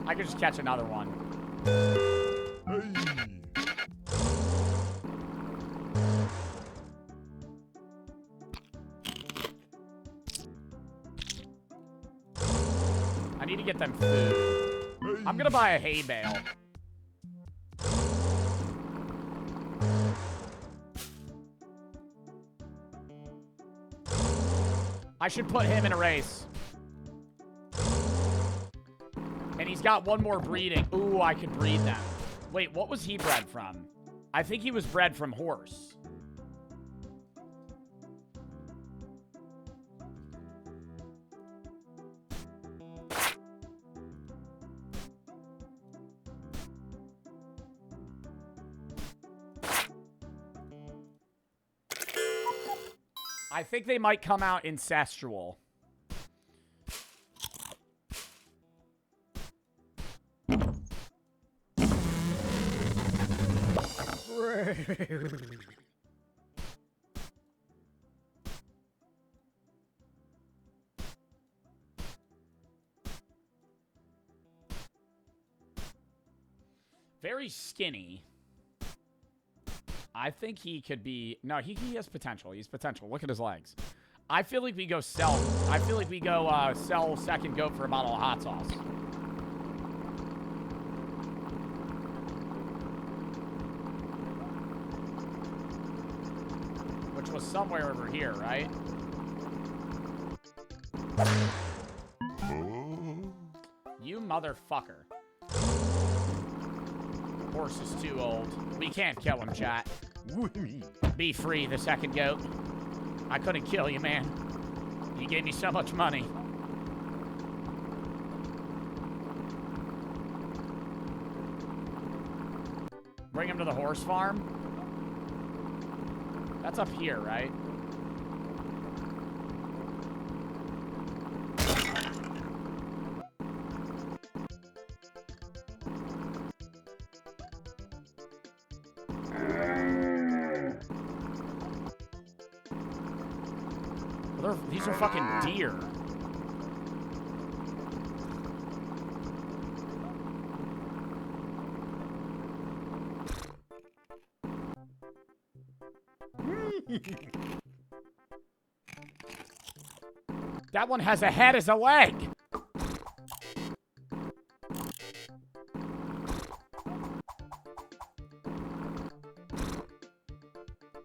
I could just catch another one. I need to get them food. I'm gonna buy a hay bale. I should put him in a race. And he's got one more breeding. Ooh, I could breed them. Wait, what was he bred from? I think he was bred from horse. I think they might come out incestual. Very skinny. I think he could be... No, he has potential. He has potential. Look at his legs. I feel like we go sell... I feel like we go sell second goat for a bottle of hot sauce. Which was somewhere over here, right? You motherfucker. Horse is too old. We can't kill him, chat. Be free, the second goat. I couldn't kill you, man. You gave me so much money. Bring him to the horse farm. That's up here, right? These are fucking deer. That one has a head as a leg.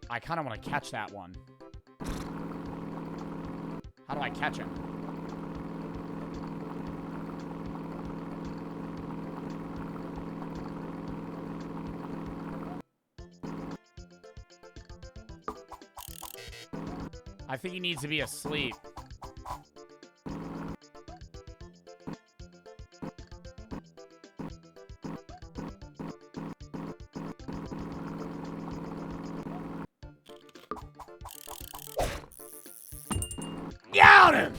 I kind of want to catch that one. How do I catch him? I think he needs to be asleep. Got him!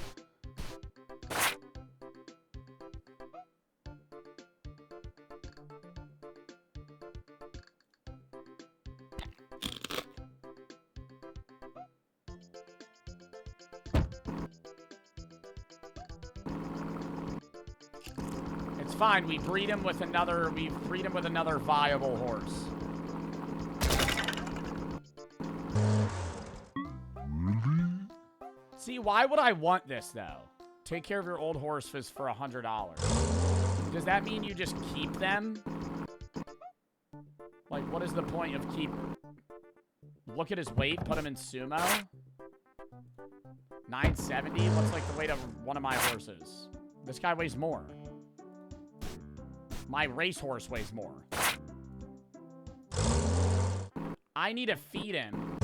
It's fine. We breed him with another. We breed him with another viable horse. See, why would I want this, though? Take care of your old horses for $100. Does that mean you just keep them? Like, what is the point of keep... Look at his weight, put him in sumo. 970? What's like the weight of one of my horses? This guy weighs more. My racehorse weighs more. I need to feed him.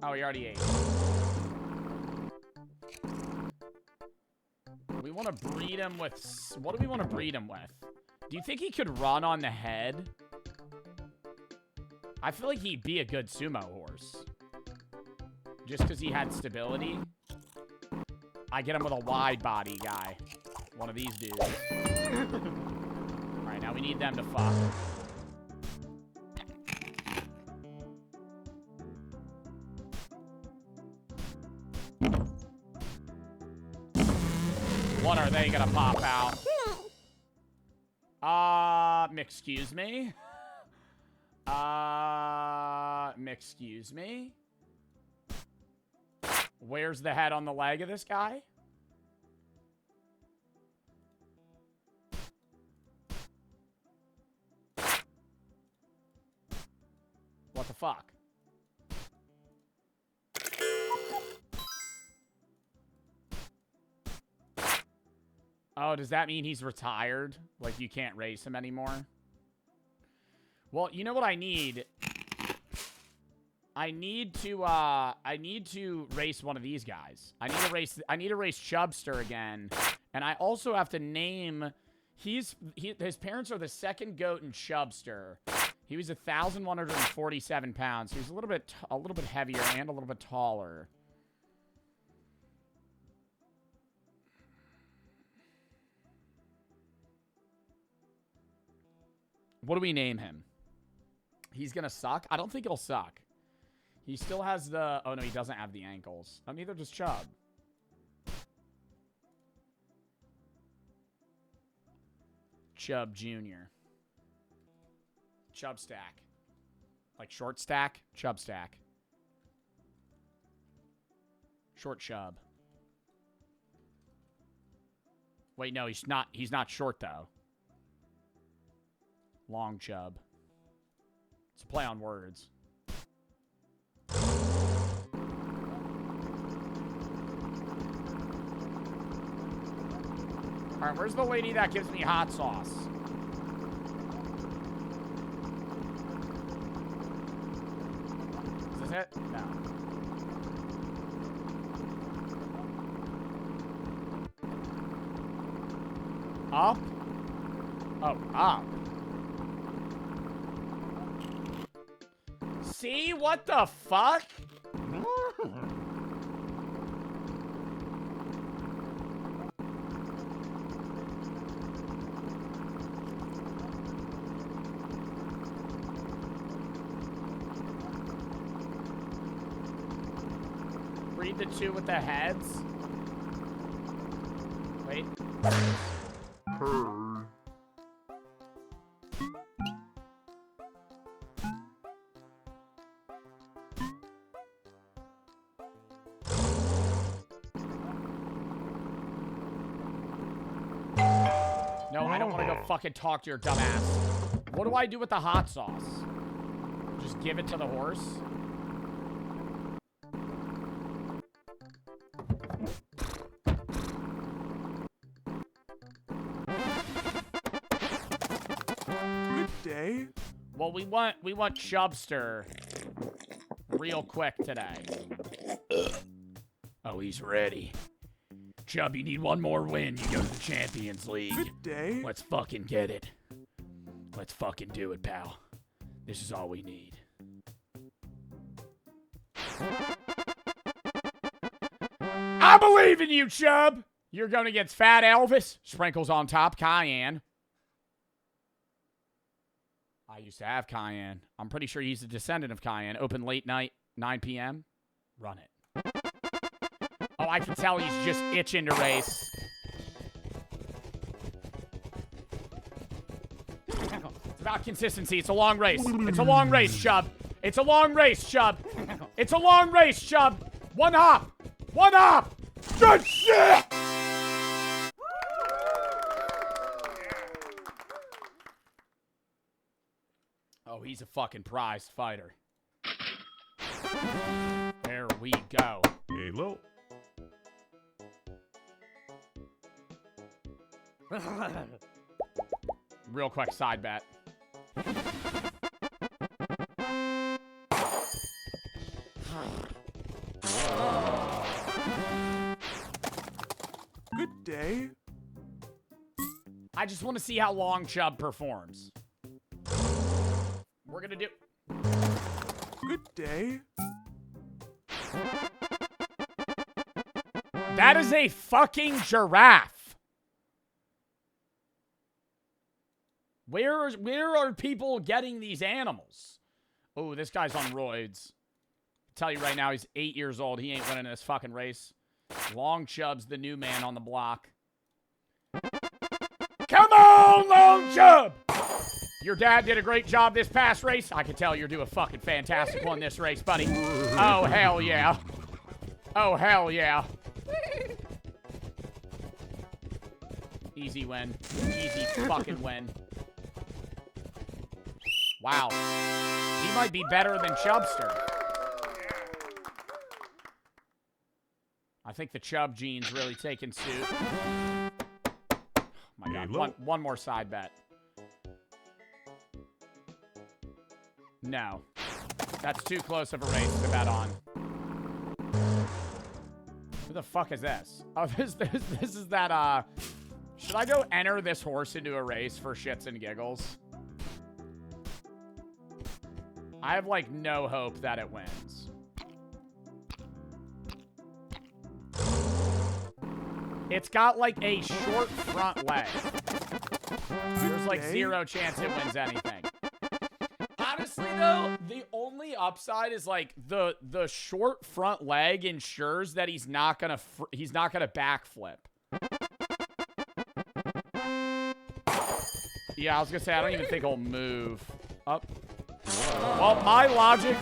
Oh, he already ate. We want to breed him with... What do we want to breed him with? Do you think he could run on the head? I feel like he'd be a good sumo horse. Just because he had stability. I get him with a wide body guy. One of these dudes. Alright, now we need them to fuck. What are they gonna pop out? Excuse me? Excuse me? Where's the head on the leg of this guy? What the fuck? Oh, does that mean he's retired? Like, you can't race him anymore? Well, you know what I need? I need to race one of these guys. I need to race Chubster again. And I also have to name... his parents are the second goat in Chubster. He was 1,147 pounds. He was a little bit heavier and a little bit taller. What do we name him? He's gonna suck? I don't think he'll suck. He still has the... Oh, no, he doesn't have the ankles. Oh, neither does Chub. Chub Jr. Chub stack. Like short stack? Chub stack. Short Chub. Wait, no, he's not short, though. Long Chub. It's a play on words. Alright, where's the lady that gives me hot sauce? Is this it? No. Up? Oh, up. See? What the fuck? Breed the two with the heads. Wait. No, I don't want to go fucking talk to your dumb ass. What do I do with the hot sauce? Just give it to the horse? Good day. Well, we want Chubster real quick today. Oh, he's ready. Chub, you need one more win. You go to the Champions League. Good day. Let's fucking get it. Let's fucking do it, pal. This is all we need. I believe in you, Chub. You're going against Fat Elvis. Sprinkles on top. Cayenne. I used to have Cayenne. I'm pretty sure he's a descendant of Cayenne. Open late night, 9 p.m. Run it. Oh, I can tell he's just itching to race. It's about consistency. It's a long race. It's a long race, Chub. It's a long race, Chub. It's a long race, Chub. One hop. One hop. Good shit. he's a fucking prized fighter. There we go. Halo. Real quick side bet. Good day. I just want to see how long Chubb performs. We're gonna do... Good day. That is a fucking giraffe. Where are people getting these animals? Oh, this guy's on roids. Tell you right now, he's 8 years old. He ain't winning this fucking race. Long Chubb's the new man on the block. Come on, Long Chubb! Your dad did a great job this past race. I can tell you're doing a fucking fantastic one this race, buddy. Oh, hell yeah. Oh, hell yeah. Easy win. Easy fucking win. Wow. He might be better than Chubster. I think the Chubb gene's really taking suit. Oh my God. One more side bet. No. That's too close of a race to bet on. Who the fuck is this? Oh, this is that, should I go enter this horse into a race for shits and giggles? I have, like, no hope that it wins. It's got, like, a short front leg. There's, like, zero chance it wins anything. Honestly, though, the only upside is, like, the short front leg ensures that he's not gonna backflip. Yeah, I was gonna say, I don't even think he'll move. Up. Well, my logic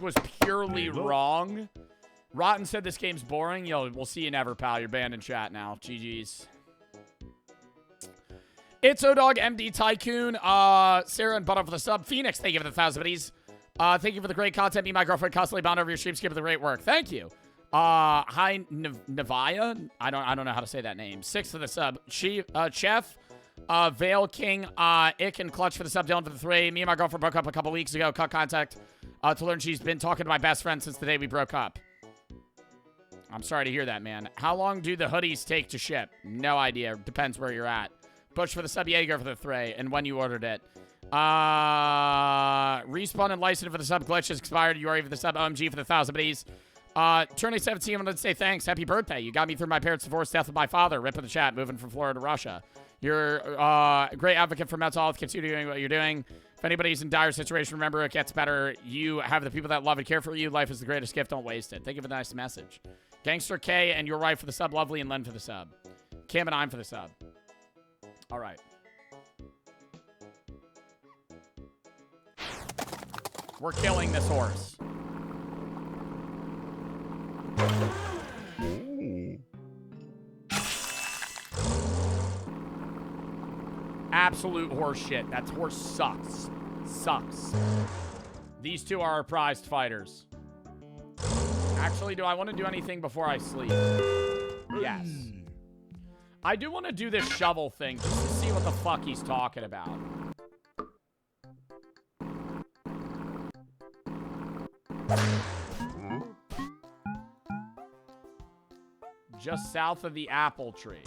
was purely wrong. Rotten said this game's boring. Yo, we'll see you never, pal. You're banned in chat now. GG's. It's O-Dog, MD Tycoon, Sarah and Butter for the sub. Phoenix, thank you for the 1,000 biddies. Thank you for the great content. Me and my girlfriend constantly bound over your streams. Keep up the great work. Thank you. Hi, Navaya. I don't know how to say that name. 6 for the sub. Chef. Vale King, Ick and Clutch for the sub, Dylan for the 3. Me and my girlfriend broke up a couple weeks ago. Cut contact to learn she's been talking to my best friend since the day we broke up. I'm sorry to hear that, man. How long do the hoodies take to ship? No idea. Depends where you're at. Bush for the sub, Jaeger for the 3, and when you ordered it. Respawn and License for the sub, Glitch has expired. You are for the sub, OMG for the 1,000 biddies. Turning 17, I'm going to say thanks. Happy birthday. You got me through my parents' divorce, death of my father. Rip in the chat, moving from Florida to Russia. You're a great advocate for mental health. Continue doing what you're doing. If anybody's in dire situation, remember it gets better. You have the people that love and care for you. Life is the greatest gift. Don't waste it. Thank you for the nice message. Gangster K and your right for the sub. Lovely and Len for the sub. Cam and I'm for the sub. All right. We're killing this horse. Absolute horse shit. That horse sucks. Sucks. These two are our prized fighters. Actually, do I want to do anything before I sleep? Yes. I do want to do this shovel thing just to see what the fuck he's talking about. Just south of the apple tree.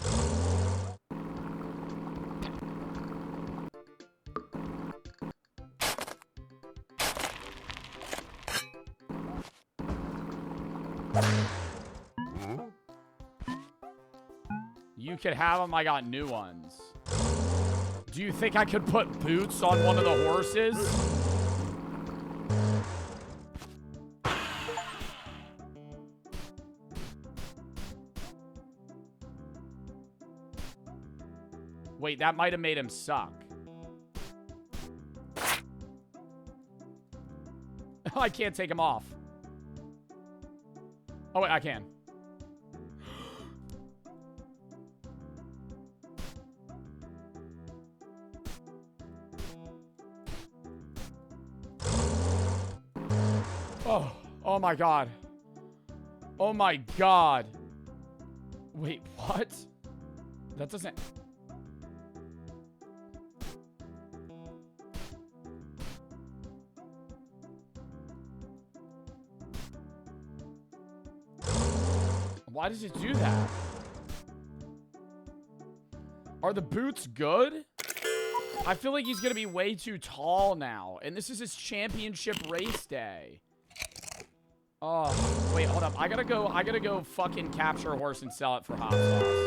You could have them. I got new ones. Do you think I could put boots on one of the horses? Wait, that might have made him suck. I can't take him off. Oh, wait, I can. Oh my god. Oh my god. Wait, what? That doesn't... Why does it do that? Are the boots good? I feel like he's gonna be way too tall now. And this is his championship race day. Oh, wait, hold up. I gotta go fucking capture a horse and sell it for hot sauce.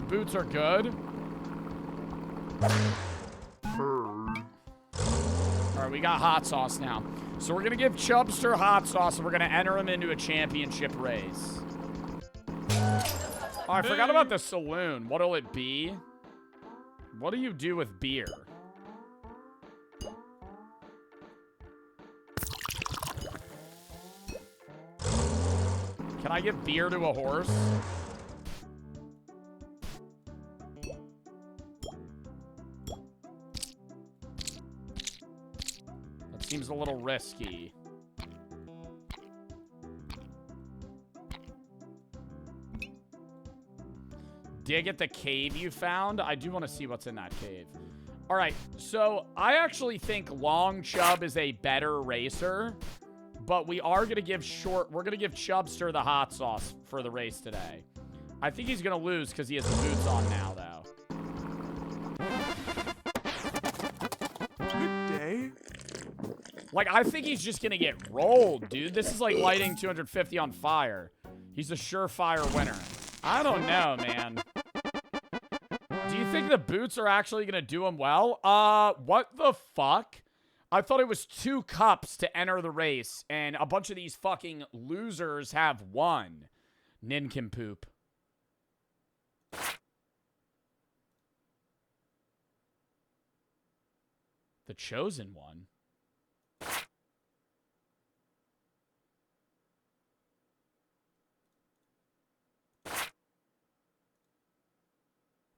Boots are good. Alright, we got hot sauce now. So we're gonna give Chubster hot sauce and we're gonna enter him into a championship race. Oh, I forgot about the saloon. What'll it be? What do you do with beer? Can I give beer to a horse? Seems a little risky. Dig at the cave you found. I do want to see what's in that cave. All right, so I actually think Long Chub is a better racer, but we are gonna give we're gonna give Chubster the hot sauce for the race today. I think he's gonna lose because he has the boots on now, though. Good day. Like, I think he's just gonna get rolled, dude. This is like lighting 250 on fire. He's a surefire winner. I don't know, man. Do you think the boots are actually gonna do him well? What the fuck? I thought it was 2 cups to enter the race, and a bunch of these fucking losers have 1. Nincompoop. The chosen one.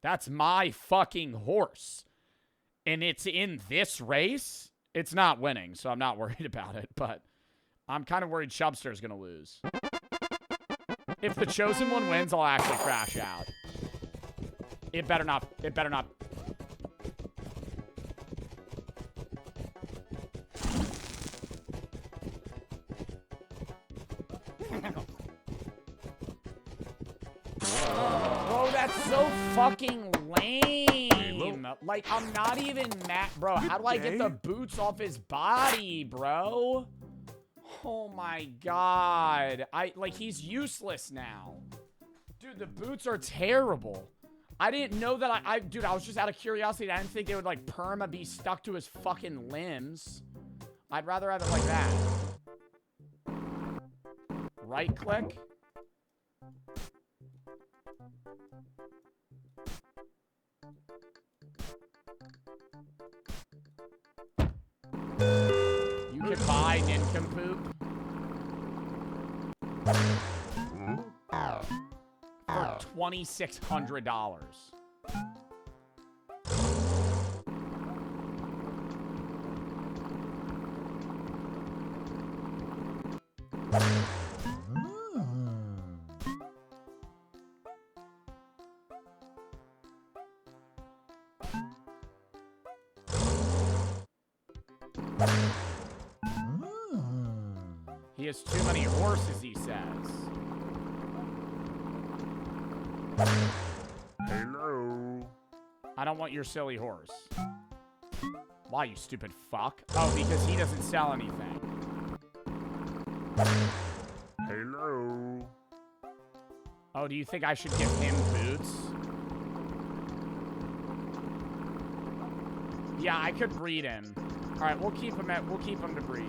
That's my fucking horse. And it's in this race? It's not winning, so I'm not worried about it, but I'm kind of worried Chubster's going to lose. If the chosen one wins, I'll actually crash out. It better not. It better not. Bro, that's so fucking lame. Like, I'm not even mad. Bro, how do I get the boots off his body, bro? Oh my god. Like, he's useless now. Dude, the boots are terrible. I didn't know that dude, I was just out of curiosity. I didn't think they would, like, perma be stuck to his fucking limbs. I'd rather have it like that. Right click. You can buy Nincompoop for $2,600. He has too many horses, he says. Hello. I don't want your silly horse. Why, you stupid fuck? Oh, because he doesn't sell anything. Hello. Oh, do you think I should give him boots? Yeah, I could breed him. All right, we'll keep him to breed.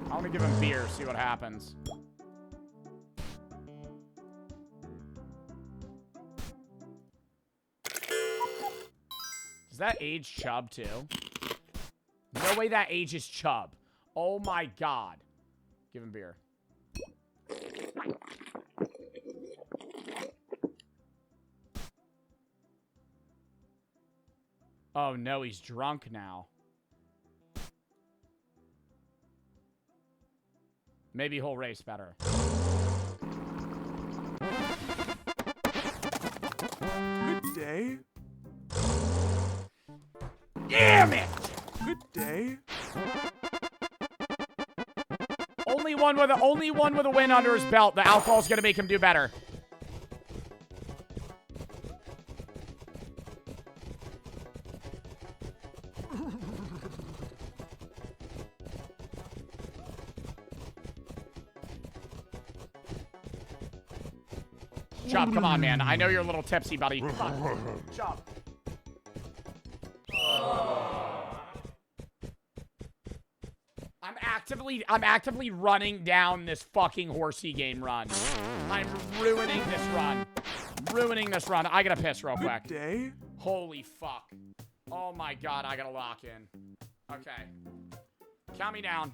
I want to give him beer, see what happens. Does that age Chub too? No way that ages Chub. Oh my god. Give him beer. Oh no, he's drunk now. Maybe he'll race better. Good day. Damn it! Good day. Only one with a win under his belt. The alcohol's gonna make him do better. Chub, come on, man. I know you're a little tipsy, buddy. Come on. Chub. I'm actively running down this fucking Horsey Game run. I'm ruining this run. Ruining this run. I gotta piss real quick. Good day. Holy fuck. Oh my god, I gotta lock in. Okay. Count me down.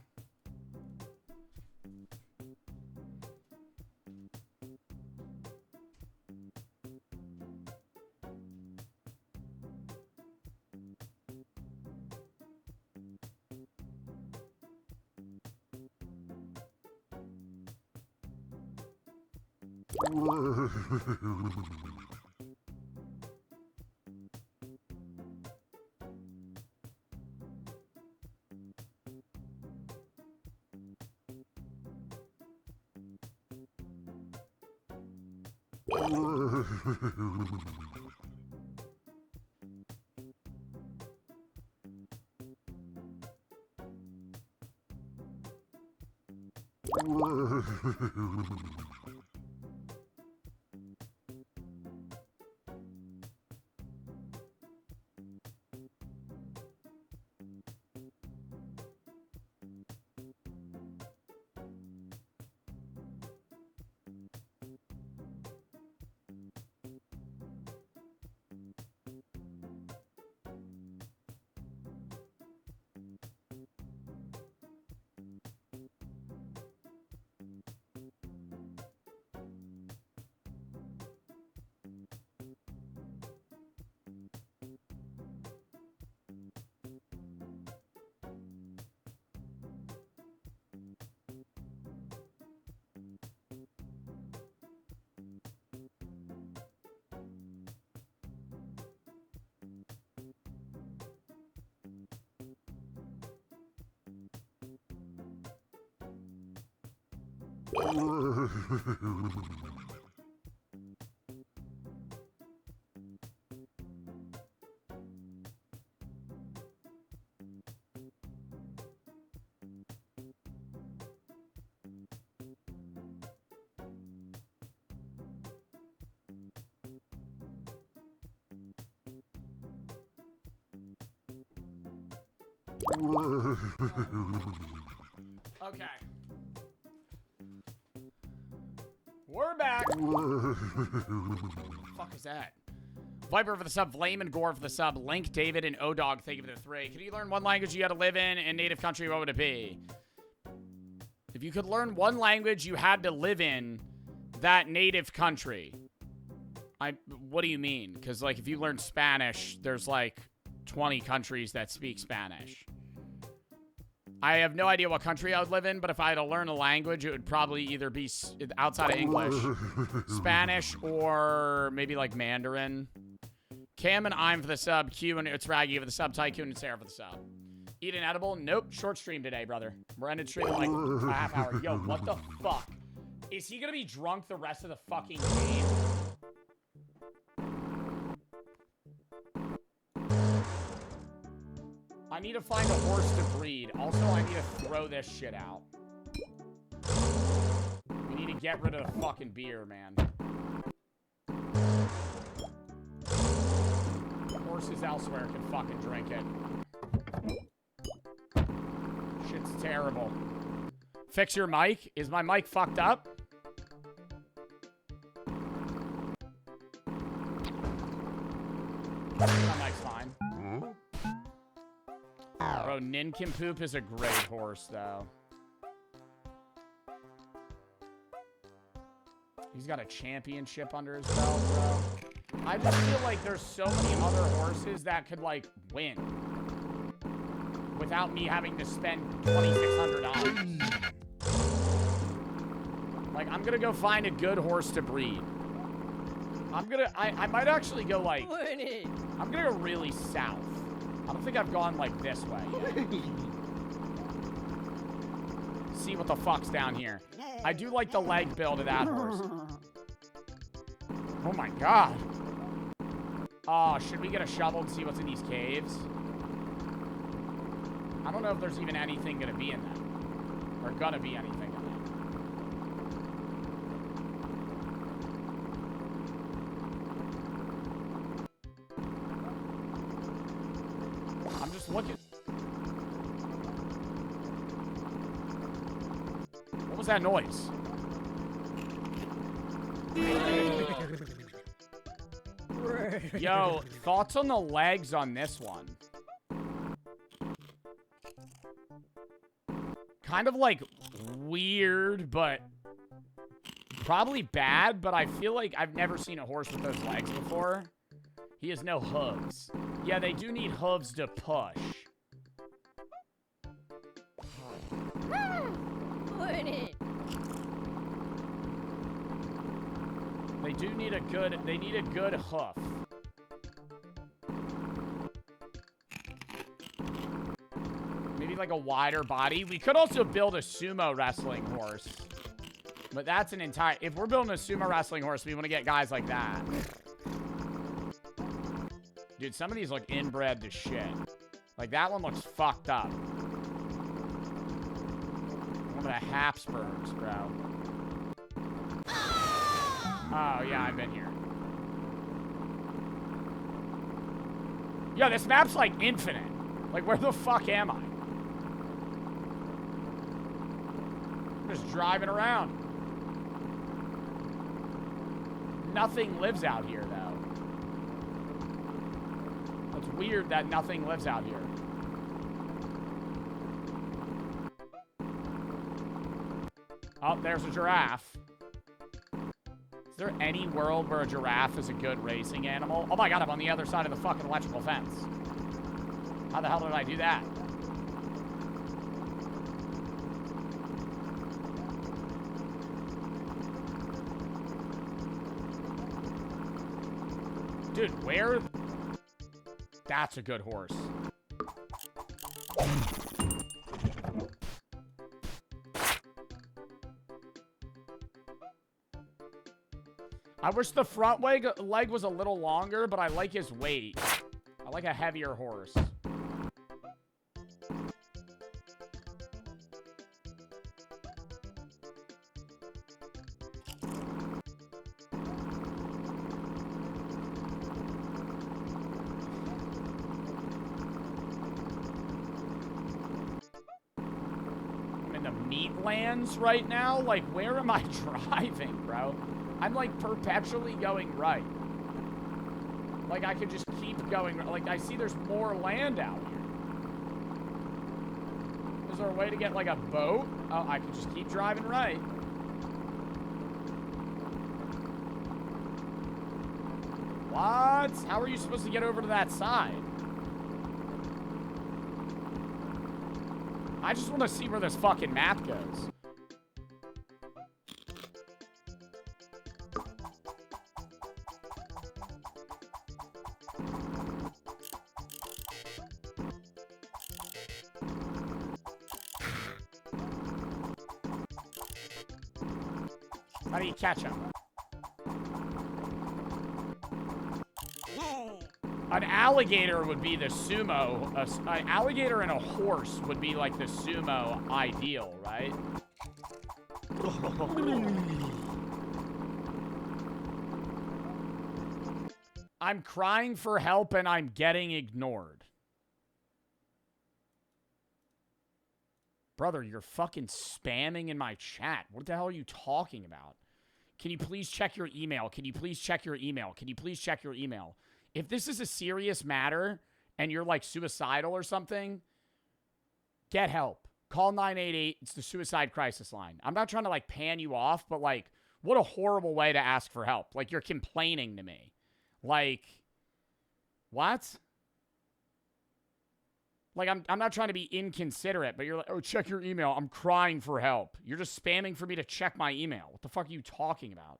Okay. We're back. Fuck is that? Viper for the sub, Vlame and Gore for the sub, Link, David, and O-Dog, thank you for the 3. Could you learn one language you had to live in native country, what would it be? If you could learn one language you had to live in that native country. What do you mean? Because, like, if you learn Spanish, there's, like, 20 countries that speak Spanish. I have no idea what country I would live in, but if I had to learn a language, it would probably either be outside of English, Spanish, or maybe like Mandarin. Cam and I'm for the sub. Q and it's Raggy for the sub. Tycoon and Sarah for the sub. Eat an edible? Nope. Short stream today, brother. We're ended stream in like a half hour. Yo, what the fuck? Is he gonna be drunk the rest of the fucking game? I need to find a horse to breed. Also, I need to throw this shit out. We need to get rid of the fucking beer, man. Horses elsewhere can fucking drink it. terrible. Fix your mic? Is my mic fucked up? My mic's fine. Bro, Nincompoop is a great horse, though. He's got a championship under his belt, bro. I just feel like there's so many other horses that could, like, win. Without me having to spend $2,600. Like, I'm gonna go find a good horse to breed. I might actually go, like... I'm gonna go really south. I don't think I've gone, like, this way yet. See what the fuck's down here. I do like the leg build of that horse. Oh my god. Oh, should we get a shovel and see what's in these caves? I don't know if there's even anything gonna be in them. Or gonna be anything in them. I'm just looking. What was that noise? Yo, thoughts on the legs on this one? Kind of like weird, but probably bad, but I feel like I've never seen a horse with those legs before. He has no hooves. Yeah, they do need hooves to push. They do need a good, they need a good hoof. Maybe like a wider body. We could also build a sumo wrestling horse. But that's an entire, if we're building a sumo wrestling horse, we want to get guys like that. Dude, some of these look inbred to shit. Like that one looks fucked up. One of the Habsburgs, bro. Oh, yeah, I've been here. Yo, this map's, like, infinite. Like, where the fuck am I? I'm just driving around. Nothing lives out here, though. It's weird that nothing lives out here. Oh, there's a giraffe. Is there any world where a giraffe is a good racing animal? Oh my god, I'm on the other side of the fucking electrical fence. How the hell did I do that? Dude, where? That's a good horse. I wish the front leg was a little longer, but I like his weight. I like a heavier horse. I'm in the meatlands right now? Like, where am I driving, bro? I'm, like, perpetually going right. Like, I could just keep going. Like, I see there's more land out here. Is there a way to get, like, a boat? Oh, I could just keep driving right. What? How are you supposed to get over to that side? I just want to see where this fucking map goes. How do you catch him? An alligator would be the sumo. An alligator and a horse would be like the sumo ideal, right? I'm crying for help and I'm getting ignored. Brother, you're fucking spamming in my chat. What the hell are you talking about? Can you please check your email? Can you please check your email? Can you please check your email? If this is a serious matter and you're like suicidal or something, get help. Call 988. It's the suicide crisis line. I'm not trying to like pan you off, but like, what a horrible way to ask for help. Like, you're complaining to me. Like, what? Like, I'm not trying to be inconsiderate, but you're like, oh, check your email. I'm crying for help. You're just spamming for me to check my email. What the fuck are you talking about?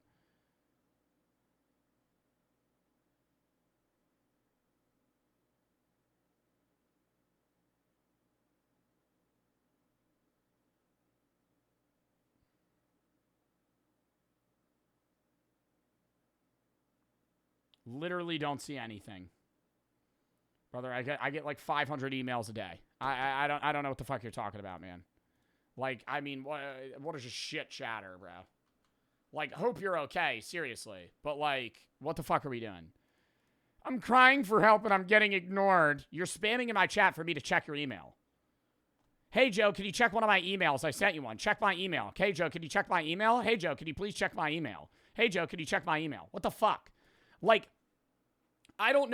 Literally don't see anything. Brother, I get like 500 emails a day. I don't know what the fuck you're talking about, man. Like, I mean, what is a shit chatter, bro? Like, hope you're okay, seriously. But like, what the fuck are we doing? I'm crying for help and I'm getting ignored. You're spamming in my chat for me to check your email. Hey, Joe, can you check one of my emails? I sent you one. Check my email. Okay, Joe, can you check my email? Hey, Joe, can you please check my email? Hey, Joe, can you check my email? What the fuck? Like, I don't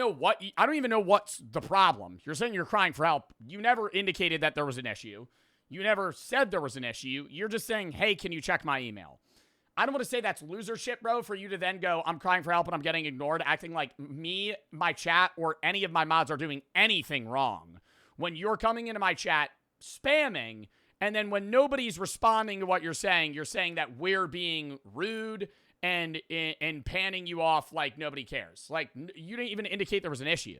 even know what's the problem. You're saying you're crying for help. You never indicated that there was an issue. You never said there was an issue. You're just saying, hey, can you check my email? I don't want to say that's loser shit, bro, for you to then go, I'm crying for help and I'm getting ignored, acting like me, my chat, or any of my mods are doing anything wrong. When you're coming into my chat spamming, and then when nobody's responding to what you're saying that we're being rude and panning you off like nobody cares. Like, you didn't even indicate there was an issue.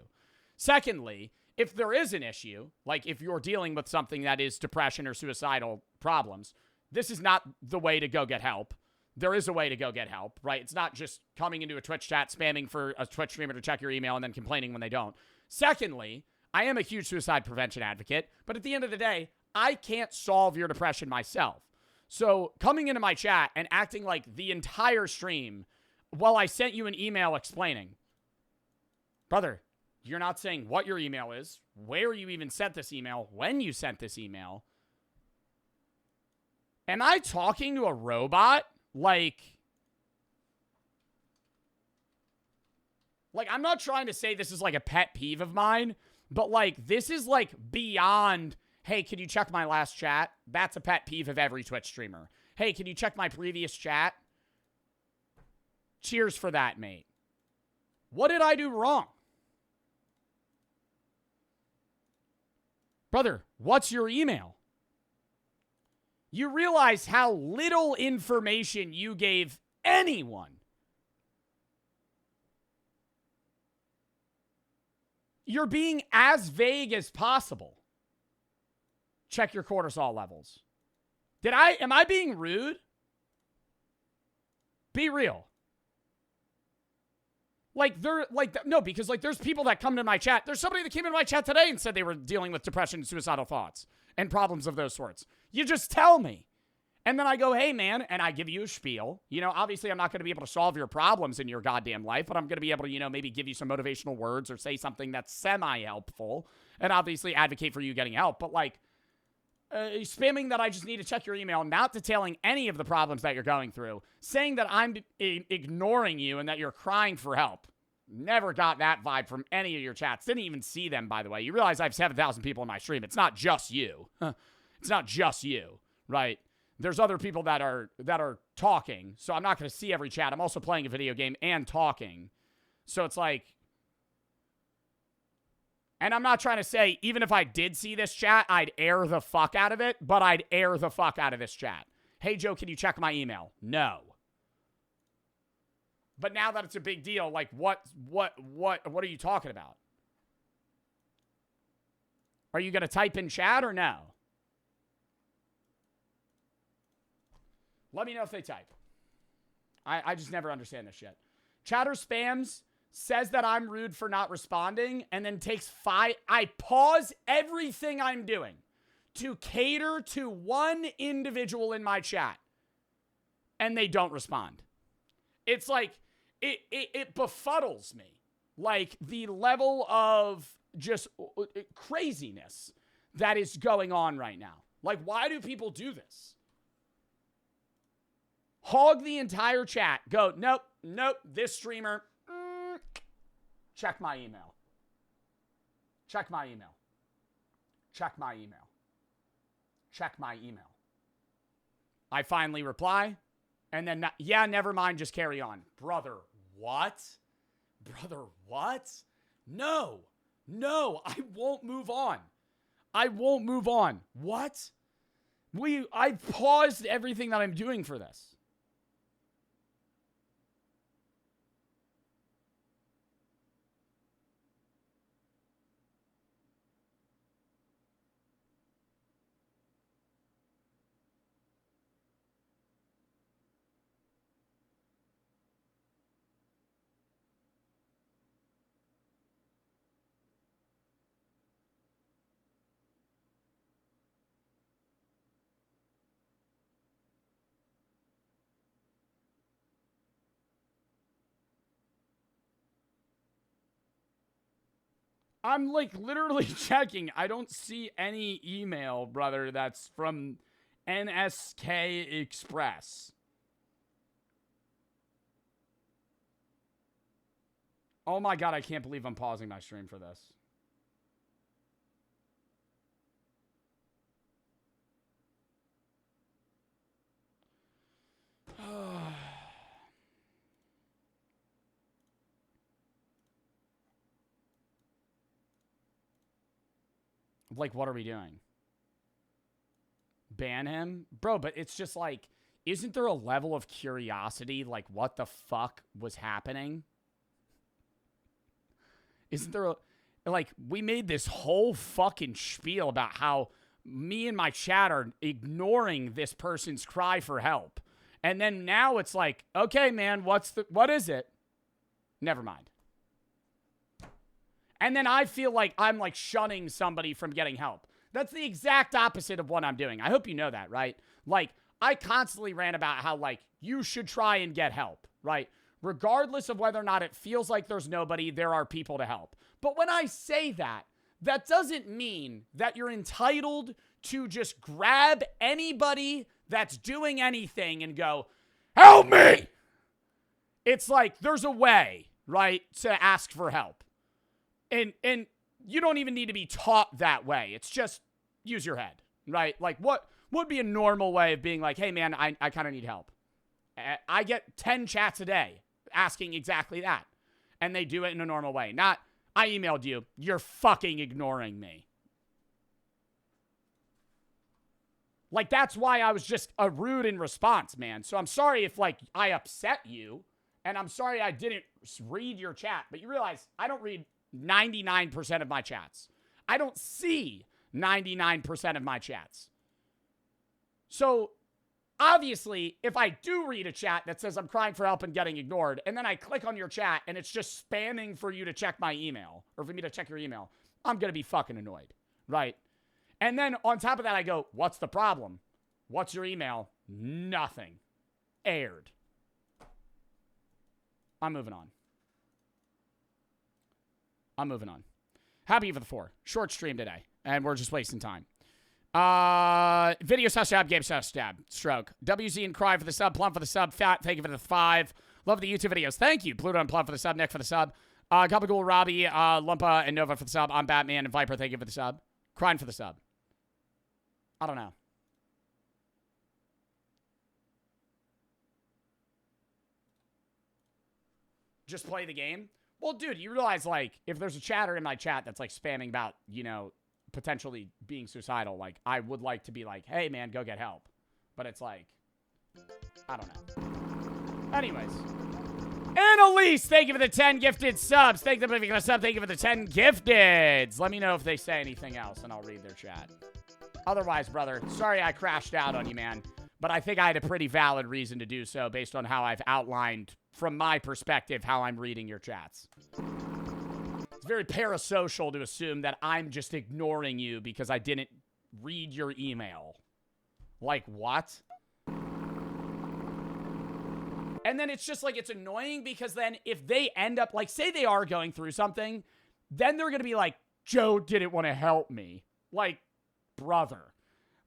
Secondly, if there is an issue, like if you're dealing with something that is depression or suicidal problems, this is not the way to go get help. There is a way to go get help, right? It's not just coming into a Twitch chat, spamming for a Twitch streamer to check your email and then complaining when they don't. Secondly, I am a huge suicide prevention advocate, but at the end of the day, I can't solve your depression myself. So coming into my chat and acting like the entire stream while I sent you an email explaining, brother, you're not saying what your email is, where you even sent this email, when you sent this email. Am I talking to a robot? Like, I'm not trying to say this is like a pet peeve of mine, but like, this is like beyond, hey, can you check my last chat? That's a pet peeve of every Twitch streamer. Hey, can you check my previous chat? Cheers for that, mate. What did I do wrong? Brother, what's your email? You realize how little information you gave anyone. You're being as vague as possible. Check your cortisol levels. Am I being rude? Be real. No, because there's people that come to my chat. There's somebody that came into my chat today and said they were dealing with depression and suicidal thoughts and problems of those sorts. You just tell me. And then I go, hey, man, and I give you a spiel. You know, obviously I'm not going to be able to solve your problems in your goddamn life, but I'm going to be able to, you know, maybe give you some motivational words or say something that's semi-helpful and obviously advocate for you getting help. But spamming that I just need to check your email, not detailing any of the problems that you're going through, saying that I'm ignoring you and that you're crying for help. Never got that vibe from any of your chats. Didn't even see them, by the way. You realize I have 7,000 people in my stream. It's not just you. It's not just you, right? There's other people that are talking, so I'm not going to see every chat. I'm also playing a video game and talking. So it's like, and I'm not trying to say, even if I did see this chat, I'd air the fuck out of it, but I'd air the fuck out of this chat. Hey, Joe, can you check my email? No. But now that it's a big deal, like, what are you talking about? Are you going to type in chat or no? Let me know if they type. I just never understand this shit. Chatter spams, says that I'm rude for not responding, and then takes I pause everything I'm doing to cater to one individual in my chat, and they don't respond. It's like, it befuddles me. Like, the level of just craziness that is going on right now. Like, why do people do this? Hog the entire chat. Go, nope, this streamer. Check my email. Check my email. Check my email. Check my email. I finally reply, and then, yeah, never mind, just carry on. Brother, what? Brother, what? No, I won't move on. I won't move on. What? I paused everything that I'm doing for this. I'm like literally checking. I don't see any email, brother, that's from NSK Express. Oh my God, I can't believe I'm pausing my stream for this. Like, what are we doing? Ban him? Bro, but it's just like, isn't there a level of curiosity? Like, what the fuck was happening? Isn't there a... Like, we made this whole fucking spiel about how me and my chat are ignoring this person's cry for help. And then now it's like, okay, man, what is it? Never mind. And then I feel like I'm like shunning somebody from getting help. That's the exact opposite of what I'm doing. I hope you know that, right? Like, I constantly rant about how, like, you should try and get help, right? Regardless of whether or not it feels like there's nobody, there are people to help. But when I say that, that doesn't mean that you're entitled to just grab anybody that's doing anything and go, help me! It's like, there's a way, right, to ask for help. And you don't even need to be taught that way. It's just use your head, right? Like, what would be a normal way of being like, hey, man, I kind of need help. I get 10 chats a day asking exactly that. And they do it in a normal way. Not, I emailed you. You're fucking ignoring me. Like, that's why I was just rude in response, man. So I'm sorry if, like, I upset you. And I'm sorry I didn't read your chat. But you realize I don't read 99% of my chats. I don't see 99% of my chats. So, obviously, if I do read a chat that says I'm crying for help and getting ignored, and then I click on your chat and it's just spamming for you to check my email, or for me to check your email, I'm going to be fucking annoyed, right? And then on top of that, I go, what's the problem? What's your email? Nothing. Aired. I'm moving on. Happy for the 4. Short stream today. And we're just wasting time. Video stab, game stab, stroke. WZ and Cry for the sub. Plum for the sub. Fat, thank you for the 5. Love the YouTube videos. Thank you. Pluto and Plum for the sub. Nick for the sub. Gabagool, Robbie, Lumpa, and Nova for the sub. I'm Batman and Viper, thank you for the sub. Crying for the sub. I don't know. Just play the game? Well, dude, you realize, like, if there's a chatter in my chat that's, like, spamming about, you know, potentially being suicidal, like, I would like to be like, hey, man, go get help. But it's like, I don't know. Anyways. Annalise, thank you for the 10 gifted subs. Thank you for the sub. Thank you for the 10 gifteds. Let me know if they say anything else, and I'll read their chat. Otherwise, brother, sorry I crashed out on you, man. But I think I had a pretty valid reason to do so based on how I've outlined, from my perspective, how I'm reading your chats. It's very parasocial to assume that I'm just ignoring you because I didn't read your email. Like, what? And then it's just like, it's annoying because then if they end up, like, say they are going through something, then they're going to be like, Joe didn't want to help me. Like, brother.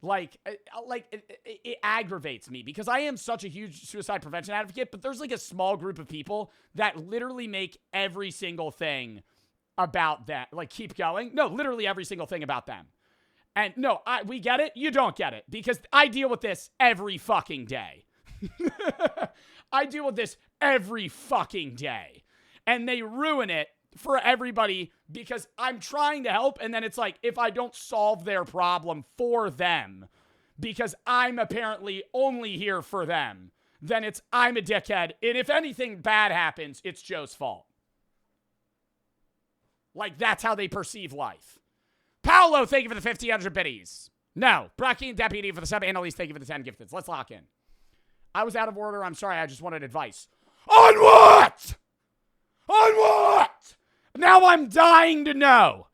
Like, it aggravates me because I am such a huge suicide prevention advocate, but there's like a small group of people that literally make every single thing about that. Like, keep going. No, literally every single thing about them. And no, we get it. You don't get it because I deal with this every fucking day. I deal with this every fucking day. And they ruin it for everybody because I'm trying to help. And then it's like, if I don't solve their problem for them, because I'm apparently only here for them, then I'm a dickhead. And if anything bad happens, it's Joe's fault. Like, that's how they perceive life. Paolo, thank you for the 1,500 biddies. No. Brocky and Deputy for the sub. Annalise, thank you for the 10 gifteds. Let's lock in. I was out of order. I'm sorry. I just wanted advice. On what? On what? Now I'm dying to know.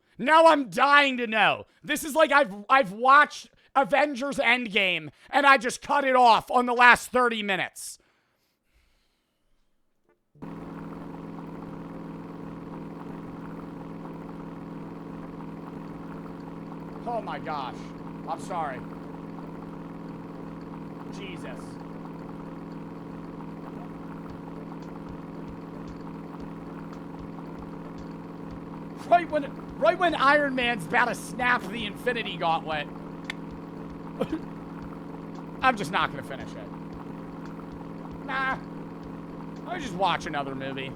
This is like I've watched Avengers Endgame and I just cut it off on the last 30 minutes. Oh my gosh. I'm sorry. Jesus. Right when Iron Man's about to snap the Infinity Gauntlet. I'm just not gonna finish it. Nah. I'll just watch another movie.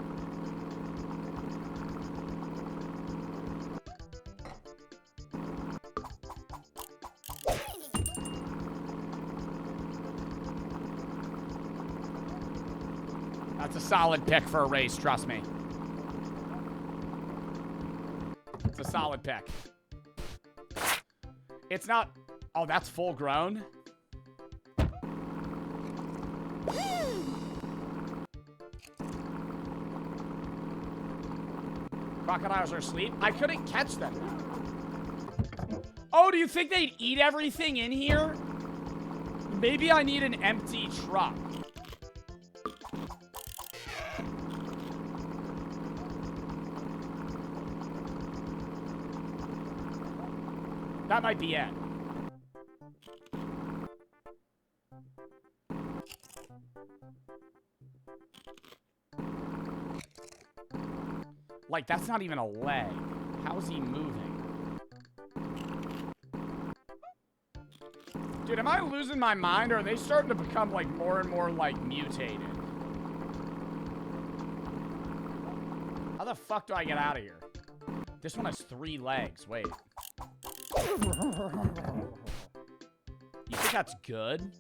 That's a solid pick for a race, trust me. It's a solid pick. It's not... Oh, that's full grown? Crocodiles are asleep? I couldn't catch them. Oh, do you think they'd eat everything in here? Maybe I need an empty truck. That might be it. Like, that's not even a leg. How is he moving? Dude, am I losing my mind, or are they starting to become, like, more and more, like, mutated? How the fuck do I get out of here? This one has 3 legs. Wait. You think that's good?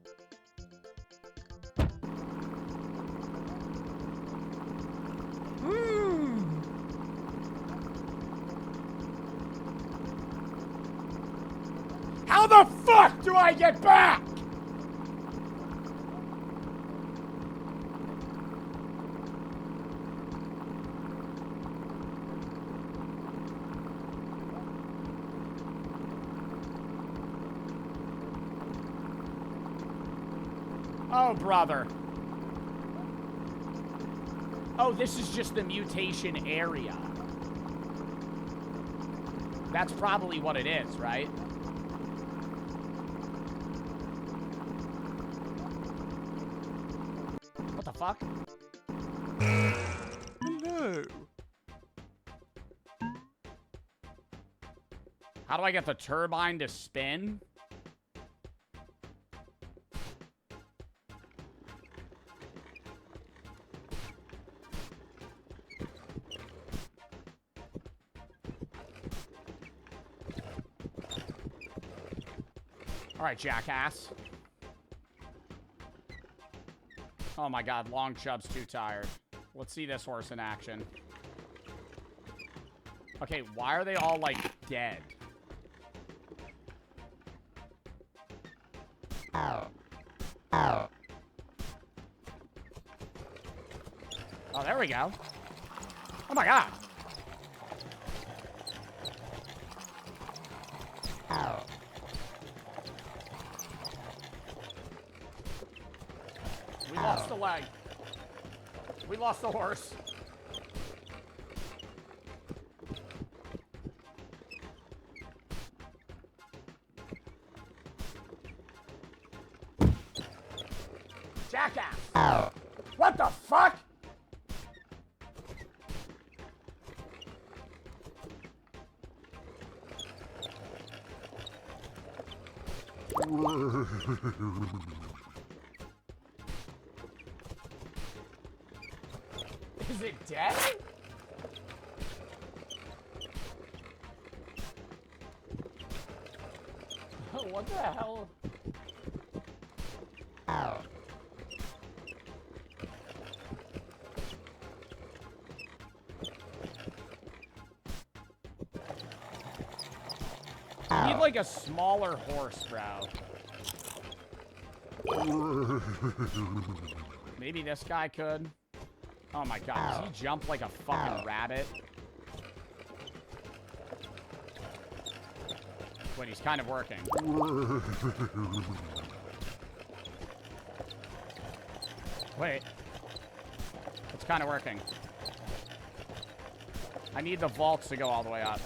How the fuck do I get back? Oh, brother. Oh, this is just the mutation area. That's probably what it is, right? What the fuck? Hello. How do I get the turbine to spin? All right, jackass. Oh my god, Long Chub's too tired. Let's see this horse in action. Okay, why are they all, like, dead? Oh, there we go. Oh my god. We lost the leg. We lost the horse. fuck? Is it dead? What the hell? I need like a smaller horse, bro. Maybe this guy could. Oh my god, does he jump like a fucking rabbit? Wait, he's kind of working. Wait. It's kind of working. I need the vaults to go all the way up.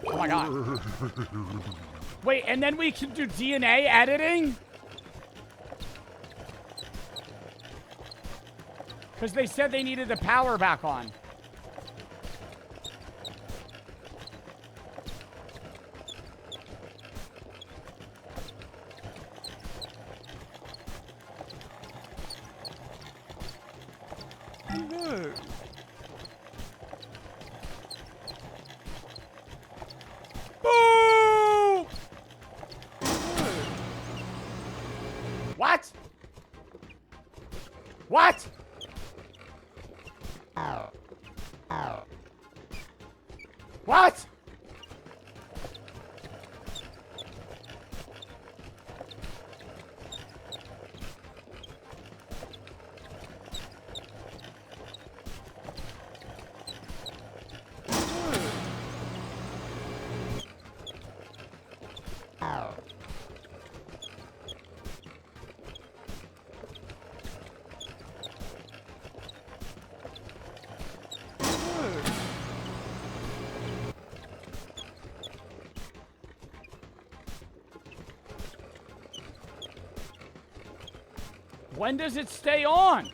Oh my god. Wait, and then we can do DNA editing? Because they said they needed the power back on. No. Boo! What? What? What? When does it stay on?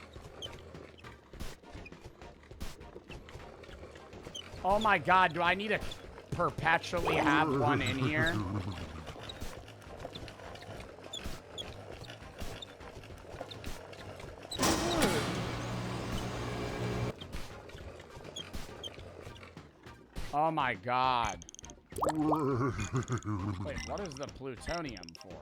Oh my god, do I need to perpetually have one in here? Oh my god. Wait, what is the plutonium for?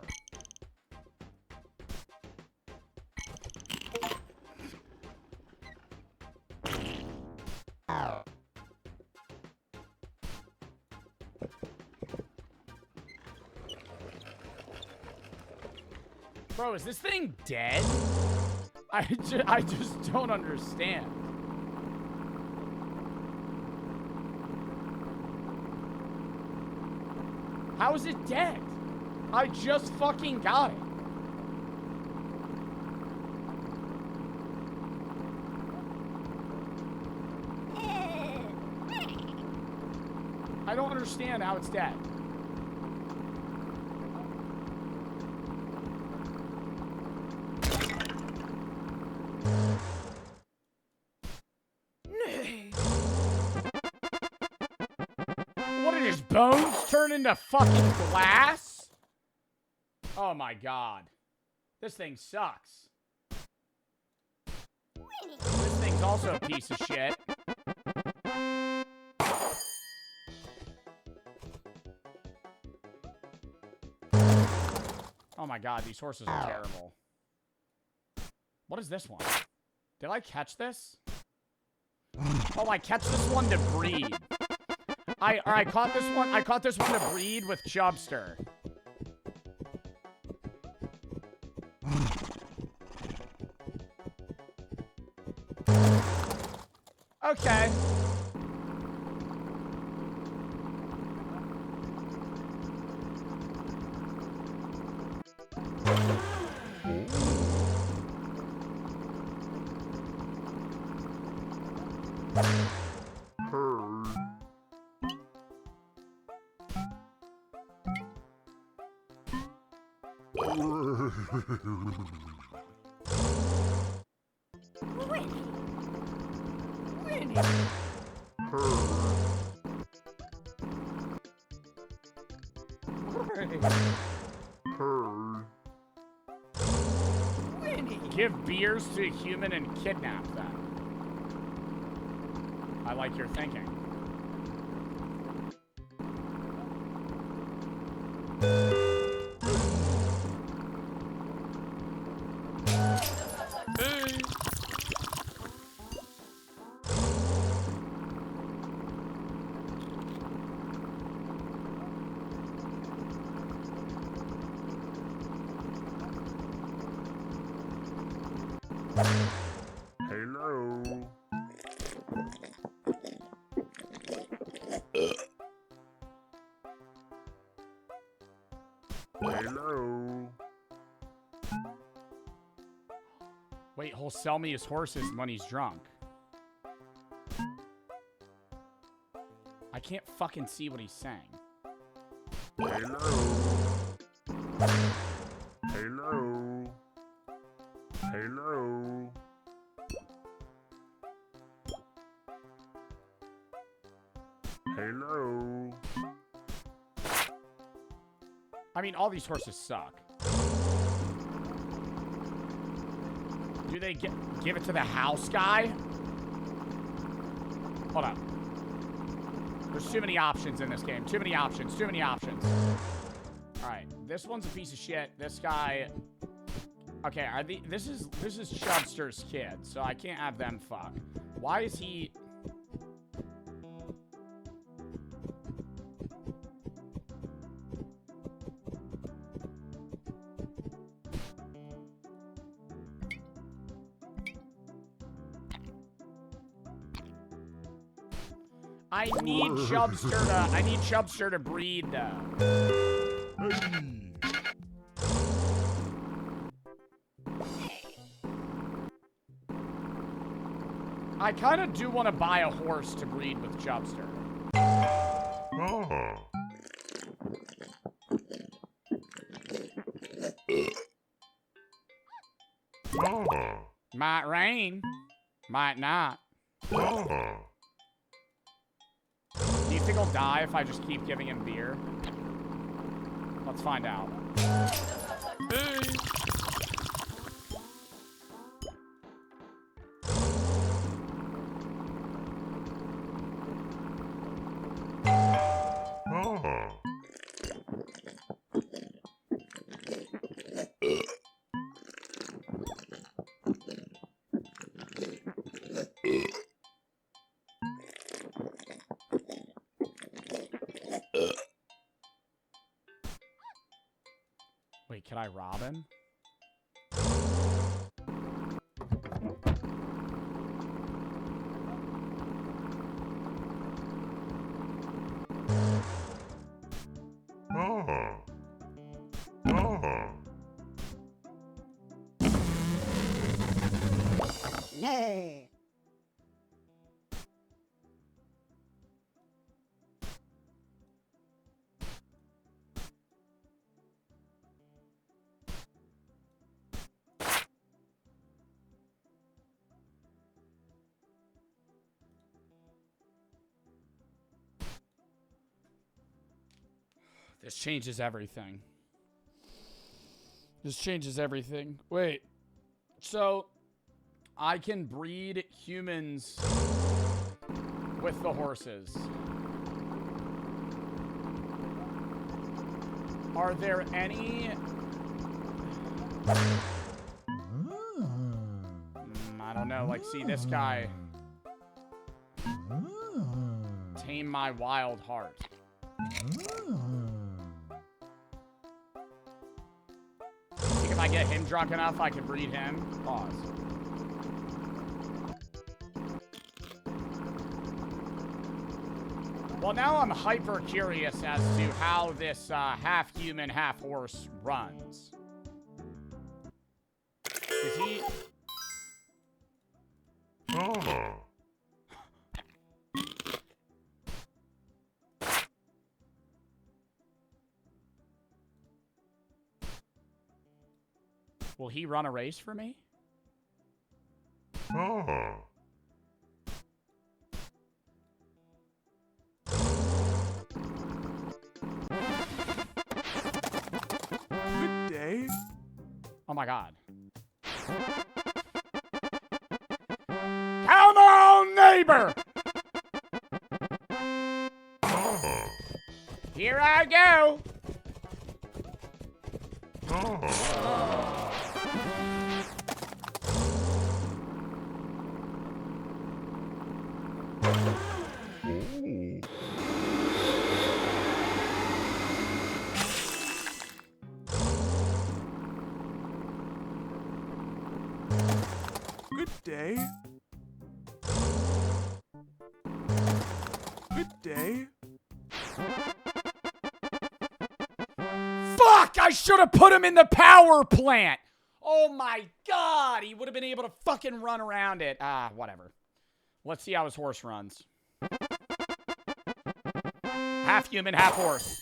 Bro, is this thing dead? I just don't understand. How is it dead? I just fucking got it. I don't understand how it's dead. What did his bones turn into fucking glass? Oh my god. This thing sucks. This thing's also a piece of shit. Oh my god, these horses are terrible. What is this one? Did I catch this? Oh, I catch this one to breed. I caught this one. I caught this one to breed with Chubster. Okay. Give beers to a human and kidnap them. I like your thinking. Hello. Hello. Wait, he'll sell me his horses when he's drunk. I can't fucking see what he's saying. Hello. Hello. Hello. Hello. I mean, all these horses suck. Do they give it to the house guy? Hold up. There's too many options in this game. Too many options. Too many options. All right, this one's a piece of shit. This guy. Okay, this is Chubster's kid, so I can't have them fuck. Why is he? I need Chubster to breed though. I kind of do want to buy a horse to breed with Chubster. Might rain, might not. Do you think he'll die if I just keep giving him beer? Let's find out. Wait, can I rob him? No. This changes everything. This changes everything. Wait. So, I can breed humans with the horses. Are there any... I don't know. Like, see, this guy... Tame my wild heart. Think if I get him drunk enough, I can breed him? Pause. Well, now I'm hyper curious as to how this half-human, half-horse runs. Is he... Will he run a race for me? Ah. Good day. Oh my god. Come on, neighbor! Ah. Here I go. Ah. Ooh. Good day. Good day. Fuck! I should have put him in the power plant. Oh my god! He would have been able to fucking run around it. Ah, whatever. Let's see how his horse runs. Half human, half horse.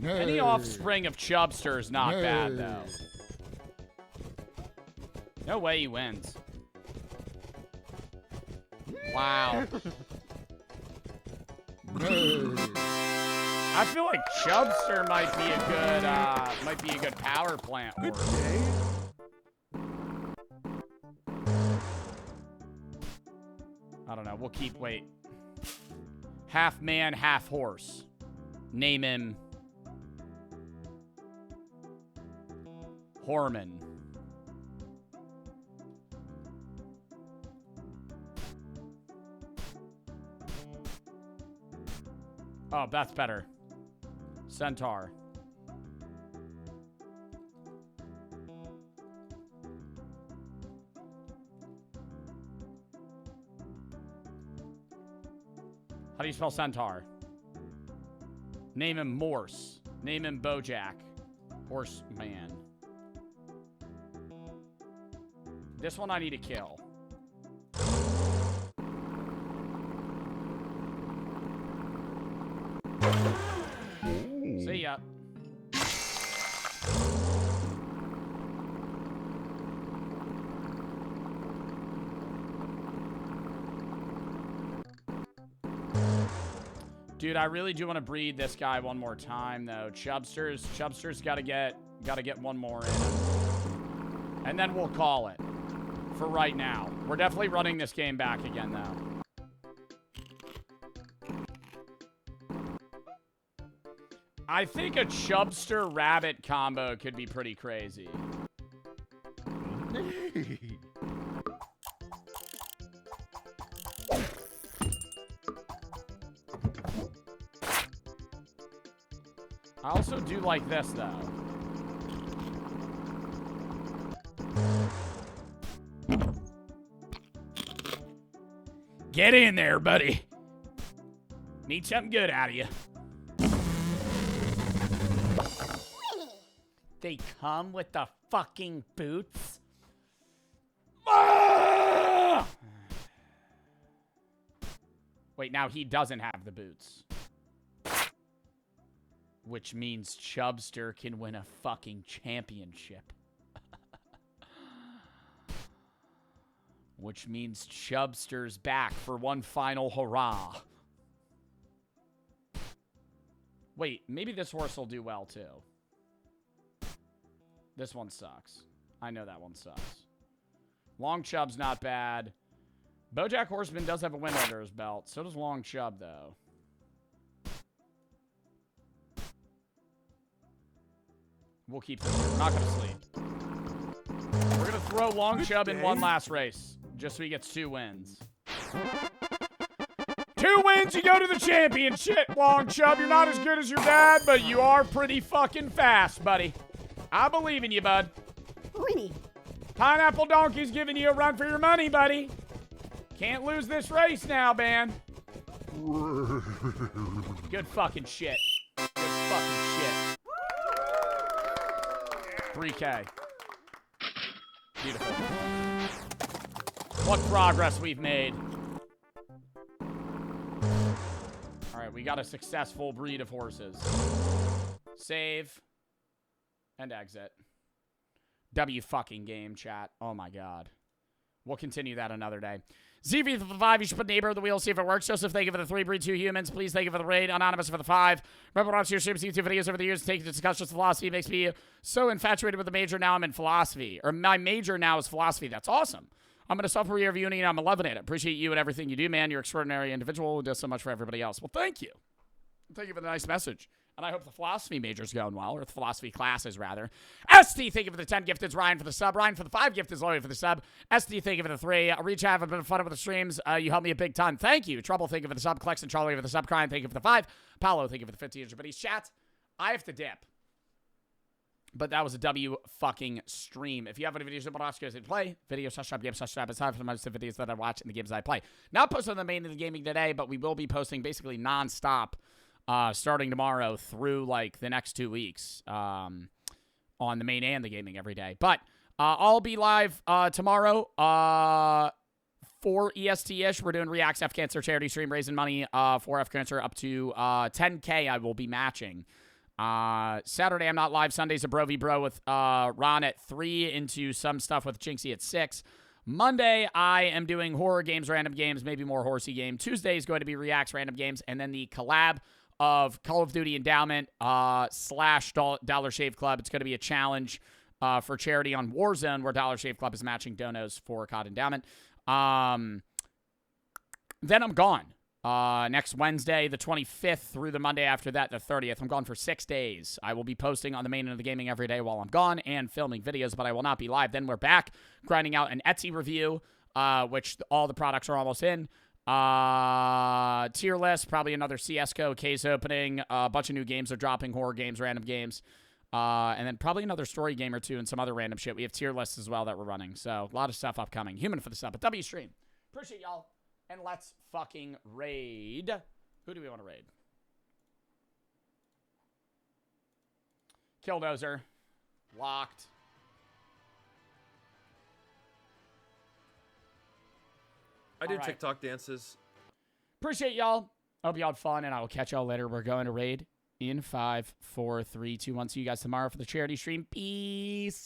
Any offspring of Chubster is not bad, though. No way he wins. Wow. I feel like Chubster might be a good power plant Good horse. day. I don't know. We'll wait. Half man, half horse. Name him Horman. Oh, that's better. Centaur. How do you spell centaur? Name him Morse. Name him Bojack. Horseman. This one I need to kill. See ya. Dude, I really do want to breed this guy one more time, though. Chubster's gotta get one more in him. And then we'll call it. For right now. We're definitely running this game back again, though. I think a Chubster Rabbit combo could be pretty crazy. I also do like this, though. Get in there, buddy. Need something good out of you. They come with the fucking boots? Ah! Wait, now he doesn't have the boots. Which means Chubster can win a fucking championship. Which means Chubster's back for one final hurrah. Wait, maybe this horse will do well, too. This one sucks. I know that one sucks. Long Chub's not bad. Bojack Horseman does have a win under his belt. So does Long Chub, though. We'll keep them here. We're not going to sleep. We're going to throw Long Chub in one last race. Just so he gets 2 wins. 2 wins, you go to the championship, Long Chub. You're not as good as your dad, but you are pretty fucking fast, buddy. I believe in you, bud. Winnie. Pineapple Donkey's giving you a run for your money, buddy. Can't lose this race now, man. Good fucking shit. Good fucking shit. 3K. Beautiful. What progress we've made. All right, we got a successful breed of horses. Save. And exit. W fucking game, chat. Oh my god. We'll continue that another day. ZV for the 5. You should put neighbor on the wheel, see if it works. Joseph, thank you for the 3. Breed 2 humans. Please, thank you for the raid. Anonymous for the 5. Remember watching your streams, YouTube videos over the years, taking discussions of philosophy makes me so infatuated with the major. Now I'm in philosophy. Or my major now is philosophy. That's awesome. I'm a software review and I'm loving it. Appreciate you and everything you do, man. You're an extraordinary individual who does so much for everybody else. Well, thank you. Thank you for the nice message. And I hope the philosophy major's going well, or the philosophy classes, rather. ST, thank you for the 10 gifteds. Ryan for the sub. Ryan for the 5 gifteds. Lloyd for the sub. ST, thank you for the 3. Reach out, have a bit of fun with the streams. You helped me a big ton. Thank you. Trouble, thank you for the sub. Klex and Charlie for the sub. Crime, thank you for the 5. Paolo, thank you for the 15. But he's chat. I have to dip. But that was a W fucking stream. If you have any videos about Oscars to play, video subscribe, game subscribe. It's time for most of the videos that I watch and the games I play. Not posted on the main of the gaming today, but we will be posting basically nonstop. Starting tomorrow through like the next 2 weeks on the main and the gaming every day. But I'll be live tomorrow 4 EST-ish. We're doing React's F Cancer charity stream, raising money for F Cancer up to 10K. I will be matching. Saturday I'm not live. Sunday's a Bro v Bro with Ron at 3 into some stuff with Jinxie at 6. Monday, I am doing horror games, random games, maybe more Horsey Game. Tuesday is going to be React's random games, and then the collab of Call of Duty Endowment / Dollar Shave Club. It's going to be a challenge for charity on Warzone where Dollar Shave Club is matching donos for COD Endowment. Then I'm gone. Next Wednesday, the 25th, through the Monday after that, the 30th. I'm gone for 6 days. I will be posting on the main end of the gaming every day while I'm gone and filming videos, but I will not be live. Then we're back grinding out an Etsy review, which all the products are almost in. Tier list, probably another CSGO case opening. A bunch of new games are dropping, horror games, random games. And then probably another story game or two and some other random shit. We have tier lists as well that we're running. So a lot of stuff upcoming. Human for the sub, but W stream. Appreciate y'all. And let's fucking raid. Who do we want to raid? Killdozer. Locked. I do TikTok dances. Appreciate y'all. Hope y'all had fun, and I will catch y'all later. We're going to raid in 5, 4, 3, 2, 1. See you guys tomorrow for the charity stream. Peace.